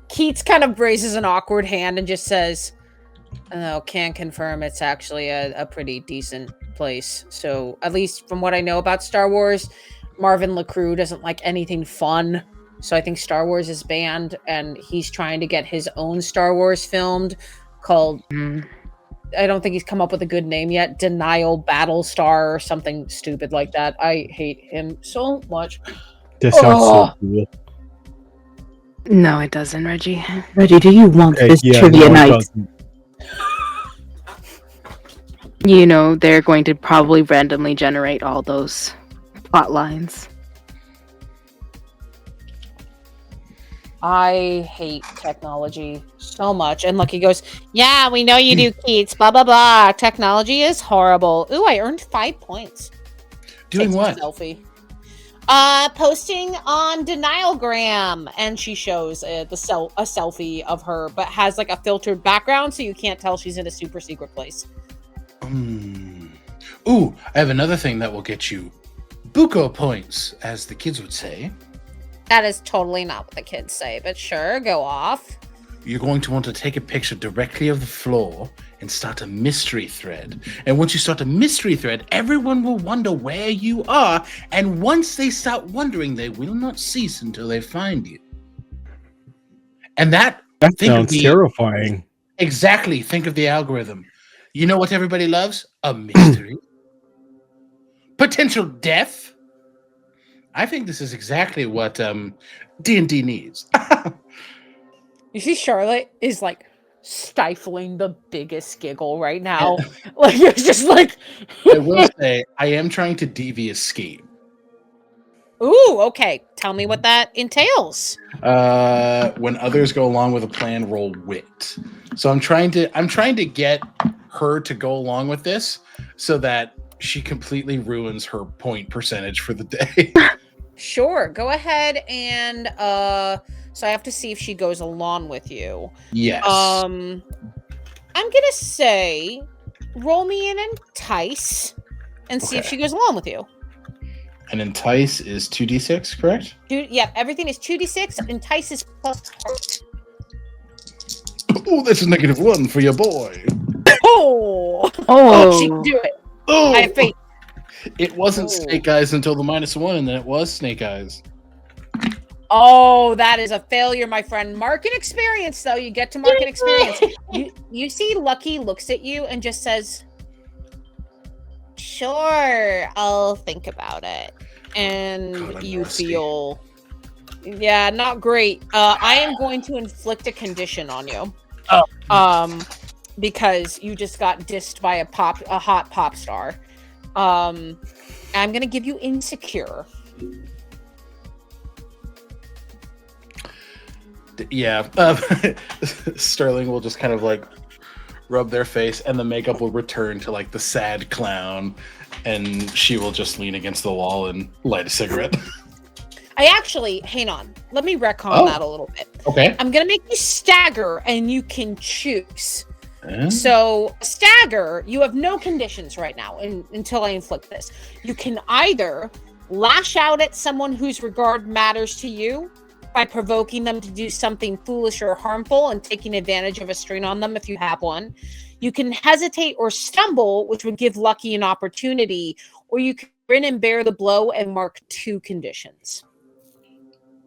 Keats kind of raises an awkward hand and just says, "No, can confirm it's actually a pretty decent place. So at least from what I know about Star Wars, Marvin LaCrue doesn't like anything fun. So I think Star Wars is banned, and he's trying to get his own Star Wars filmed called, I don't think he's come up with a good name yet, Denial Battlestar or something stupid like that. I hate him so much. That sounds so cool. No, it doesn't, Reggie. Reggie, do you want this trivia night? You know, they're going to probably randomly generate all those plot lines. I hate technology so much. And Lucky goes, yeah, we know you do, Keats. Blah, blah, blah. Technology is horrible. Ooh, I earned 5 points. Doing Takes what? A selfie. Posting on Denialgram. And she shows a selfie of her, but has like a filtered background, so you can't tell she's in a super secret place. Ooh, I have another thing that will get you buco points, as the kids would say. That is totally not what the kids say, but sure, go off. You're going to want to take a picture directly of the floor and start a mystery thread. And once you start a mystery thread, everyone will wonder where you are. And once they start wondering, they will not cease until they find you. And that sounds terrifying. Exactly. Think of the algorithm. You know what everybody loves? A mystery. Potential death. I think this is exactly what D&D needs. You see Charlotte is like stifling the biggest giggle right now. Like it's just like I will say, I am trying to devious scheme. Ooh, okay. Tell me what that entails. When others go along with a plan, roll wit. So I'm trying to get her to go along with this so that she completely ruins her point percentage for the day. Sure, go ahead and so I have to see if she goes along with you. Yes. I'm gonna say roll me an entice and see if Okay. she goes along with you. And entice is 2d6, correct? Dude, yeah, everything is 2d6. Entice is plus heart. Oh, that's a -1 for your boy. Oh, she can do it. Oh, I have faith. it wasn't Oh. Snake Eyes until the -1, and then it was Snake Eyes. Oh, that is a failure, my friend. Mark an experience, though. You get to mark an experience. You see Lucky looks at you and just says, sure, I'll think about it. And God, I'm you rusty. feel, yeah, not great. I am going to inflict a condition on you. Because you just got dissed by a hot pop star. I'm gonna give you insecure. Yeah. Sterling will just kind of like rub their face, and the makeup will return to like the sad clown, and she will just lean against the wall and light a cigarette. I actually, hang on. Let me retcon that a little bit. Okay. I'm gonna make you stagger, and you can choose. So stagger, you have no conditions right now until I inflict this. You can either lash out at someone whose regard matters to you by provoking them to do something foolish or harmful and taking advantage of a strain on them if you have one. You can hesitate or stumble, which would give Lucky an opportunity, or you can grin and bear the blow and mark 2 conditions.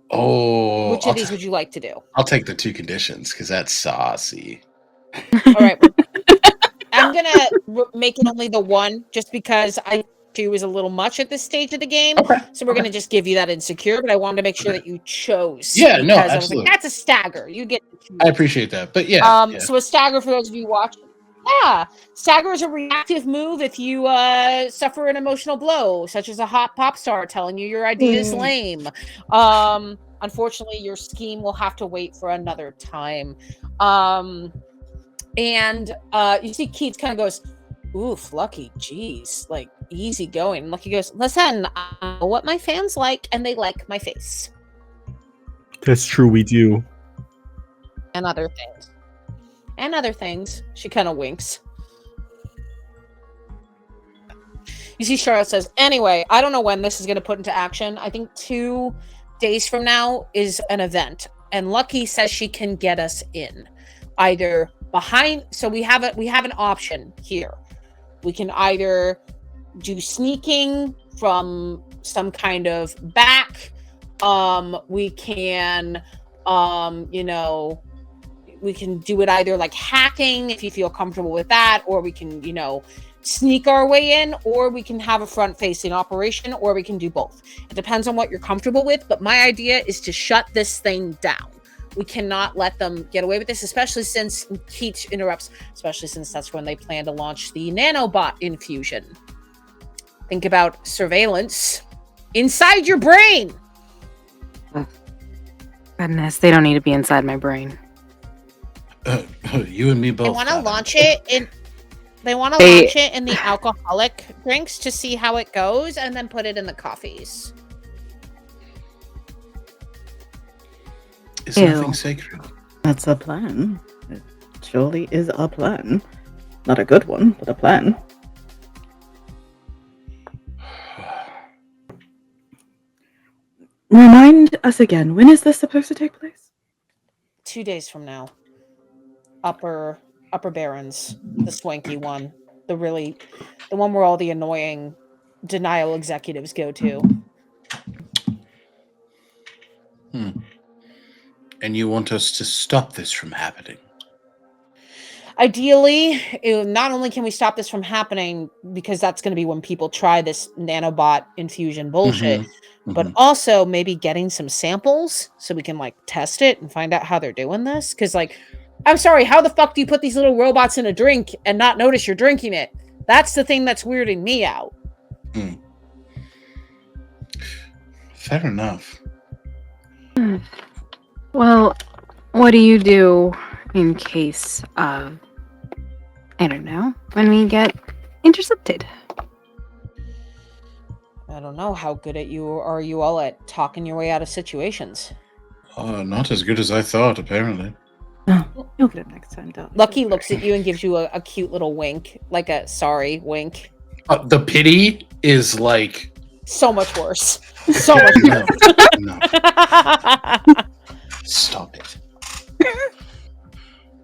Oh, Which of these would you like to do? I'll take the 2 conditions because that's saucy. All right. I'm going to make it only the 1 just because I 2 is a little much at this stage of the game. Okay. So we're going to just give you that insecure, but I wanted to make sure that you chose. Yeah, no, because I was absolutely. like, that's a stagger. You get to choose. I appreciate that. But yeah. So a stagger, for those of you watching, stagger is a reactive move if you suffer an emotional blow, such as a hot pop star telling you your idea is lame. Unfortunately, your scheme will have to wait for another time. And you see Keith kind of goes, oof, Lucky, geez, like easy going. And Lucky goes, listen, I know what my fans like, and they like my face. That's true, we do. And other things. And other things. She kind of winks. You see Charlotte says, anyway, I don't know when this is going to put into action. I think 2 days from now is an event. And Lucky says she can get us in. Either behind, so we have an option here. We can either do sneaking from some kind of back. We can we can do it either like hacking if you feel comfortable with that, or we can, sneak our way in, or we can have a front-facing operation, or we can do both. It depends on what you're comfortable with, but my idea is to shut this thing down. We cannot let them get away with this, especially since Keith interrupts, especially since that's when they plan to launch the nanobot infusion. Think about surveillance inside your brain. Goodness, they don't need to be inside my brain. You and me both. They want to launch it in. They want to launch it in the alcoholic drinks to see how it goes, and then put it in the coffees. Is nothing sacred. That's a plan. It surely is a plan. Not a good one, but a plan. Remind us again, when is this supposed to take place? 2 days from now. Upper Barrens, the swanky one. The one where all the annoying denial executives go to. And you want us to stop this from happening? Ideally, not only can we stop this from happening, because that's going to be when people try this nanobot infusion bullshit, but also maybe getting some samples so we can test it and find out how they're doing this. Because I'm sorry, how the fuck do you put these little robots in a drink and not notice you're drinking it? That's the thing that's weirding me out. Fair enough. Well, what do you do in case of I don't know. When we get intercepted. I don't know how good at you are you all at talking your way out of situations. Not as good as I thought, apparently. Oh, you'll get it next time, don't Lucky looks at you and gives you a cute little wink, like a sorry wink. The pity is like... So much worse. So much No, worse. no. Stop it.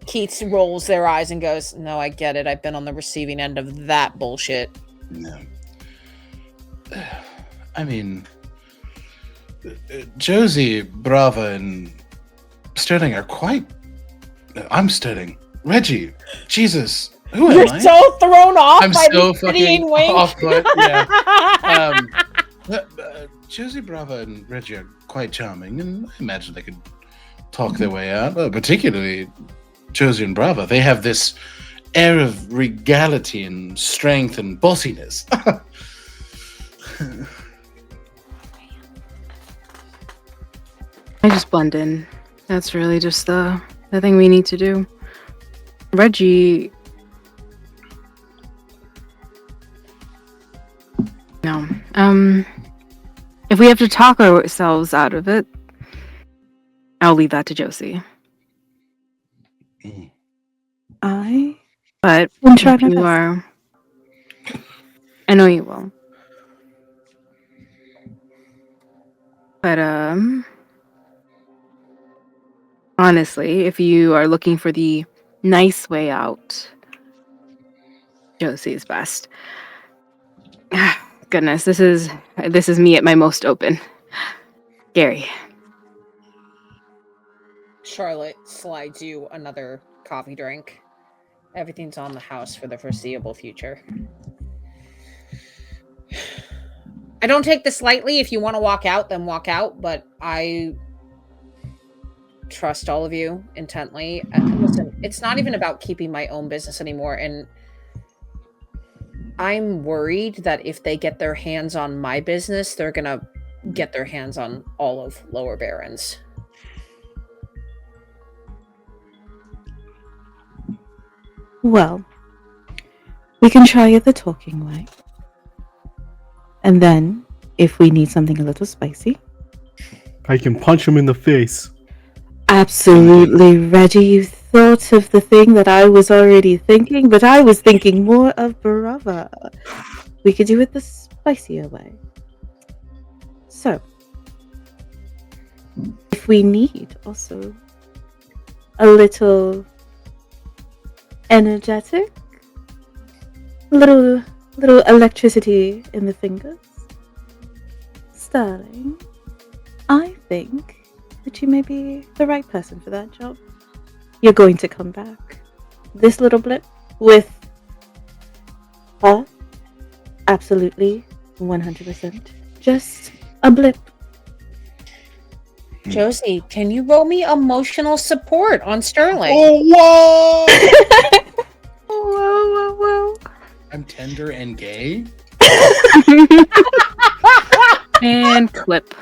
Keith rolls their eyes and goes, "No, I get it. I've been on the receiving end of that bullshit." No. I mean, Josie, Brava, and Sterling are quite... I'm Sterling. Reggie, Jesus, who am You're I? so thrown off I'm by so the pitying fucking wink. off put, yeah. Josie, Brava, and Reggie are quite charming, and I imagine they could talk their way out. Particularly Josie and Brava, they have this air of regality and strength and bossiness. I just blend in. That's really just the thing we need to do. Reggie... No. If we have to talk ourselves out of it, I'll leave that to Josie. I But will try if my you best. are... I know you will. But, honestly, if you are looking for the nice way out, Josie's best. Goodness, this is me at my most open. Gary. Charlotte slides you another coffee drink. Everything's on the house for the foreseeable future. I don't take this lightly. If you want to walk out, then walk out. But I trust all of you intently. Listen, it's not even about keeping my own business anymore. And I'm worried that if they get their hands on my business, they're going to get their hands on all of Lower Barrens. Well, we can try it the talking way. And then, if we need something a little spicy... I can punch him in the face. Absolutely, Reggie. You thought of the thing that I was already thinking, but I was thinking more of Barava. We could do it the spicier way. So, if we need also a little energetic, little electricity in the fingers, Sterling, I think that you may be the right person for that job. You're going to come back. This little blip with her, absolutely 100%. Just a blip. Josie, can you roll me emotional support on Sterling? Oh, whoa! Whoa. I'm tender and gay? And clip.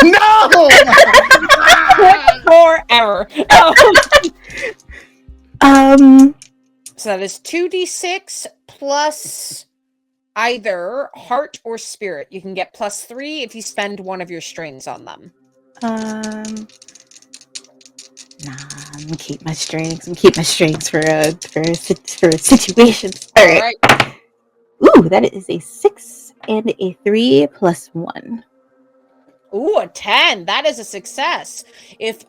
No! Or error. So that is 2d6 plus either heart or spirit. You can get +3 if you spend one of your strings on them. I'm gonna keep my strings. For a situation. All right. Ooh, that is a 6 and a 3 plus 1. Ooh, a 10. That is a success. If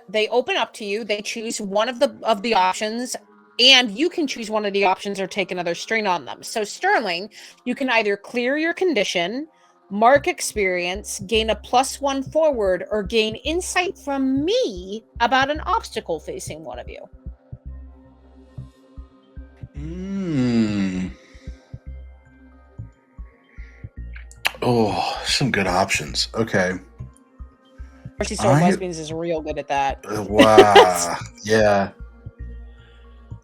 they open up to you, they choose one of the options, and you can choose one of the options or take another string on them. So Sterling, you can either clear your condition, mark experience, gain a +1 forward, or gain insight from me about an obstacle facing one of you. Oh, some good options. Okay. Mercy Sword Lesbians is real good at that. Wow. Yeah.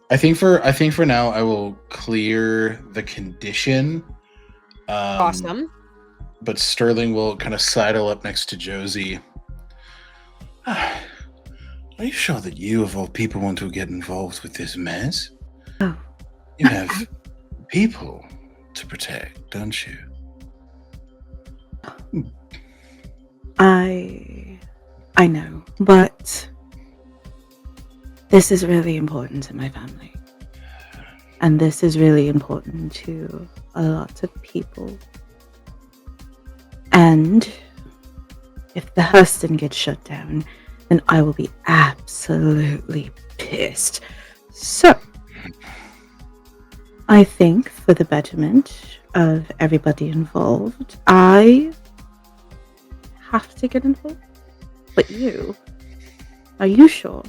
I think for now I will clear the condition. Awesome. But Sterling will kind of sidle up next to Josie. Are you sure that you, of all people, want to get involved with this mess? Oh, You have people to protect, don't you? I know, but this is really important to my family. And this is really important to a lot of people. And if the Hurston gets shut down, then I will be absolutely pissed. So, I think for the betterment of everybody involved, I have to get involved. But you? Are you sure?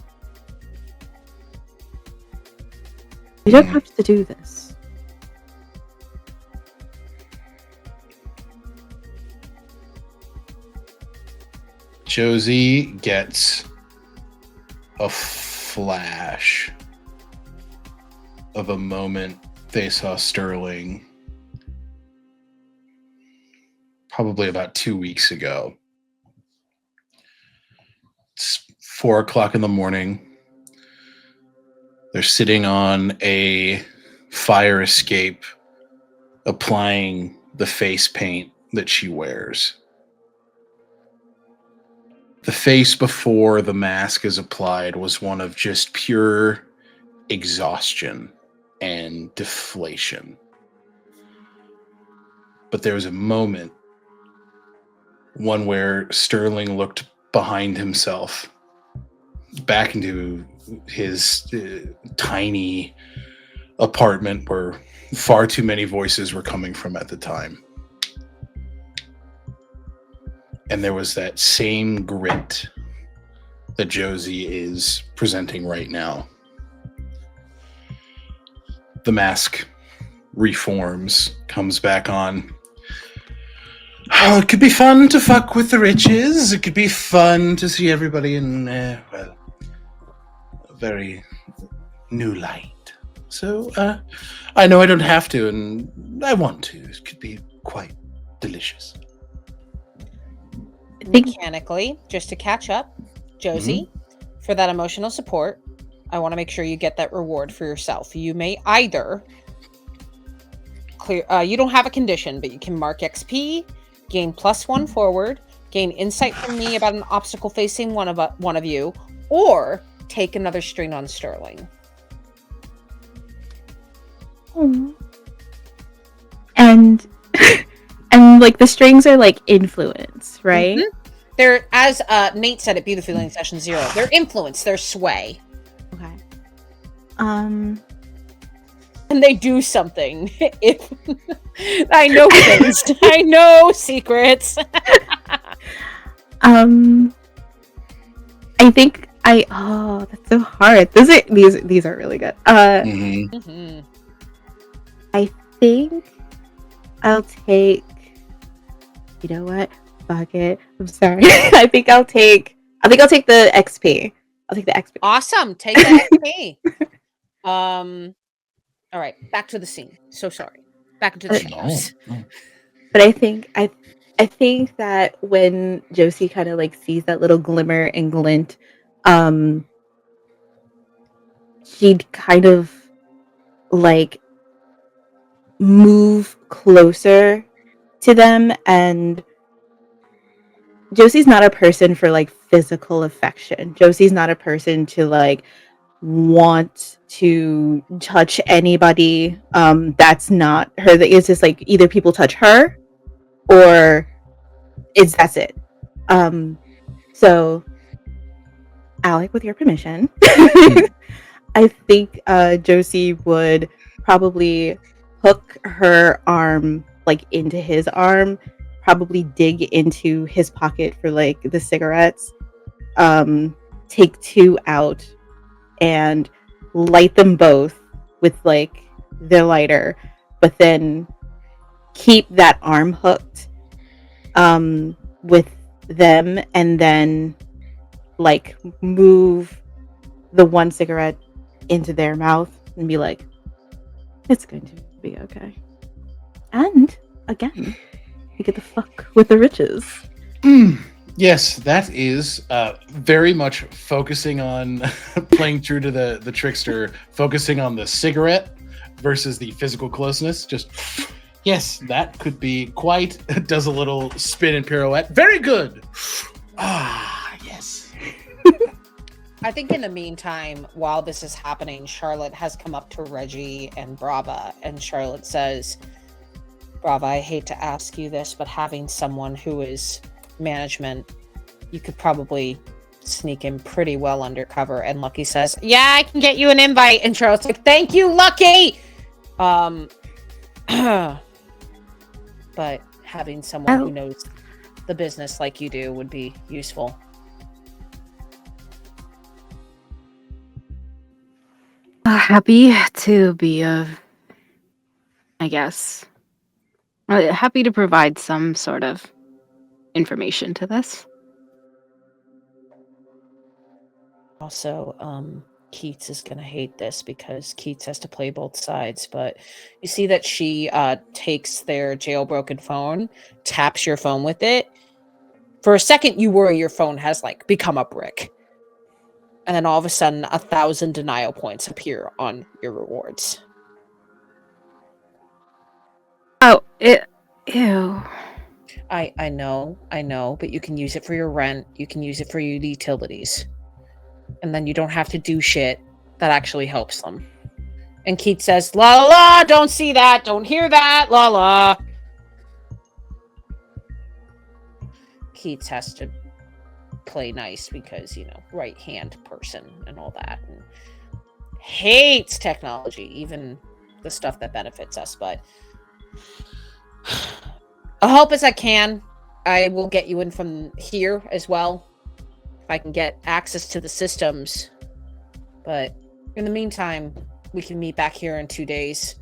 You don't have to do this. Josie gets a flash of a moment they saw Sterling probably about 2 weeks ago. It's 4:00 in the morning. They're sitting on a fire escape, applying the face paint that she wears. The face before the mask is applied was one of just pure exhaustion and deflation. But there was a moment, one where Sterling looked behind himself, back into his tiny apartment where far too many voices were coming from at the time. And there was that same grit that Josie is presenting right now. The mask reforms, comes back on. Oh, it could be fun to fuck with the riches. It could be fun to see everybody in, well, a very new light. So, I know I don't have to, and I want to. It could be quite delicious. Mechanically, just to catch up, Josie, for that emotional support, I want to make sure you get that reward for yourself. You may either clear, you don't have a condition, but you can mark XP, gain +1 forward, gain insight from me about an obstacle facing one of you, or take another strain on Sterling. And and like the strings are like influence, right? They're, as Nate said at Beautifully in Session 0, they're influence, they're sway. Okay. And they do something. If I know things, I know secrets. I think that's so hard. These are really good. I think I'll take, you know what? Fuck it. I'm sorry. I think I'll take the XP. I'll take the XP. Awesome. Take the XP. All right, back to the scene. So sorry. Back into the shadows. But I think that when Josie kind of like sees that little glimmer and glint, she'd kind of like move closer to them. And Josie's not a person for like physical affection. Josie's not a person to like want to touch anybody. That's not her. It's just like either people touch her or that's it. So Alec, with your permission, I think Josie would probably hook her arm like into his arm, probably dig into his pocket for like the cigarettes, take 2 out and light them both with like the lighter, but then keep that arm hooked with them, and then like move the one cigarette into their mouth and be like, it's going to be okay. And again, you get the fuck with the riches. Yes, that is very much focusing on playing true to the trickster, focusing on the cigarette versus the physical closeness. Just yes, that could be quite. Does a little spin and pirouette. Very good. Ah, yes. I think in the meantime, while this is happening, Charlotte has come up to Reggie and Brava, and Charlotte says, Brava, I hate to ask you this, but having someone who is management, you could probably sneak in pretty well undercover. And Lucky says, yeah, I can get you an invite. And Charlotte's like, thank you, Lucky! But having someone who knows the business like you do would be useful. Happy to be of, I guess, happy to provide some sort of information to this. Also, Keats is going to hate this because Keats has to play both sides, but you see that she takes their jailbroken phone, taps your phone with it. For a second, you worry your phone has, like, become a brick. And then all of a sudden, 1,000 denial points appear on your rewards. Oh, ew. I know, but you can use it for your rent. You can use it for your utilities. And then you don't have to do shit that actually helps them. And Keith says, la la la, don't see that, don't hear that, la la. Keats has to play nice because, you know, right hand person and all that. And hates technology, even the stuff that benefits us. But I'll help as I can. I will get you in from here as well, if I can get access to the systems. But in the meantime, we can meet back here in 2 days.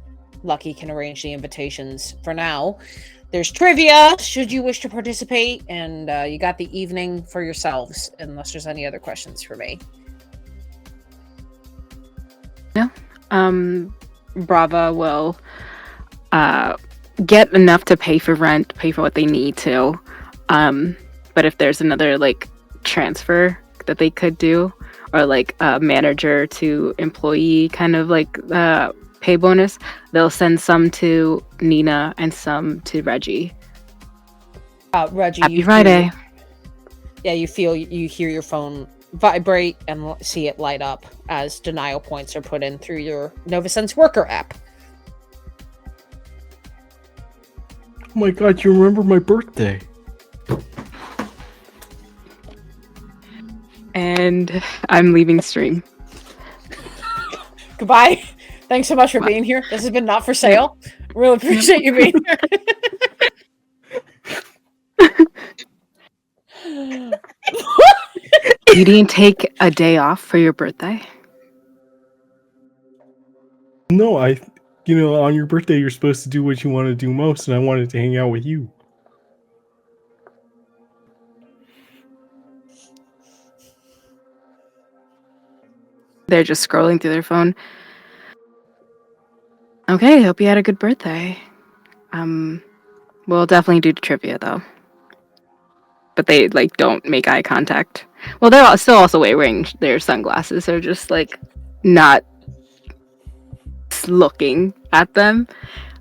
Lucky can arrange the invitations. For now, there's trivia, should you wish to participate, and you got the evening for yourselves, unless there's any other questions for me. No. Brava will get enough to pay for rent, pay for what they need to. But if there's another, like, transfer that they could do, or like a manager to employee kind of like pay bonus, they'll send some to Nina and some to Reggie. Reggie, Happy Friday. You hear your phone vibrate and see it light up as denial points are put in through your NovaSense Worker app. Oh my god, you remember my birthday. And I'm leaving stream. Goodbye. Thanks so much for being here. This has been Not For Sale. Really appreciate you being here. You didn't take a day off for your birthday? No, on your birthday you're supposed to do what you want to do most, and I wanted to hang out with you. They're just scrolling through their phone. Okay, hope you had a good birthday. We'll definitely do trivia though. But they like don't make eye contact. Well, they're still also wearing their sunglasses. They're just like not looking at them.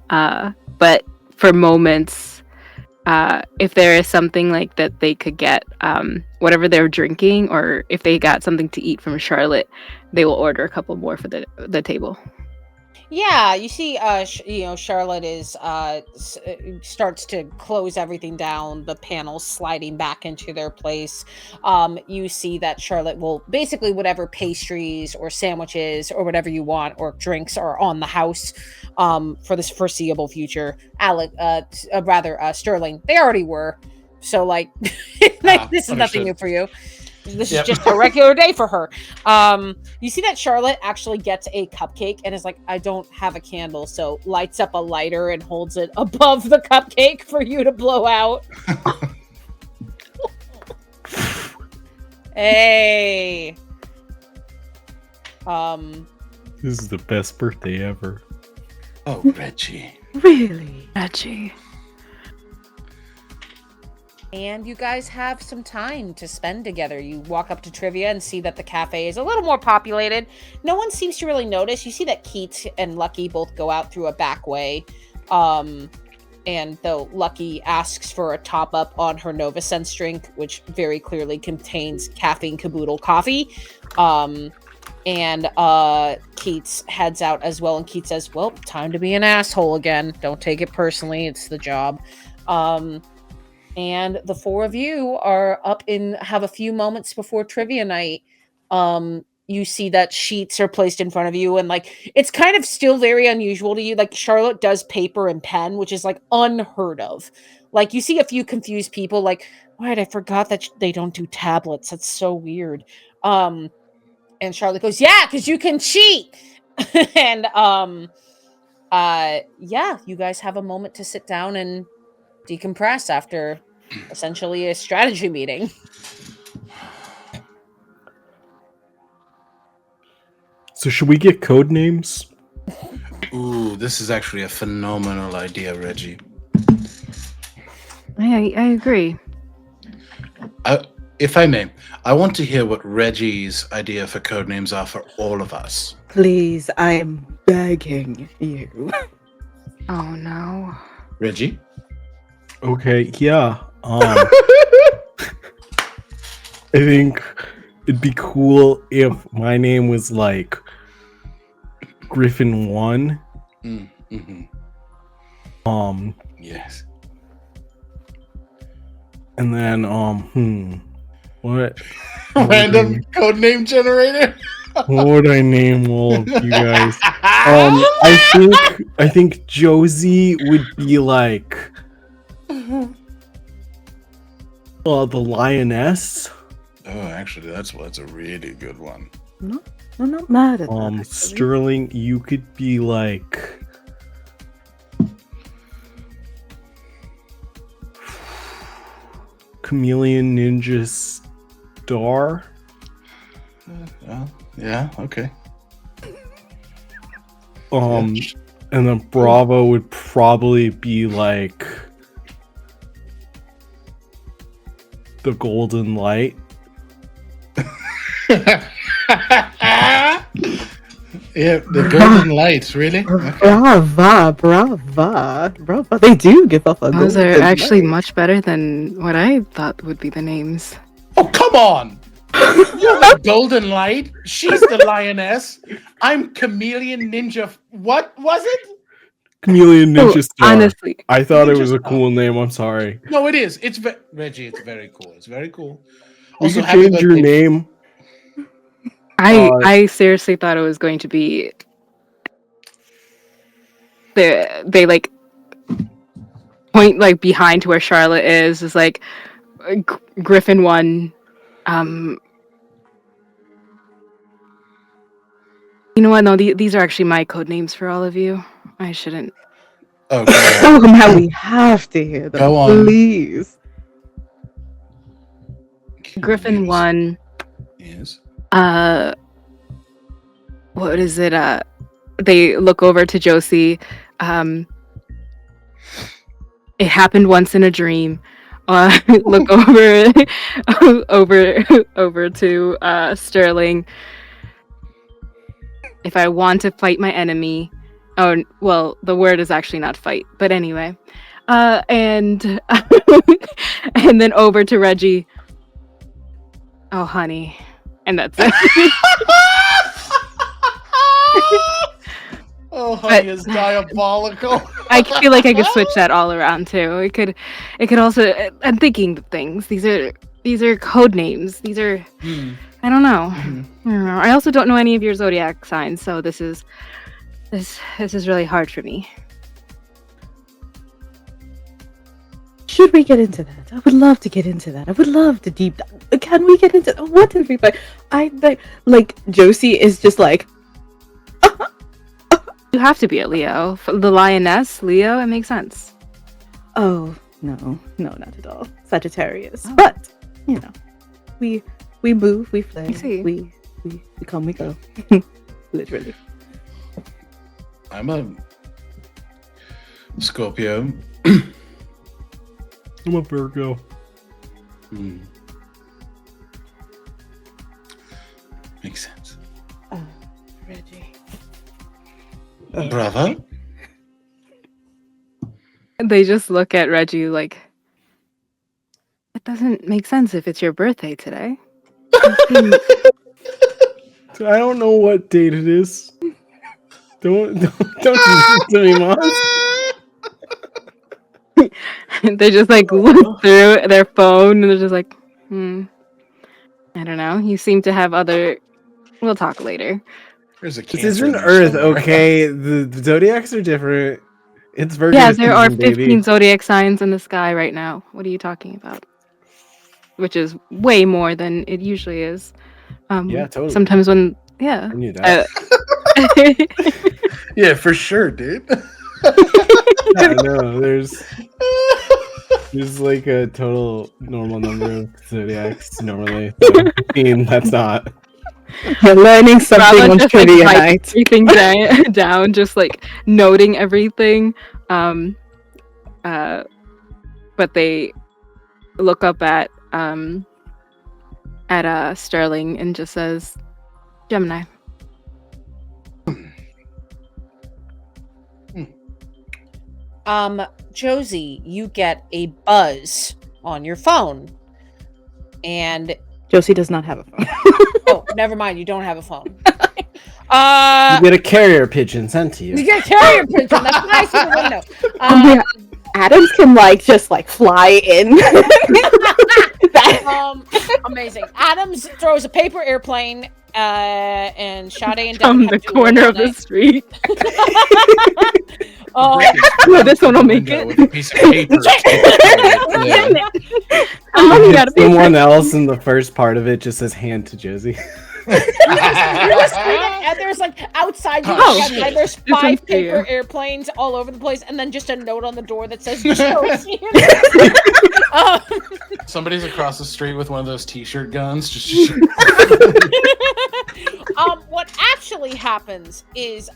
But for moments, if there is something like that they could get, whatever they're drinking, or if they got something to eat from Charlotte, they will order a couple more for the table. Yeah, you see, Charlotte is starts to close everything down. The panels sliding back into their place. You see that Charlotte will basically whatever pastries or sandwiches or whatever you want or drinks are on the house for this foreseeable future. Sterling, they already were. So like, this is nothing new for you. This is just a regular day for her. You see that Charlotte actually gets a cupcake and is like, I don't have a candle, so lights up a lighter and holds it above the cupcake for you to blow out. Hey. This is the best birthday ever. Oh, Reggie. Really? Reggie. And you guys have some time to spend together. You walk up to Trivia and see that the cafe is a little more populated. No one seems to really notice. You see that Keats and Lucky both go out through a back way. And though Lucky asks for a top up on her Novasense drink, which very clearly contains caffeine caboodle coffee. And Keats heads out as well. And Keats says, well, time to be an asshole again. Don't take it personally. It's the job. And the four of you are up have a few moments before trivia night. You see that sheets are placed in front of you, and like it's kind of still very unusual to you. Like Charlotte does paper and pen, which is like unheard of. Like you see a few confused people like, wait, I forgot that they don't do tablets. That's so weird. And Charlotte goes, yeah, because you can cheat. And yeah, you guys have a moment to sit down and decompress after essentially a strategy meeting. So should we get code names? Ooh, this is actually a phenomenal idea, Reggie. I agree. If I may, I want to hear what Reggie's idea for code names are for all of us. Please, I am begging you. Oh no. Reggie? Okay, yeah. I think it'd be cool if my name was like Griffin 1. Mm-hmm. Yes. And then what? Random code name generator? What would I name all of you guys? I think Josie would be like the lioness. Oh, actually, that's a really good one. No, I'm not mad at that. Actually. Sterling, you could be like Chameleon Ninja Star. Yeah, okay. And then Bravo would probably be like the Golden Light. Yeah, the Golden Lights, really? Okay. Brava. They do give off a Those golden are actually light. much better than what I thought would be the names. Oh, come on! You're the Golden Light. She's the lioness. I'm Chameleon Ninja. What was it? Chameleon Ninja Star. Honestly, I thought it Ninja was a Star. cool name. I'm sorry. No, it is. It's Reggie. It's very cool. It's very cool. You Also, can happy change your birthday. name. I seriously thought it was going to be they like point like behind to where Charlotte is like Griffin 1. You know what? No, these are actually my code names for all of you. I shouldn't. Okay. Oh, now we have to hear them. Go on. Please. Griffin 1. Yes. What is it? They look over to Josie. It happened once in a dream. Look over to Sterling. If I want to fight my enemy, oh well, the word is actually not fight, but anyway, and and then over to Reggie. Oh, honey, and that's it. Oh, honey is diabolical. I feel like I could switch that all around too. It could also. I'm thinking of things. These are code names. These are. I don't know. I don't know. I also don't know any of your zodiac signs, so this is really hard for me. Should we get into that? I would love to get into that. I would love to deep dive. Can we get into what did we find? Like Josie is just like. You have to be a Leo. The lioness, Leo. It makes sense. Oh no, not at all. Sagittarius, but you know, we move, we play, I see. we come, we go, literally. I'm a Scorpio. I'm a Virgo. Makes sense. Oh, Reggie. Brava. They just look at Reggie like, it doesn't make sense if it's your birthday today. I don't know what date it is. Don't do this to me, Moss. They just like look through their phone and they're just like, I don't know. You seem to have other. We'll talk later. There's a This cancer isn't in there Earth, somewhere. okay? The zodiacs are different. It's Virgo Yeah, there are season, 15 baby. zodiac signs in the sky right now. What are you talking about? Which is way more than it usually is. Yeah, totally. Sometimes when, yeah. I knew that. Yeah, for sure, dude. Yeah, no, there's like a total normal number of zodiacs normally. So, I mean, that's not. You're learning something Bravo on just trivia like night. writes everything down, just like noting everything. But they look up at Sterling and just says, Gemini. Josie, you get a buzz on your phone. And Josie does not have a phone. oh, never mind, you don't have a phone. You get a carrier pigeon sent to You you. get a carrier pigeon. That's nice through the window. Yeah. Adams can just fly in. Amazing. Adams throws a paper airplane, and Sade and From Devin the corner of the street. This one will make it. With a piece of paper. Yeah. I'm running out of paper. Someone else in the first part of it just says hand to Josie. You just read it, and there's like outside you, and there's 5 paper airplanes all over the place, and then just a note on the door that says Josie. Somebody's across the street with one of those t-shirt guns. What actually happens is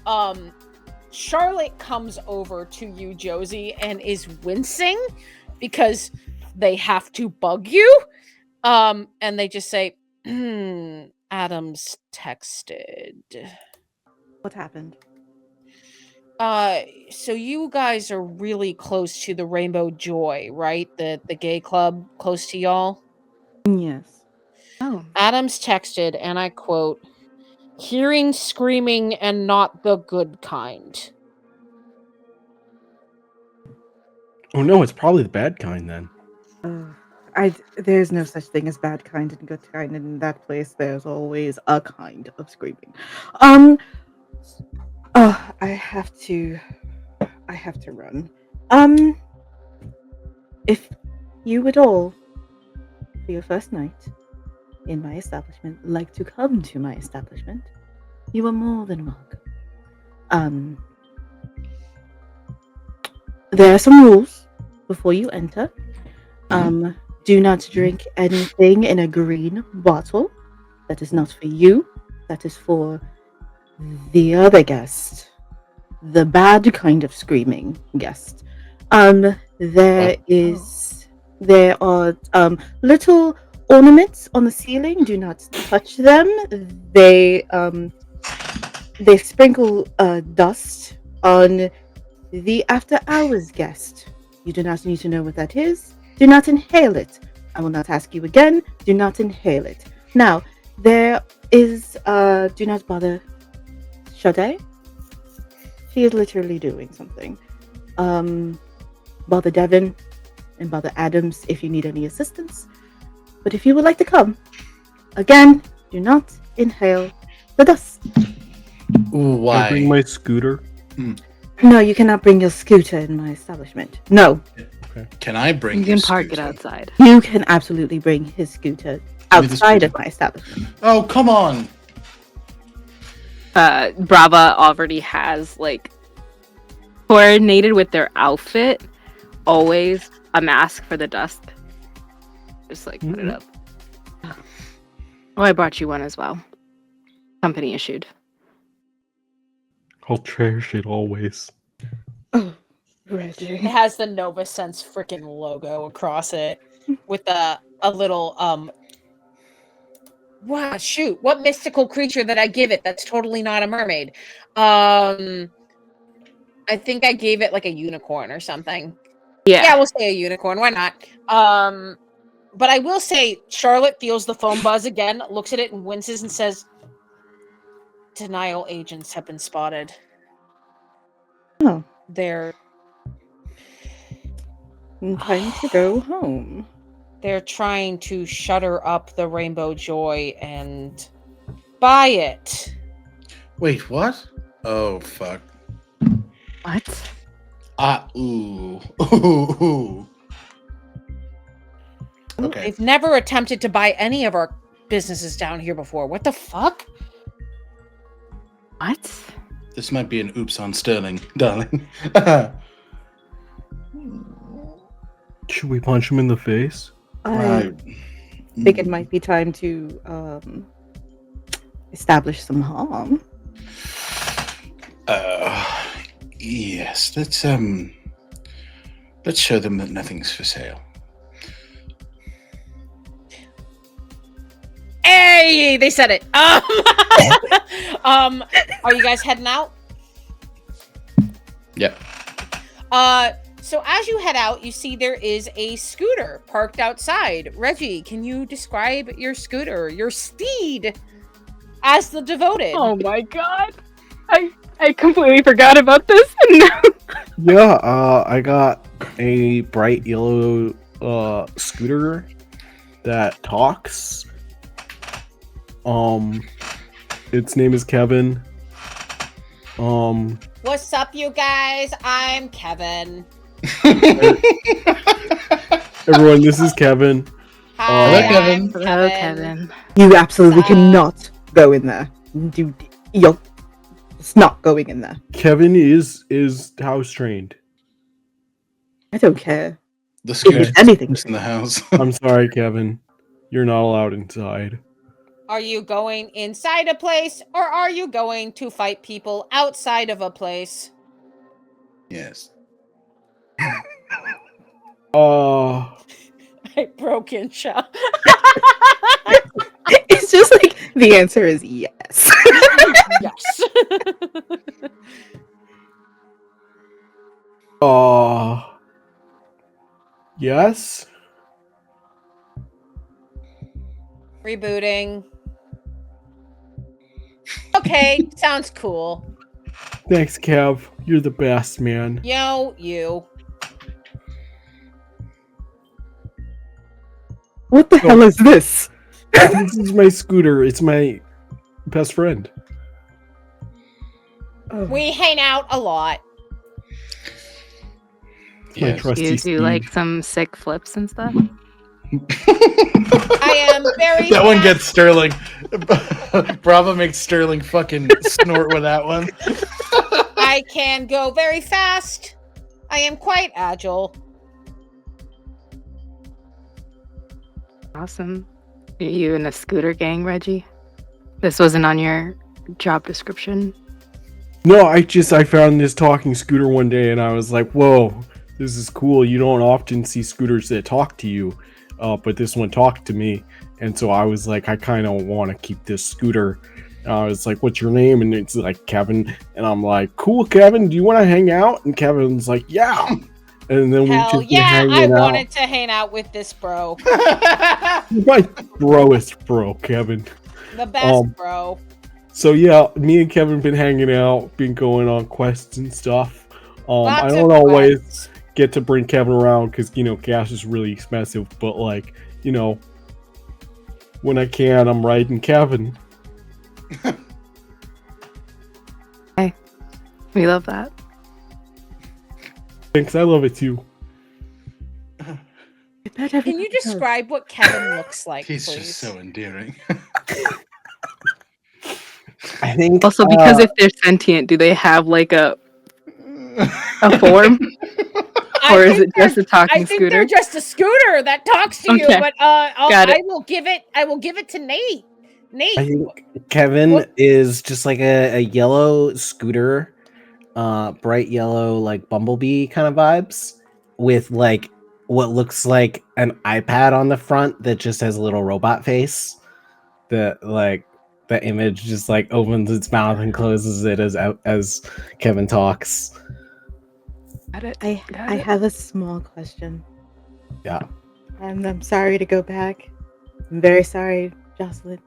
Charlotte comes over to you, Josie, and is wincing because they have to bug you. And they just say, Adams texted. What happened? So you guys are really close to the Rainbow Joy, right? The gay club close to y'all? Yes. Oh. Adams texted, and I quote, hearing screaming and not the good kind. Oh no, it's probably the bad kind then. There's no such thing as bad kind and good kind, and in that place there's always a kind of screaming. I have to run. If you would all, for your first night in my establishment, like to come to my establishment, you are more than welcome. There are some rules before you enter. Do not drink anything in a green bottle. That is not for you. That is for the other guest. The bad kind of screaming guest. There are little ornaments on the ceiling. Do not touch them. They sprinkle dust on the after hours guest. You do not need to know what that is. Do not inhale it. I will not ask you again. Do not inhale it. Now, there is do not bother Sade. She is literally doing something. Bother Devin and bother Adams if you need any assistance. But if you would like to come, again, do not inhale the dust. Why? Can I bring my scooter? No, you cannot bring your scooter in my establishment. No. Can I bring? You can park it outside. You can absolutely bring his scooter outside of my establishment. Oh, come on. Brava already has like coordinated with their outfit, always a mask for the dust. Just like put it up. Oh, I brought you one as well. Company issued. I'll cherish it always. Oh, Reggie. It has the Nova Sense freaking logo across it. with a little wow, shoot, what mystical creature that I give it that's totally not a mermaid? I think I gave it like a unicorn or something. Yeah, we'll say a unicorn. Why not? But I will say Charlotte feels the foam buzz again, looks at it and winces and says, "Denial agents have been spotted. Oh, They're time to go home. they're trying to shutter up the Rainbow Joy and buy it." Wait, what? Oh fuck. What? Ooh. Ooh. Okay. They've never attempted to buy any of our businesses down here before. What the fuck? What? This might be an oops on Sterling, darling. Should we punch him in the face? I think it might be time to establish some harm. Yes, let's show them that nothing's for sale. Hey, they said it. Are you guys heading out? Yep. So as you head out, you see there is a scooter parked outside. Reggie, can you describe your scooter, your steed, as the devoted? Oh my god. I completely forgot about this. Yeah, I got a bright yellow scooter that talks. Its name is Kevin. What's up, you guys? I'm Kevin. Everyone, this is Kevin. Hi, Hello, Kevin. I'm Hello, Kevin. You absolutely What's up? cannot go in there. You're it's not going in there. Kevin is house trained. I don't care. The If scooter's it's anything. in the house. I'm sorry, Kevin. You're not allowed inside. Are you going inside a place, or are you going to fight people outside of a place? Yes. I broke in, Shaw. It's just like the answer is yes. Yes. Yes. Rebooting. Okay, sounds cool. Thanks, Kev. You're the best, man. Yo, you. What the hell is this? This is my scooter. It's my best friend. We hang out a lot. My Yes. trusty You do steed. like some sick flips and stuff? I am very That one fast. gets Sterling. Bravo makes Sterling fucking snort with that one. I can go very fast. I am quite agile. Awesome. Are you in a scooter gang, Reggie? This wasn't on your job description. No, I found this talking scooter one day and I was like, whoa, this is cool. You don't often see scooters that talk to you, but this one talked to me. And so I was like, I kind of want to keep this scooter. And I was like, what's your name? And it's like, Kevin. And I'm like, cool, Kevin, do you want to hang out? And Kevin's like, yeah. And then we Hell just been yeah, I hanging out. wanted to hang out with this bro. My broest bro, Kevin. The best bro. So yeah, me and Kevin been hanging out, been going on quests and stuff. I Lots don't of always quests. get to bring Kevin around because gas is really expensive. But like, when I can, I'm riding Kevin. We love that. Thanks, I love it too. Can you describe what Kevin looks like, He's please? just so endearing. I think Also, because if they're sentient, do they have like a form? I Or is think it just a I talking think they're scooter? just a scooter that talks to you, Okay. but Got it. I will give it to Nate. Nate, I think Kevin What- is just like a yellow scooter, bright yellow, like bumblebee kind of vibes, with like what looks like an iPad on the front that just has a little robot face. The image just like opens its mouth and closes it as Kevin talks. Got it. I have a small question. Yeah. I'm sorry to go back. I'm very sorry, Jocelyn.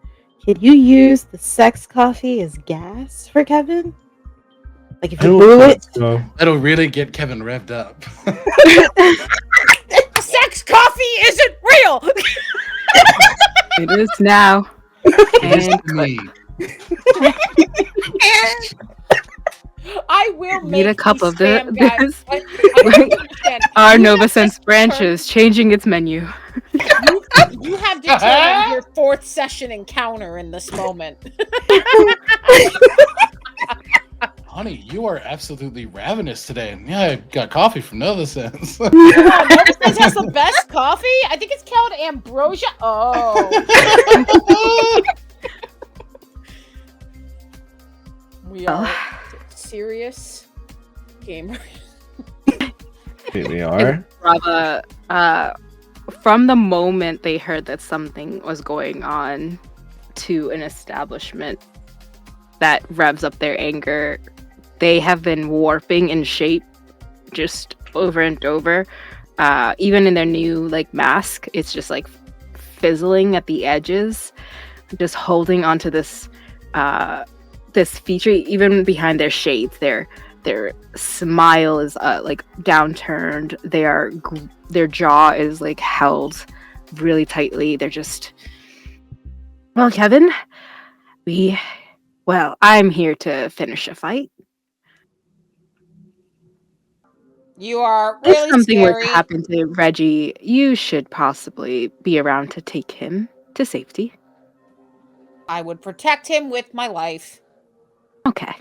Can you use the sex coffee as gas for Kevin? Like if I you don't brew think it? so. That'll really get Kevin revved up. Sex coffee isn't real. It is now. It is And to me. I will need make a cup these of this. spam guys. I don't understand. Our You Nova have Sense this branches changing its menu. You have determined your 4th session encounter in this moment. Honey, you are absolutely ravenous today. Yeah, I got coffee from Nova Sense. Oh, Nova Sense has the best coffee. I think it's called Ambrosia. Oh, we are serious gamers. Here we are. Brava, from the moment they heard that something was going on to an establishment that revs up their anger, they have been warping in shape just over and over. Even in their new like mask, it's just like fizzling at the edges, just holding onto this this feature. Even behind their shades, their smile is like downturned. Their jaw is like held really tightly. They're just, well, Kevin, I'm here to finish a fight. You are If really something were to scary. happen to Reggie, you should possibly be around to take him to safety. I would protect him with my life. Okay.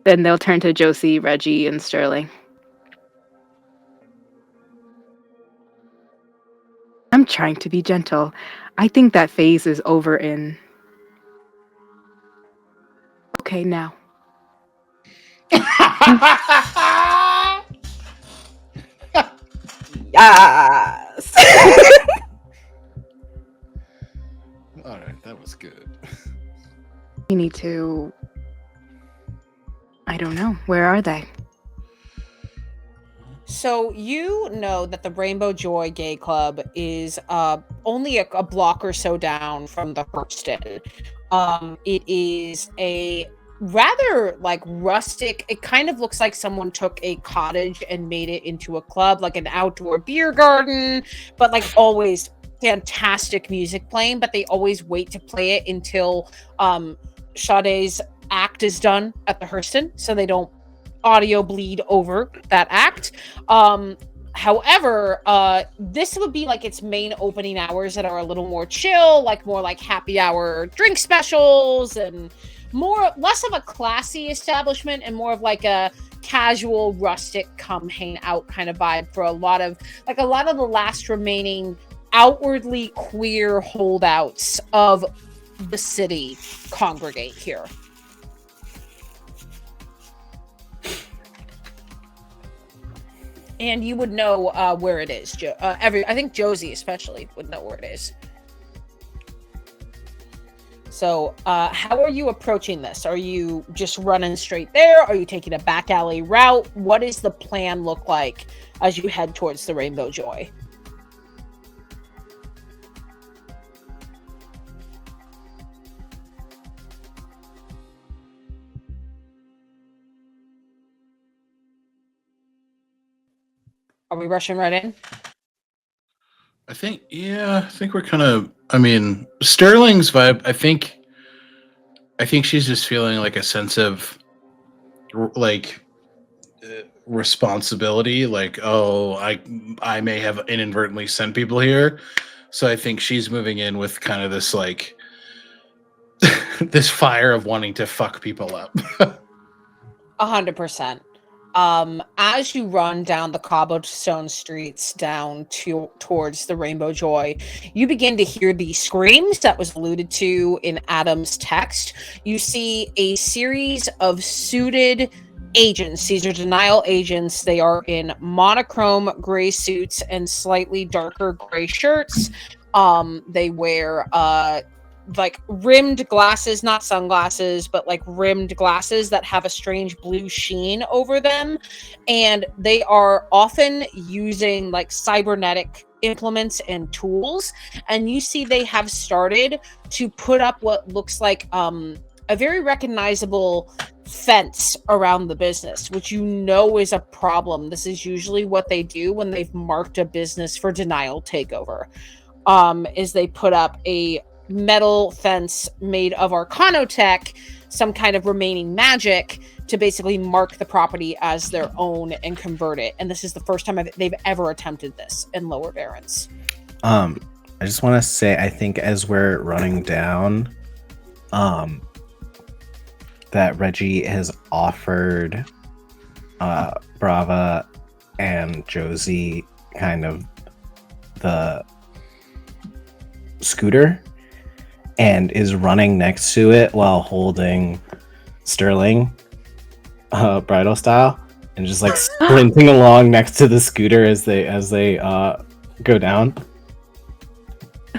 Then they'll turn to Josie, Reggie, and Sterling. I'm trying to be gentle. I think that phase is over in... Okay, now. Yes. All right, that was good. We need to... I don't know. Where are they? So you know that the Rainbow Joy Gay Club is only a block or so down from the Hurston. It is a rather like rustic. It kind of looks like someone took a cottage and made it into a club, like an outdoor beer garden, but like always fantastic music playing. But they always wait to play it until Sade's act is done at the Hurston, so they don't audio bleed over that act. However, this would be like its main opening hours that are a little more chill, like more like happy hour drink specials and less of a classy establishment and more of like a casual rustic come hang out kind of vibe for a lot of the last remaining outwardly queer holdouts of the city congregate here. And you would know where it is. I think Josie especially would know where it is. So how are you approaching this? Are you just running straight there? Are you taking a back alley route? What does the plan look like as you head towards the Rainbow Joy? Are we rushing right in? I think we're kind of. I mean, Sterling's vibe. I think she's just feeling like a sense of responsibility. Like, oh, I may have inadvertently sent people here, so I think she's moving in with kind of this like this fire of wanting to fuck people up. 100%. As you run down the cobblestone streets down towards the Rainbow Joy, you begin to hear the screams that was alluded to in Adam's text. You see a series of suited agents. These are denial agents. They are in monochrome gray suits and slightly darker gray shirts. They wear like rimmed glasses, not sunglasses, but like rimmed glasses that have a strange blue sheen over them. And they are often using like cybernetic implements and tools. And you see they have started to put up what looks like a very recognizable fence around the business, which you know is a problem. This is usually what they do when they've marked a business for denial takeover. Is they put up a metal fence made of arcanotech, some kind of remaining magic, to basically mark the property as their own and convert it. And this is the first time they've ever attempted this in Lower Barrens. I just want to say, I think as we're running down, that Reggie has offered Brava and Josie kind of the scooter and is running next to it while holding Sterling bridal style and just like sprinting along next to the scooter as they go down.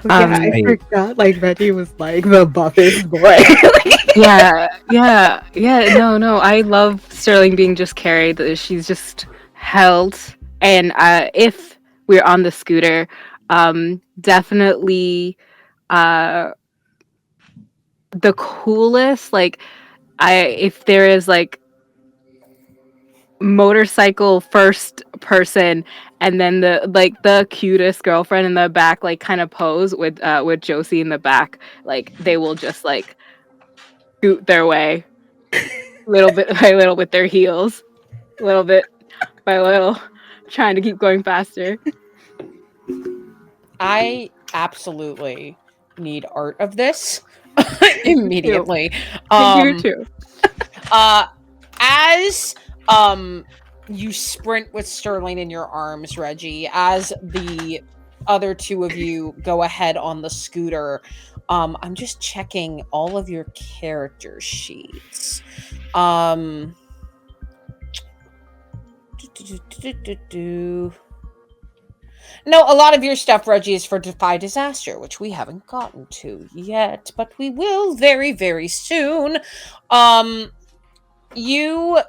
I forgot. Like Reggie was like the buffest boy. yeah. No. I love Sterling being just carried. She's just held. And if we're on the scooter, definitely the coolest. Like, if there is like motorcycle first person, and then the cutest girlfriend in the back, like kind of pose with Josie in the back, like they will just like scoot their way little bit by little with their heels, little bit by little, trying to keep going faster. I absolutely need art of this immediately. You too. As you sprint with Sterling in your arms, Reggie, as the other two of you go ahead on the scooter, I'm just checking all of your character sheets. No, a lot of your stuff, Reggie, is for Defy Disaster, which we haven't gotten to yet, but we will very, very soon. You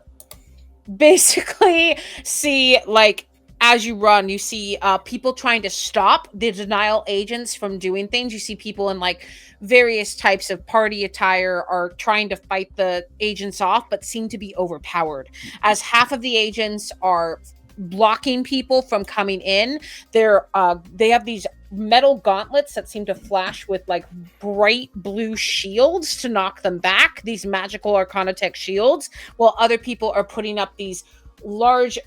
basically see, like, as you run, you see people trying to stop the denial agents from doing things. You see people in, like, various types of party attire are trying to fight the agents off, but seem to be overpowered. As half of the agents are blocking people from coming in, they have these metal gauntlets that seem to flash with like bright blue shields to knock them back, these magical arcanotech shields, while other people are putting up these large,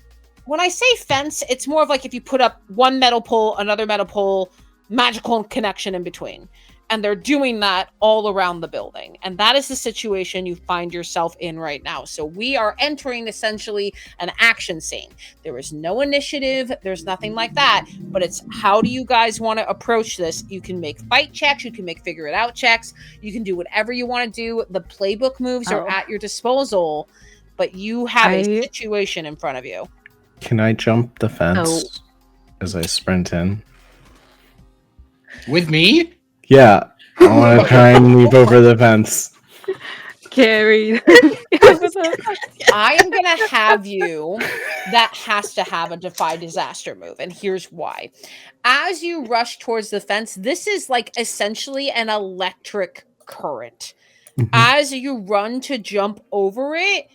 when I say fence, it's more of like if you put up one metal pole, another metal pole, magical connection in between. And they're doing that all around the building. And that is the situation you find yourself in right now. So we are entering essentially an action scene. There is no initiative. There's nothing like that. But it's how do you guys want to approach this? You can make fight checks. You can make figure it out checks. You can do whatever you want to do. The playbook moves are at your disposal. But you have a situation in front of you. Can I jump the fence as I sprint in? With me? Yeah, I want to try and leap over the fence. Carried. I am going to have you, that has to have a Defy Disaster move. And here's why. As you rush towards the fence, this is like essentially an electric current. Mm-hmm. As you run to jump over it,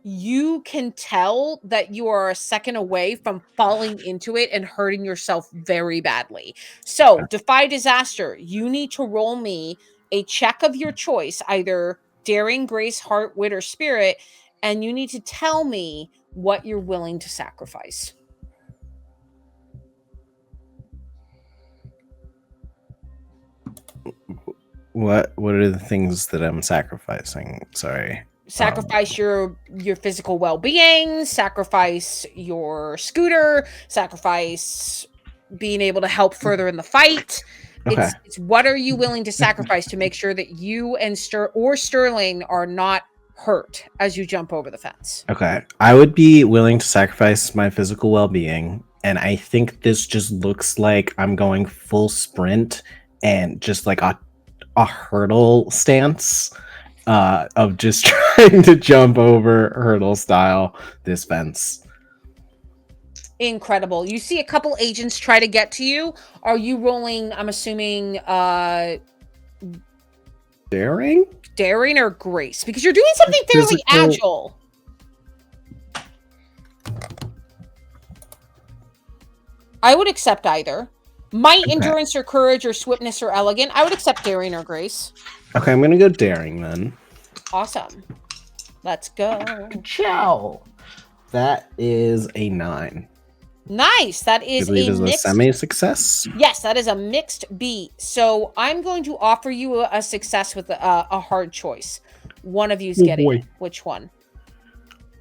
you can tell that you are a second away from falling into it and hurting yourself very badly. So, Defy Disaster, you need to roll me a check of your choice, either Daring, Grace, Heart, Wit, or Spirit, and you need to tell me what you're willing to sacrifice. What are the things that I'm sacrificing? Sorry. Sacrifice your physical well-being, sacrifice your scooter, sacrifice being able to help further in the fight. Okay. It's what are you willing to sacrifice to make sure that you and Sterling are not hurt as you jump over the fence. Okay. I would be willing to sacrifice my physical well-being, and I think this just looks like I'm going full sprint and just like a hurdle stance of just trying to jump over hurdle style this fence. Incredible. You see a couple agents try to get to you. Are you rolling, I'm assuming, Daring? daring or grace? Because you're doing something fairly agile. I would accept either. Might, Okay. endurance, or courage, or swiftness, or elegant. I would accept daring or grace. Okay, I'm gonna go daring then. Awesome. Let's go. Ciao. That is a 9. Nice. That I is believe a is a mixed. semi-success. Yes, that is a mixed beat. So I'm going to offer you a success with a hard choice. One of you's Oh, getting boy. it. Which one?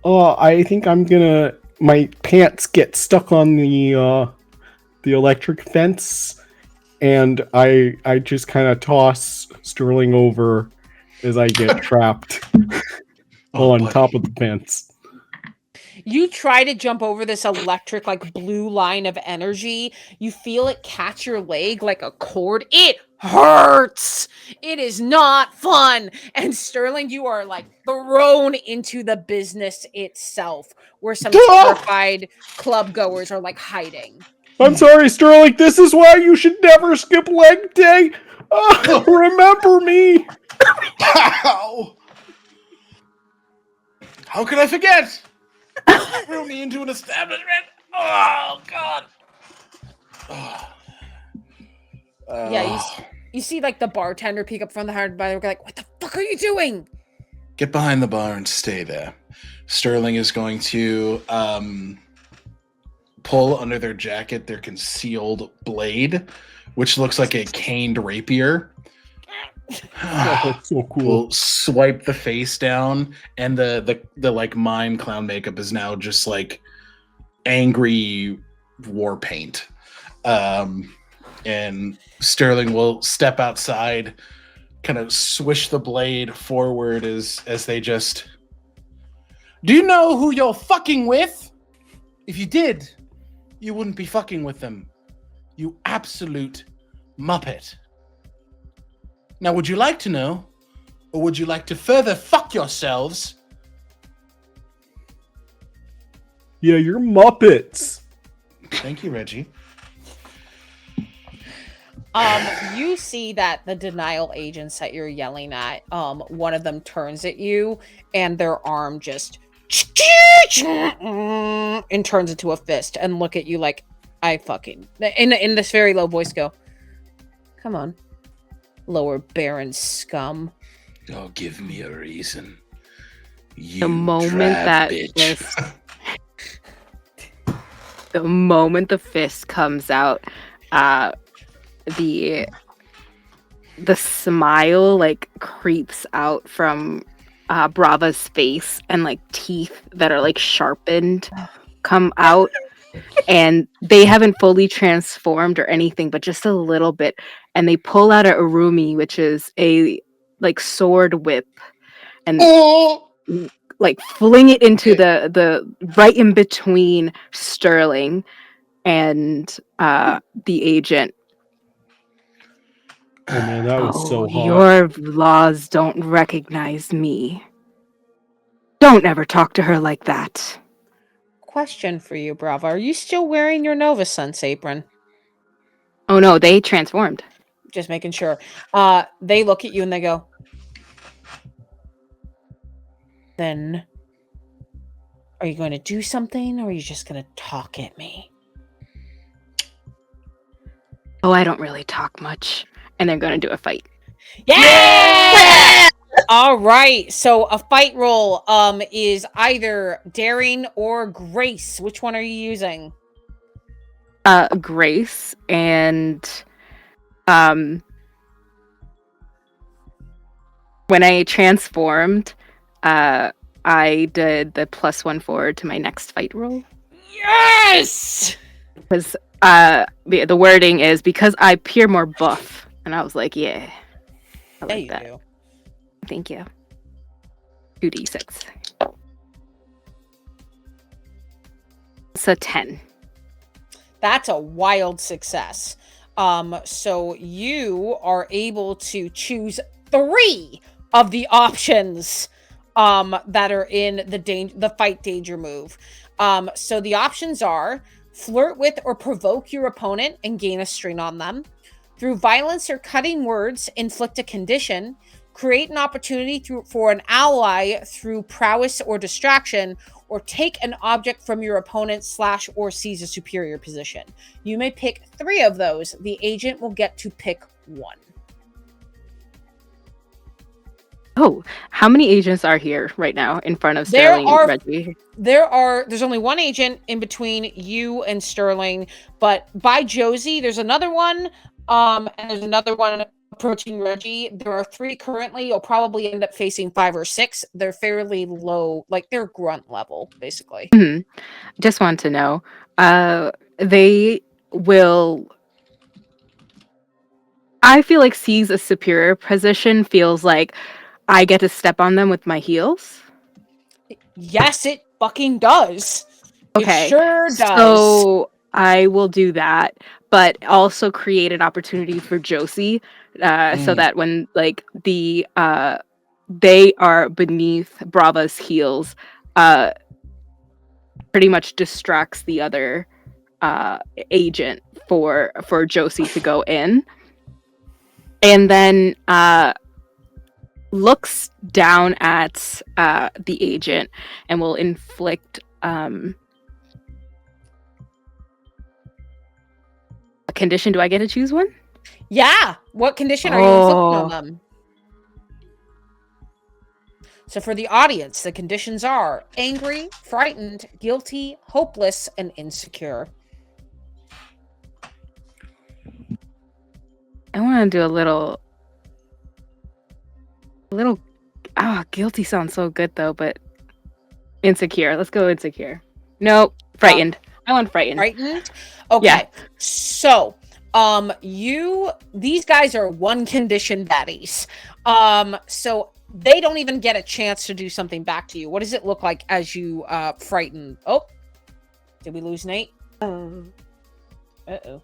Oh, I think I'm gonna. My pants get stuck on the electric fence, and I just kind of toss Sterling over as I get trapped on buddy. top of the fence. You try to jump over this electric, like blue line of energy. You feel it catch your leg like a cord. It hurts. It is not fun. And Sterling, you are like thrown into the business itself, where some terrified club goers are like hiding. I'm sorry, Sterling. This is why you should never skip leg day. Remember me. How? How could I forget? Threw me into an establishment. Oh God. Yeah, you see like the bartender peek up from the hard bar. They're like, "What the fuck are you doing?" Get behind the bar and stay there. Sterling is going to pull under their jacket their concealed blade, which looks like a caned rapier. That's so cool. We'll swipe the face down, and the like mime clown makeup is now just like angry war paint. And Sterling will step outside, kind of swish the blade forward as they just. Do you know who you're fucking with? If you did, you wouldn't be fucking with them. You absolute muppet. Now, would you like to know, or would you like to further fuck yourselves? Yeah, you're Muppets. Thank you, Reggie. You see that the denial agents that you're yelling at, one of them turns at you and their arm just and turns into a fist and look at you like, I fucking, in this very low voice go, come on, lower baron scum. Oh, give me a reason. You The moment drab that bitch. fist, the moment the fist comes out, the smile like creeps out from Brava's face, and like teeth that are like sharpened come out, and they haven't fully transformed or anything, but just a little bit, and they pull out a urumi, which is a like sword whip, and Oh! like fling it into the right in between Sterling and the agent. Oh man, that was so hot. Your laws don't recognize me. Don't ever talk to her like that. Question for you, Brava. Are you still wearing your Nova Sense apron? Oh no, they transformed. Just making sure. They look at you and they go, then are you going to do something, or are you just going to talk at me? Oh, I don't really talk much. And they're going to do a fight. Yeah! All right. So a fight roll is either daring or grace. Which one are you using? Grace, and when I transformed, I did the +1 forward to my next fight roll. Yes! Because the wording is because I appear more buff. And I was like, yeah. I Yeah, like you that. do. Thank you. 2d6. It's a 10. That's a wild success. So you are able to choose 3 of the options that are in the fight danger move. So the options are flirt with or provoke your opponent and gain a strain on them. Through violence or cutting words, inflict a condition. Create an opportunity for an ally through prowess or distraction, or take an object from your opponent / or seize a superior position. You may pick 3 of those. The agent will get to pick 1. Oh, how many agents are here right now in front of Sterling and Reggie? There's only 1 agent in between you and Sterling, but by Josie, there's another one, and there's another one approaching Reggie. There are 3 currently. You'll probably end up facing 5 or 6. They're fairly low, like they're grunt level, basically. Just want to know, they will. I feel like seize a superior position feels like I get to step on them with my heels. Yes, it fucking does. Okay, It sure does. So I will do that, but also create an opportunity for Josie, so that when like they are beneath Brava's heels, pretty much distracts the other agent for Josie to go in, and then looks down at the agent and will inflict a condition. Do I get to choose one? Yeah. What condition are you inflicting on them? So for the audience, the conditions are angry, frightened, guilty, hopeless, and insecure. I want to do a little guilty sounds so good though, but insecure. Let's go insecure. Nope, frightened. I want frightened. Frightened? Okay. Yeah. So, these guys are 1 condition daddies. So they don't even get a chance to do something back to you. What does it look like as you frighten? Oh, did we lose Nate? Uh-oh.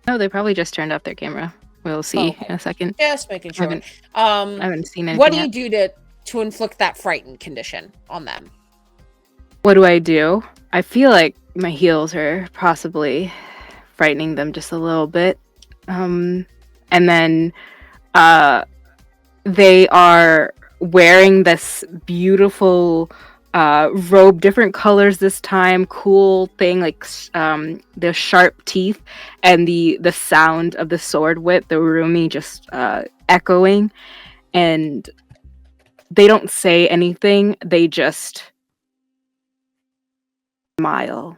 No, they probably just turned off their camera. We'll see in a second. Just making sure. I haven't seen anything. What do you do to inflict that frightened condition on them? What do I do? I feel like my heels are possibly frightening them just a little bit. And then they are wearing this beautiful robe, different colors this time, cool thing, like the sharp teeth and the sound of the sword whip, the Rumi just echoing, and they don't say anything, they just smile.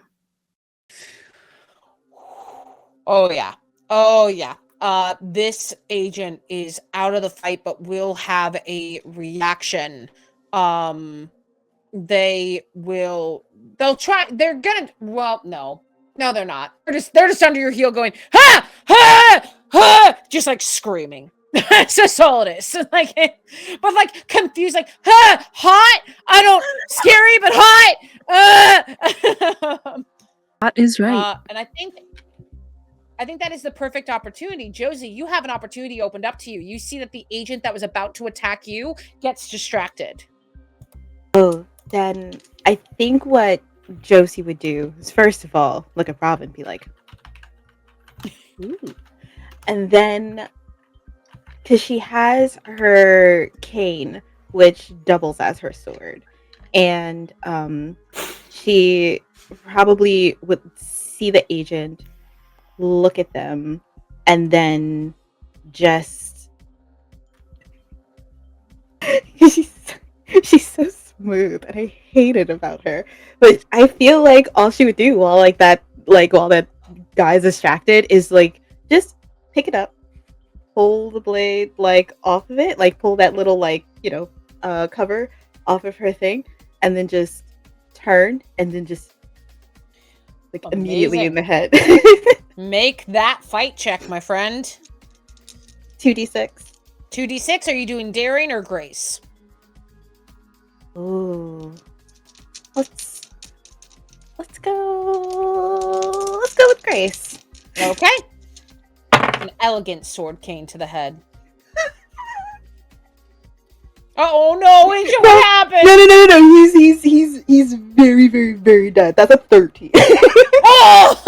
Oh yeah. This agent is out of the fight, but will have a reaction. They'll try. They're gonna. Well, no, they're not. They're just under your heel, going ha ha ha, just like screaming. That's just all it is. Like, but like confused, like ha, hot. I don't scary, but hot. That is right. And I think that is the perfect opportunity. Josie, you have an opportunity opened up to you. You see that the agent that was about to attack you gets distracted. Oh, then I think what Josie would do is, first of all, look at Rob and be like, ooh. And then, because she has her cane, which doubles as her sword, and she probably would see the agent, look at them, and then just she's so smooth, and I hate it about her. But I feel like all she would do while that guy's distracted is like just pick it up, pull the blade off of it, pull that little cover off of her thing, and then just turn, and then just immediately in the head. Make that fight check, my friend. 2d6. 2d6. Are you doing daring or grace? Ooh. Let's go with Grace. Okay. An elegant sword cane to the head. Oh no, Angel, what happened? No. He's very, very, very dead. That's a 13. Oh!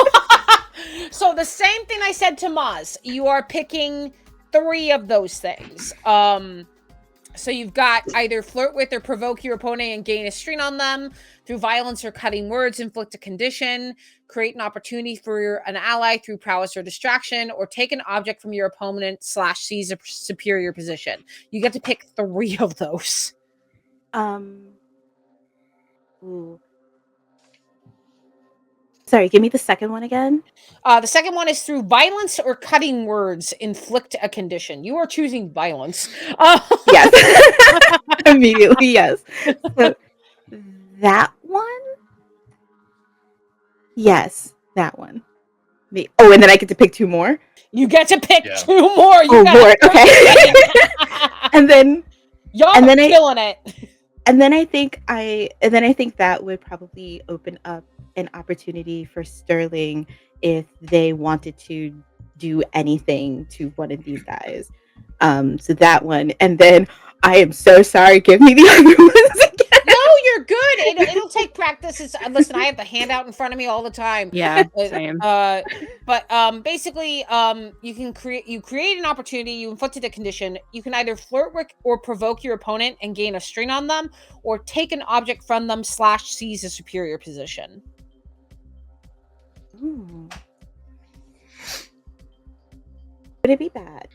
So the same thing I said to Maz. You are picking 3 of those things. So you've got either flirt with or provoke your opponent and gain a strain on them through violence or cutting words, inflict a condition, create an opportunity for an ally through prowess or distraction, or take an object from your opponent / seize a superior position. You get to pick 3 of those. Ooh. Sorry, give me the second one again. The second one is through violence or cutting words, inflict a condition. You are choosing violence. Yes. Immediately, yes. So that one? Yes, that one. Oh, and then I get to pick 2 more? You get to pick 2 more. You Lord, okay. and then y'all are killing it. And then I think that would probably open up an opportunity for Sterling if they wanted to do anything to one of these guys. So that one, and then I am so sorry. Give me the other ones again. No, you're good. It'll take practice. Listen, I have the handout in front of me all the time. Yeah, same. But basically, you create an opportunity. You inflicted a condition. You can either flirt with or provoke your opponent and gain a strain on them, or take an object from them / seize a superior position. Ooh. Would it be bad?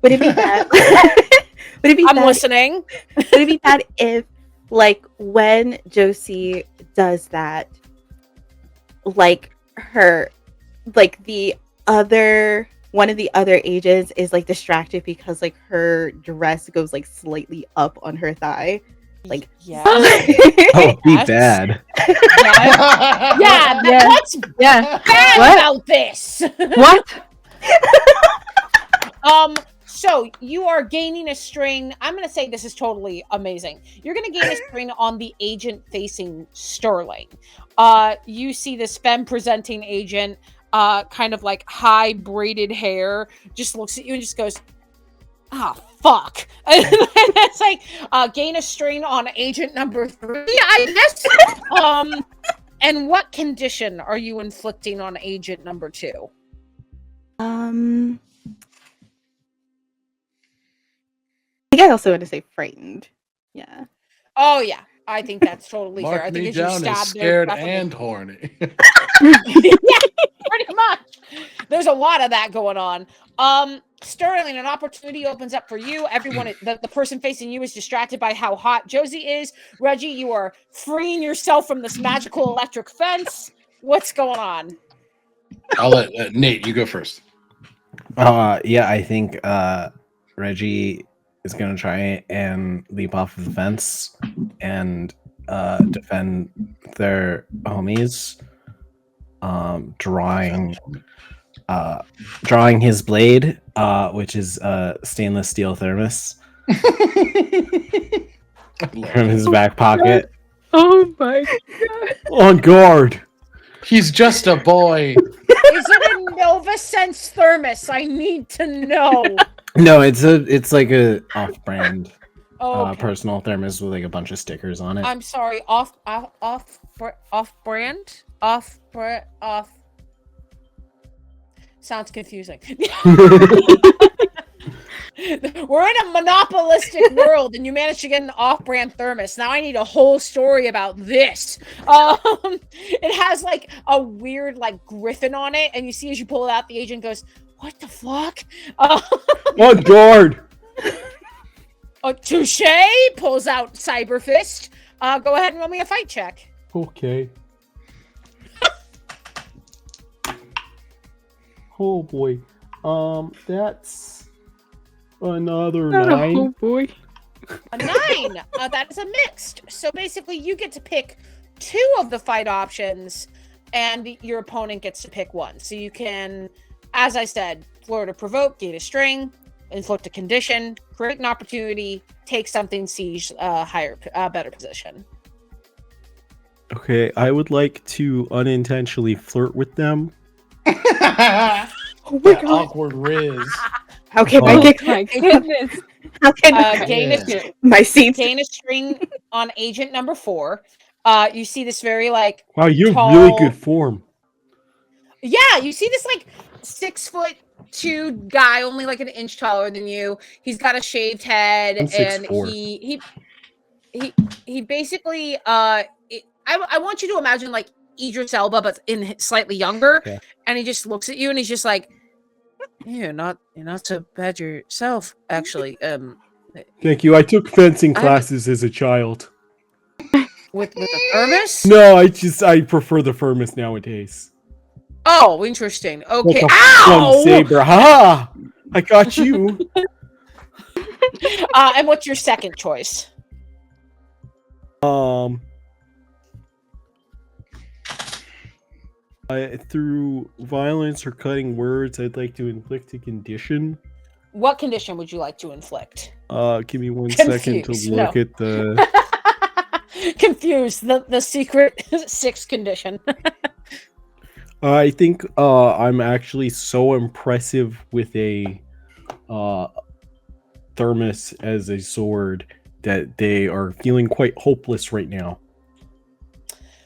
Would it be bad? Would it be I'm bad? listening. Would it be bad if, like, when Josie does that, like one of the other agents is like distracted because like her dress goes like slightly up on her thigh? Like, yeah. Oh, be bad. Yeah. What's bad about this? What? So you are gaining a strain. I'm going to say this is totally amazing. You're going to gain a strain on the agent facing Sterling. You see this femme presenting agent, kind of like high braided hair, just looks at you and just goes, fuck. And it's like, gain a strain on agent number 3, I guess. And what condition are you inflicting on agent number 2? I think I also want to say frightened. Yeah. Oh yeah, I think that's totally fair. I Mark think me as you down stab as there, scared definitely- and horny. Yeah, pretty much. There's a lot of that going on. Sterling, an opportunity opens up for you. Everyone, the person facing you is distracted by how hot Josie is. Reggie, you are freeing yourself from this magical electric fence. What's going on? I'll let Nate, you go first. Yeah, I think Reggie is gonna try and leap off of the fence and defend their homies. Drawing his blade, which is a stainless steel thermos from his back pocket. Oh my god! On guard. He's just a boy. Is it a Nova Sense thermos? I need to know. No, it's like a off-brand Okay. personal thermos with like a bunch of stickers on it. I'm sorry. Off brand. Sounds confusing. We're in a monopolistic world, and you managed to get an off-brand thermos. Now I need a whole story about this. It has like a weird like griffin on it, and you see as you pull it out, the agent goes, "What the fuck?" On guard. Touche! Pulls out Cyber Fist. Go ahead and roll me a fight check. Okay. Oh boy. That's another 9. Oh boy. A 9. That is a mixed. So basically, you get to pick 2 of the fight options, and your opponent gets to pick 1. So you can, as I said, flirt or provoke, gain a string, inflict a condition, create an opportunity, take something, siege, better position. Okay, I would like to unintentionally flirt with them. Oh my That god. awkward riz. How can I Oh. get My goodness. how can Gain a Yeah. my seats? gain a string on agent number 4. You see this very like Wow, you have tall, really good form. Yeah, you see this like 6'2" guy, only like an inch taller than you. He's got a shaved head, I'm and 6'4". he basically I want you to imagine like Idris Elba, but in slightly younger. Okay. And he just looks at you, and he's just like, "You're not so bad yourself, actually." Thank you. I took fencing I- classes as a child. with a thermos. No, I prefer the thermos nowadays. Oh, interesting. Okay. Like a Ow! fun saber. Ha! I got you. And what's your second choice? Through violence or cutting words, I'd like to inflict a condition. What condition would you like to inflict? Give me 1 second to Confused, look no. at the. Confused. The secret 6th condition. I think I'm actually so impressive with a thermos as a sword that they are feeling quite hopeless right now,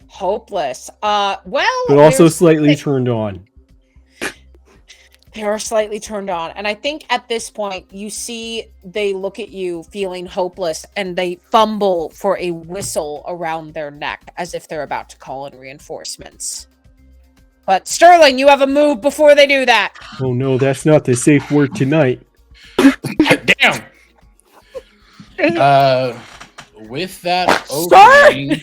Hopeless. Well, but also slightly turned on. They are slightly turned on. And I think at this point, you see they look at you feeling hopeless, and they fumble for a whistle around their neck as if they're about to call in reinforcements. But Sterling, you have a move before they do that. Oh no, that's not the safe word tonight. Damn. With that opening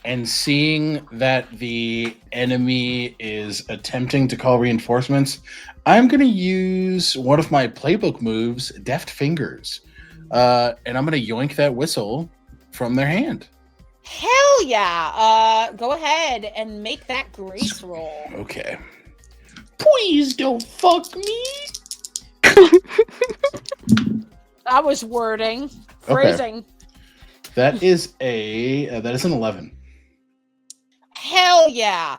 and seeing that the enemy is attempting to call reinforcements, I'm going to use one of my playbook moves, Deft Fingers, and I'm going to yoink that whistle from their hand. Hell yeah. Go ahead and make that grace roll. Okay. Please don't fuck me. That was wording. Phrasing. That is an 11. Hell yeah.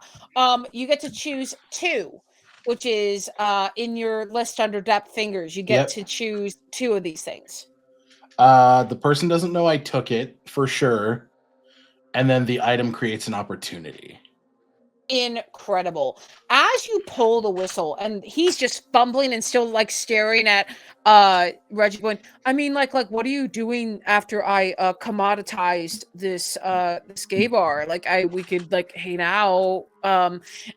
You get to choose 2, which is in your list under depth fingers. You get to choose 2 of these things. The person doesn't know I took it for sure, and then the item creates an opportunity. Incredible. As you pull the whistle, and he's just fumbling and still like staring at Reggie, going, I mean, like what are you doing after I commoditized this gay bar? Like we could like hang out.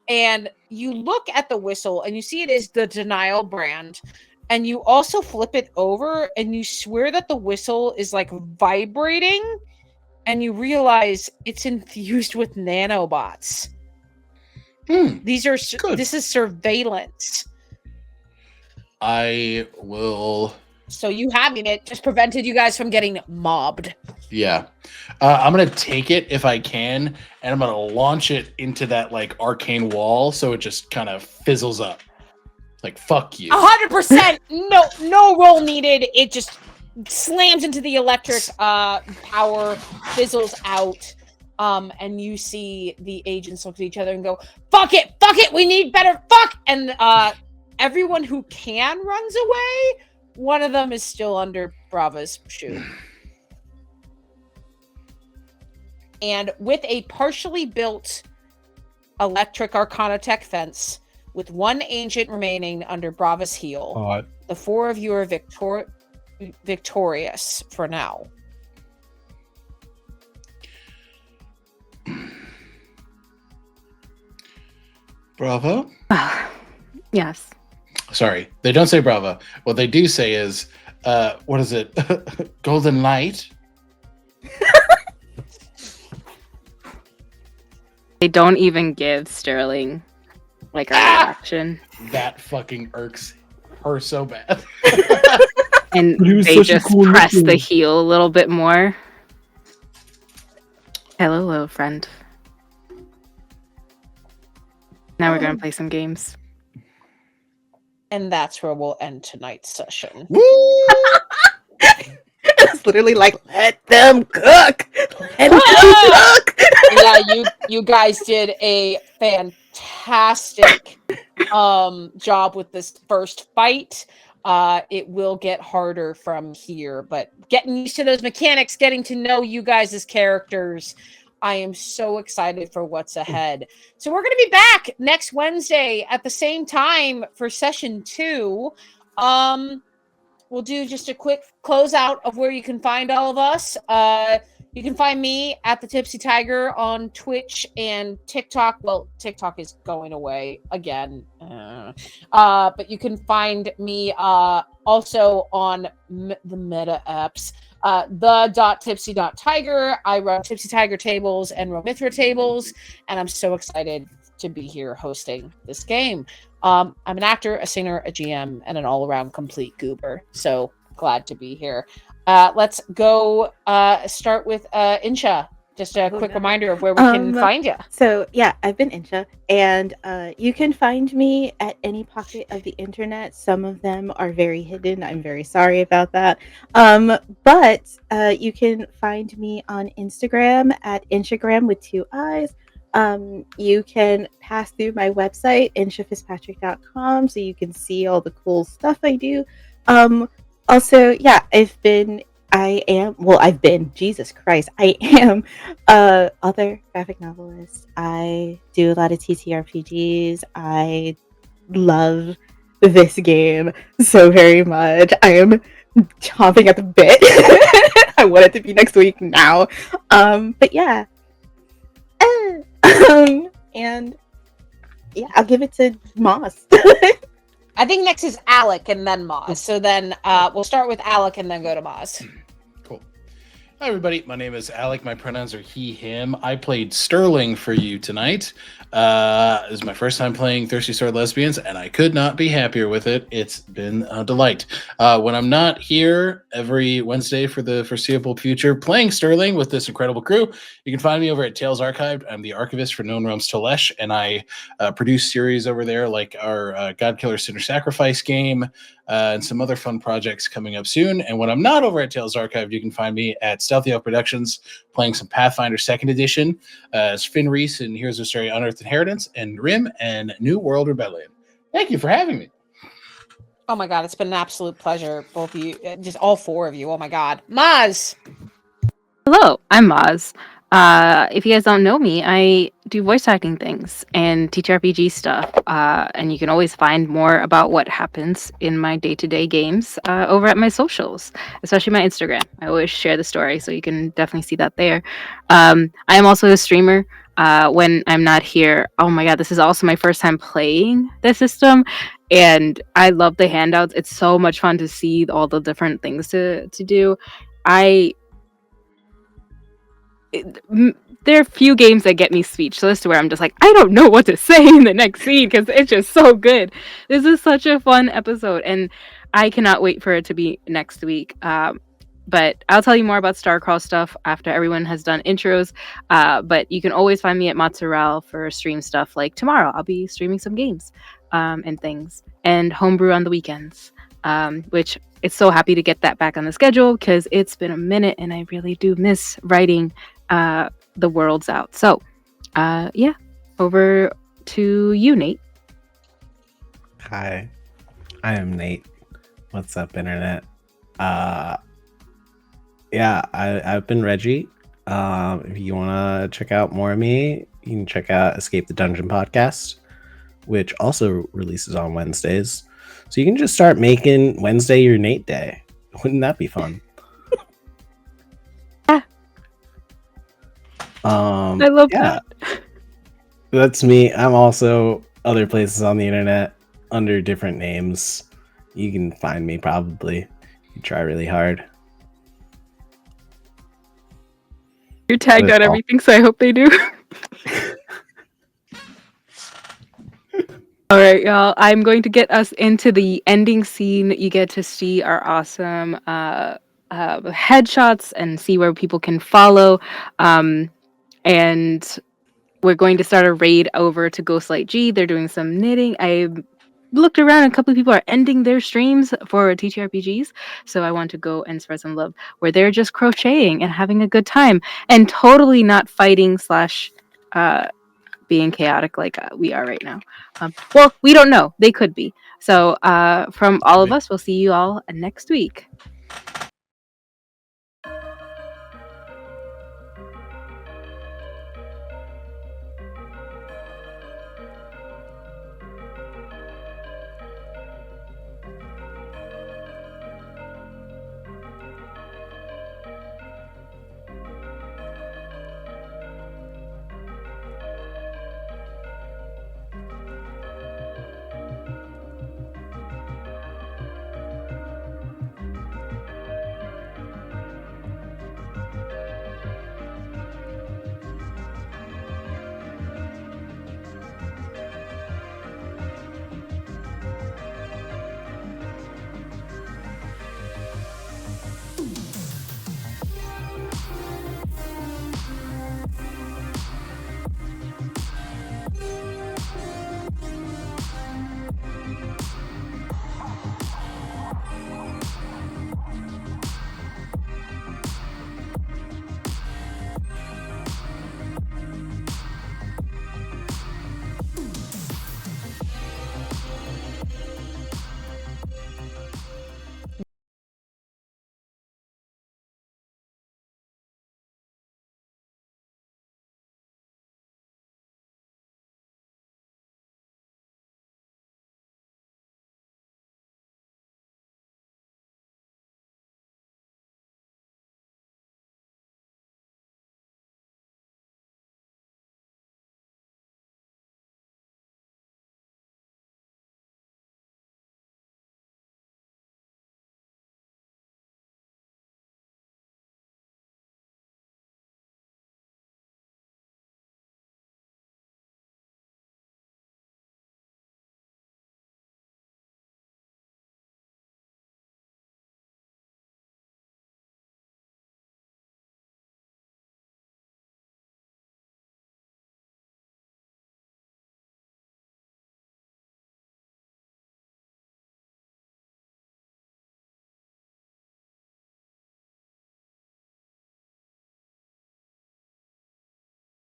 And you look at the whistle and you see it is the Denial brand. And you also flip it over and you swear that the whistle is like vibrating, and you realize it's infused with nanobots. This is surveillance. I will. So you having it just prevented you guys from getting mobbed. Yeah. I'm going to take it if I can, and I'm going to launch it into that like arcane wall so it just kind of fizzles up. Like, fuck you. 100%. No roll needed. It just slams into the electric power, fizzles out. And you see the agents look at each other and go, fuck it, we need better, fuck! And everyone who can runs away. One of them is still under Brava's shoe. And with a partially built electric Arcana Tech fence, with 1 agent remaining under Brava's heel, the 4 of you are victorious for now. Bravo? Yes. Sorry, they don't say bravo. What they do say is, what is it? Golden light? They don't even give Sterling like a reaction. That fucking irks her so bad. And But he was they such a just cool press the nickname. heel a little bit more. Hello, little friend. Now we're gonna play some games. And that's where we'll end tonight's session. It's literally like, let them cook. Let them cook. Yeah, you guys did a fantastic job with this first fight. It will get harder from here, but getting used to those mechanics, getting to know you guys as characters, I am so excited for what's ahead. So we're going to be back next Wednesday at the same time for session 2. We'll do just a quick closeout of where you can find all of us. You can find me at the Tipsy Tiger on Twitch and TikTok. Well, TikTok is going away again. But you can find me also on the meta apps. The.tipsy.tiger. I run Tipsy Tiger tables and Romithra tables, and I'm so excited to be here hosting this game. I'm an actor, a singer, a GM, and an all-around complete goober. So glad to be here. Let's go start with Insha. Just a quick reminder of where we can find you. So yeah, I've been Insha, and you can find me at any pocket of the internet. Some of them are very hidden. I'm very sorry about that. But you can find me on Instagram at Instagram with 2 eyes. You can pass through my website, inshafitzpatrick.com, so you can see all the cool stuff I do. Also, yeah, I've been, Jesus Christ, I am a author, graphic novelist. I do a lot of TTRPGs. I love this game so very much. I am chomping at the bit. I want it to be next week now. But yeah. And yeah, I'll give it to Moss. I think next is Alec and then Moz. So then we'll start with Alec and then go to Moz. Cool. Hi, everybody. My name is Alec. My pronouns are he, him. I played Sterling for you tonight. This is my first time playing Thirsty Sword Lesbians, and I could not be happier with it. It's been a delight. When I'm not here every Wednesday for the foreseeable future playing Sterling with this incredible crew, you can find me over at Tales Archived. I'm the archivist for Known Realms Telesh, and I produce series over there like our Godkiller Sinner Sacrifice game, and some other fun projects coming up soon. And when I'm not over at Tales Archived, you can find me at Stealthy Elf Productions playing some Pathfinder 2nd Edition as Finn Reese in Heroes of Story Unearthed Inheritance, and Rim and New World Rebellion. Thank you for having me. Oh my God, it's been an absolute pleasure, both of you, just all 4 of you. Oh my God. Moz! Hello, I'm Moz. If you guys don't know me, I do voice acting things and teach RPG stuff. And you can always find more about what happens in my day-to-day games over at my socials, especially my Instagram. I always share the story, so you can definitely see that there. I am also a streamer when I'm not here. Oh my God, this is also my first time playing the system. And I love the handouts. It's so much fun to see all the different things to do. There are few games that get me speechless to where I'm just like, I don't know what to say in the next scene because it's just so good. This is such a fun episode, and I cannot wait for it to be next week. But I'll tell you more about Starcrawl stuff after everyone has done intros. But you can always find me at Mozzarella for stream stuff. Like tomorrow, I'll be streaming some games and things, and homebrew on the weekends, which it's so happy to get that back on the schedule because it's been a minute and I really do miss writing the worlds out. So yeah, over to you, Nate. Hi, I am Nate. What's up, internet? Yeah, I've been Reggie. If you want to check out more of me, you can check out Escape the Dungeon podcast, which also releases on Wednesdays. So you can just start making Wednesday your Nate day. Wouldn't that be fun? I love that. That's me. I'm also other places on the internet under different names. You can find me probably. You try really hard. You're tagged on everything, so I hope they do. All right, y'all. I'm going to get us into the ending scene. You get to see our awesome headshots and see where people can follow. And we're going to start a raid over to Ghostlight G. They're doing some knitting. I'm looked around and a couple of people are ending their streams for TTRPGs. So I want to go and spread some love where they're just crocheting and having a good time and totally not fighting slash being chaotic like we are right now. Well, we don't know. They could be. So from all of us, we'll see you all next week.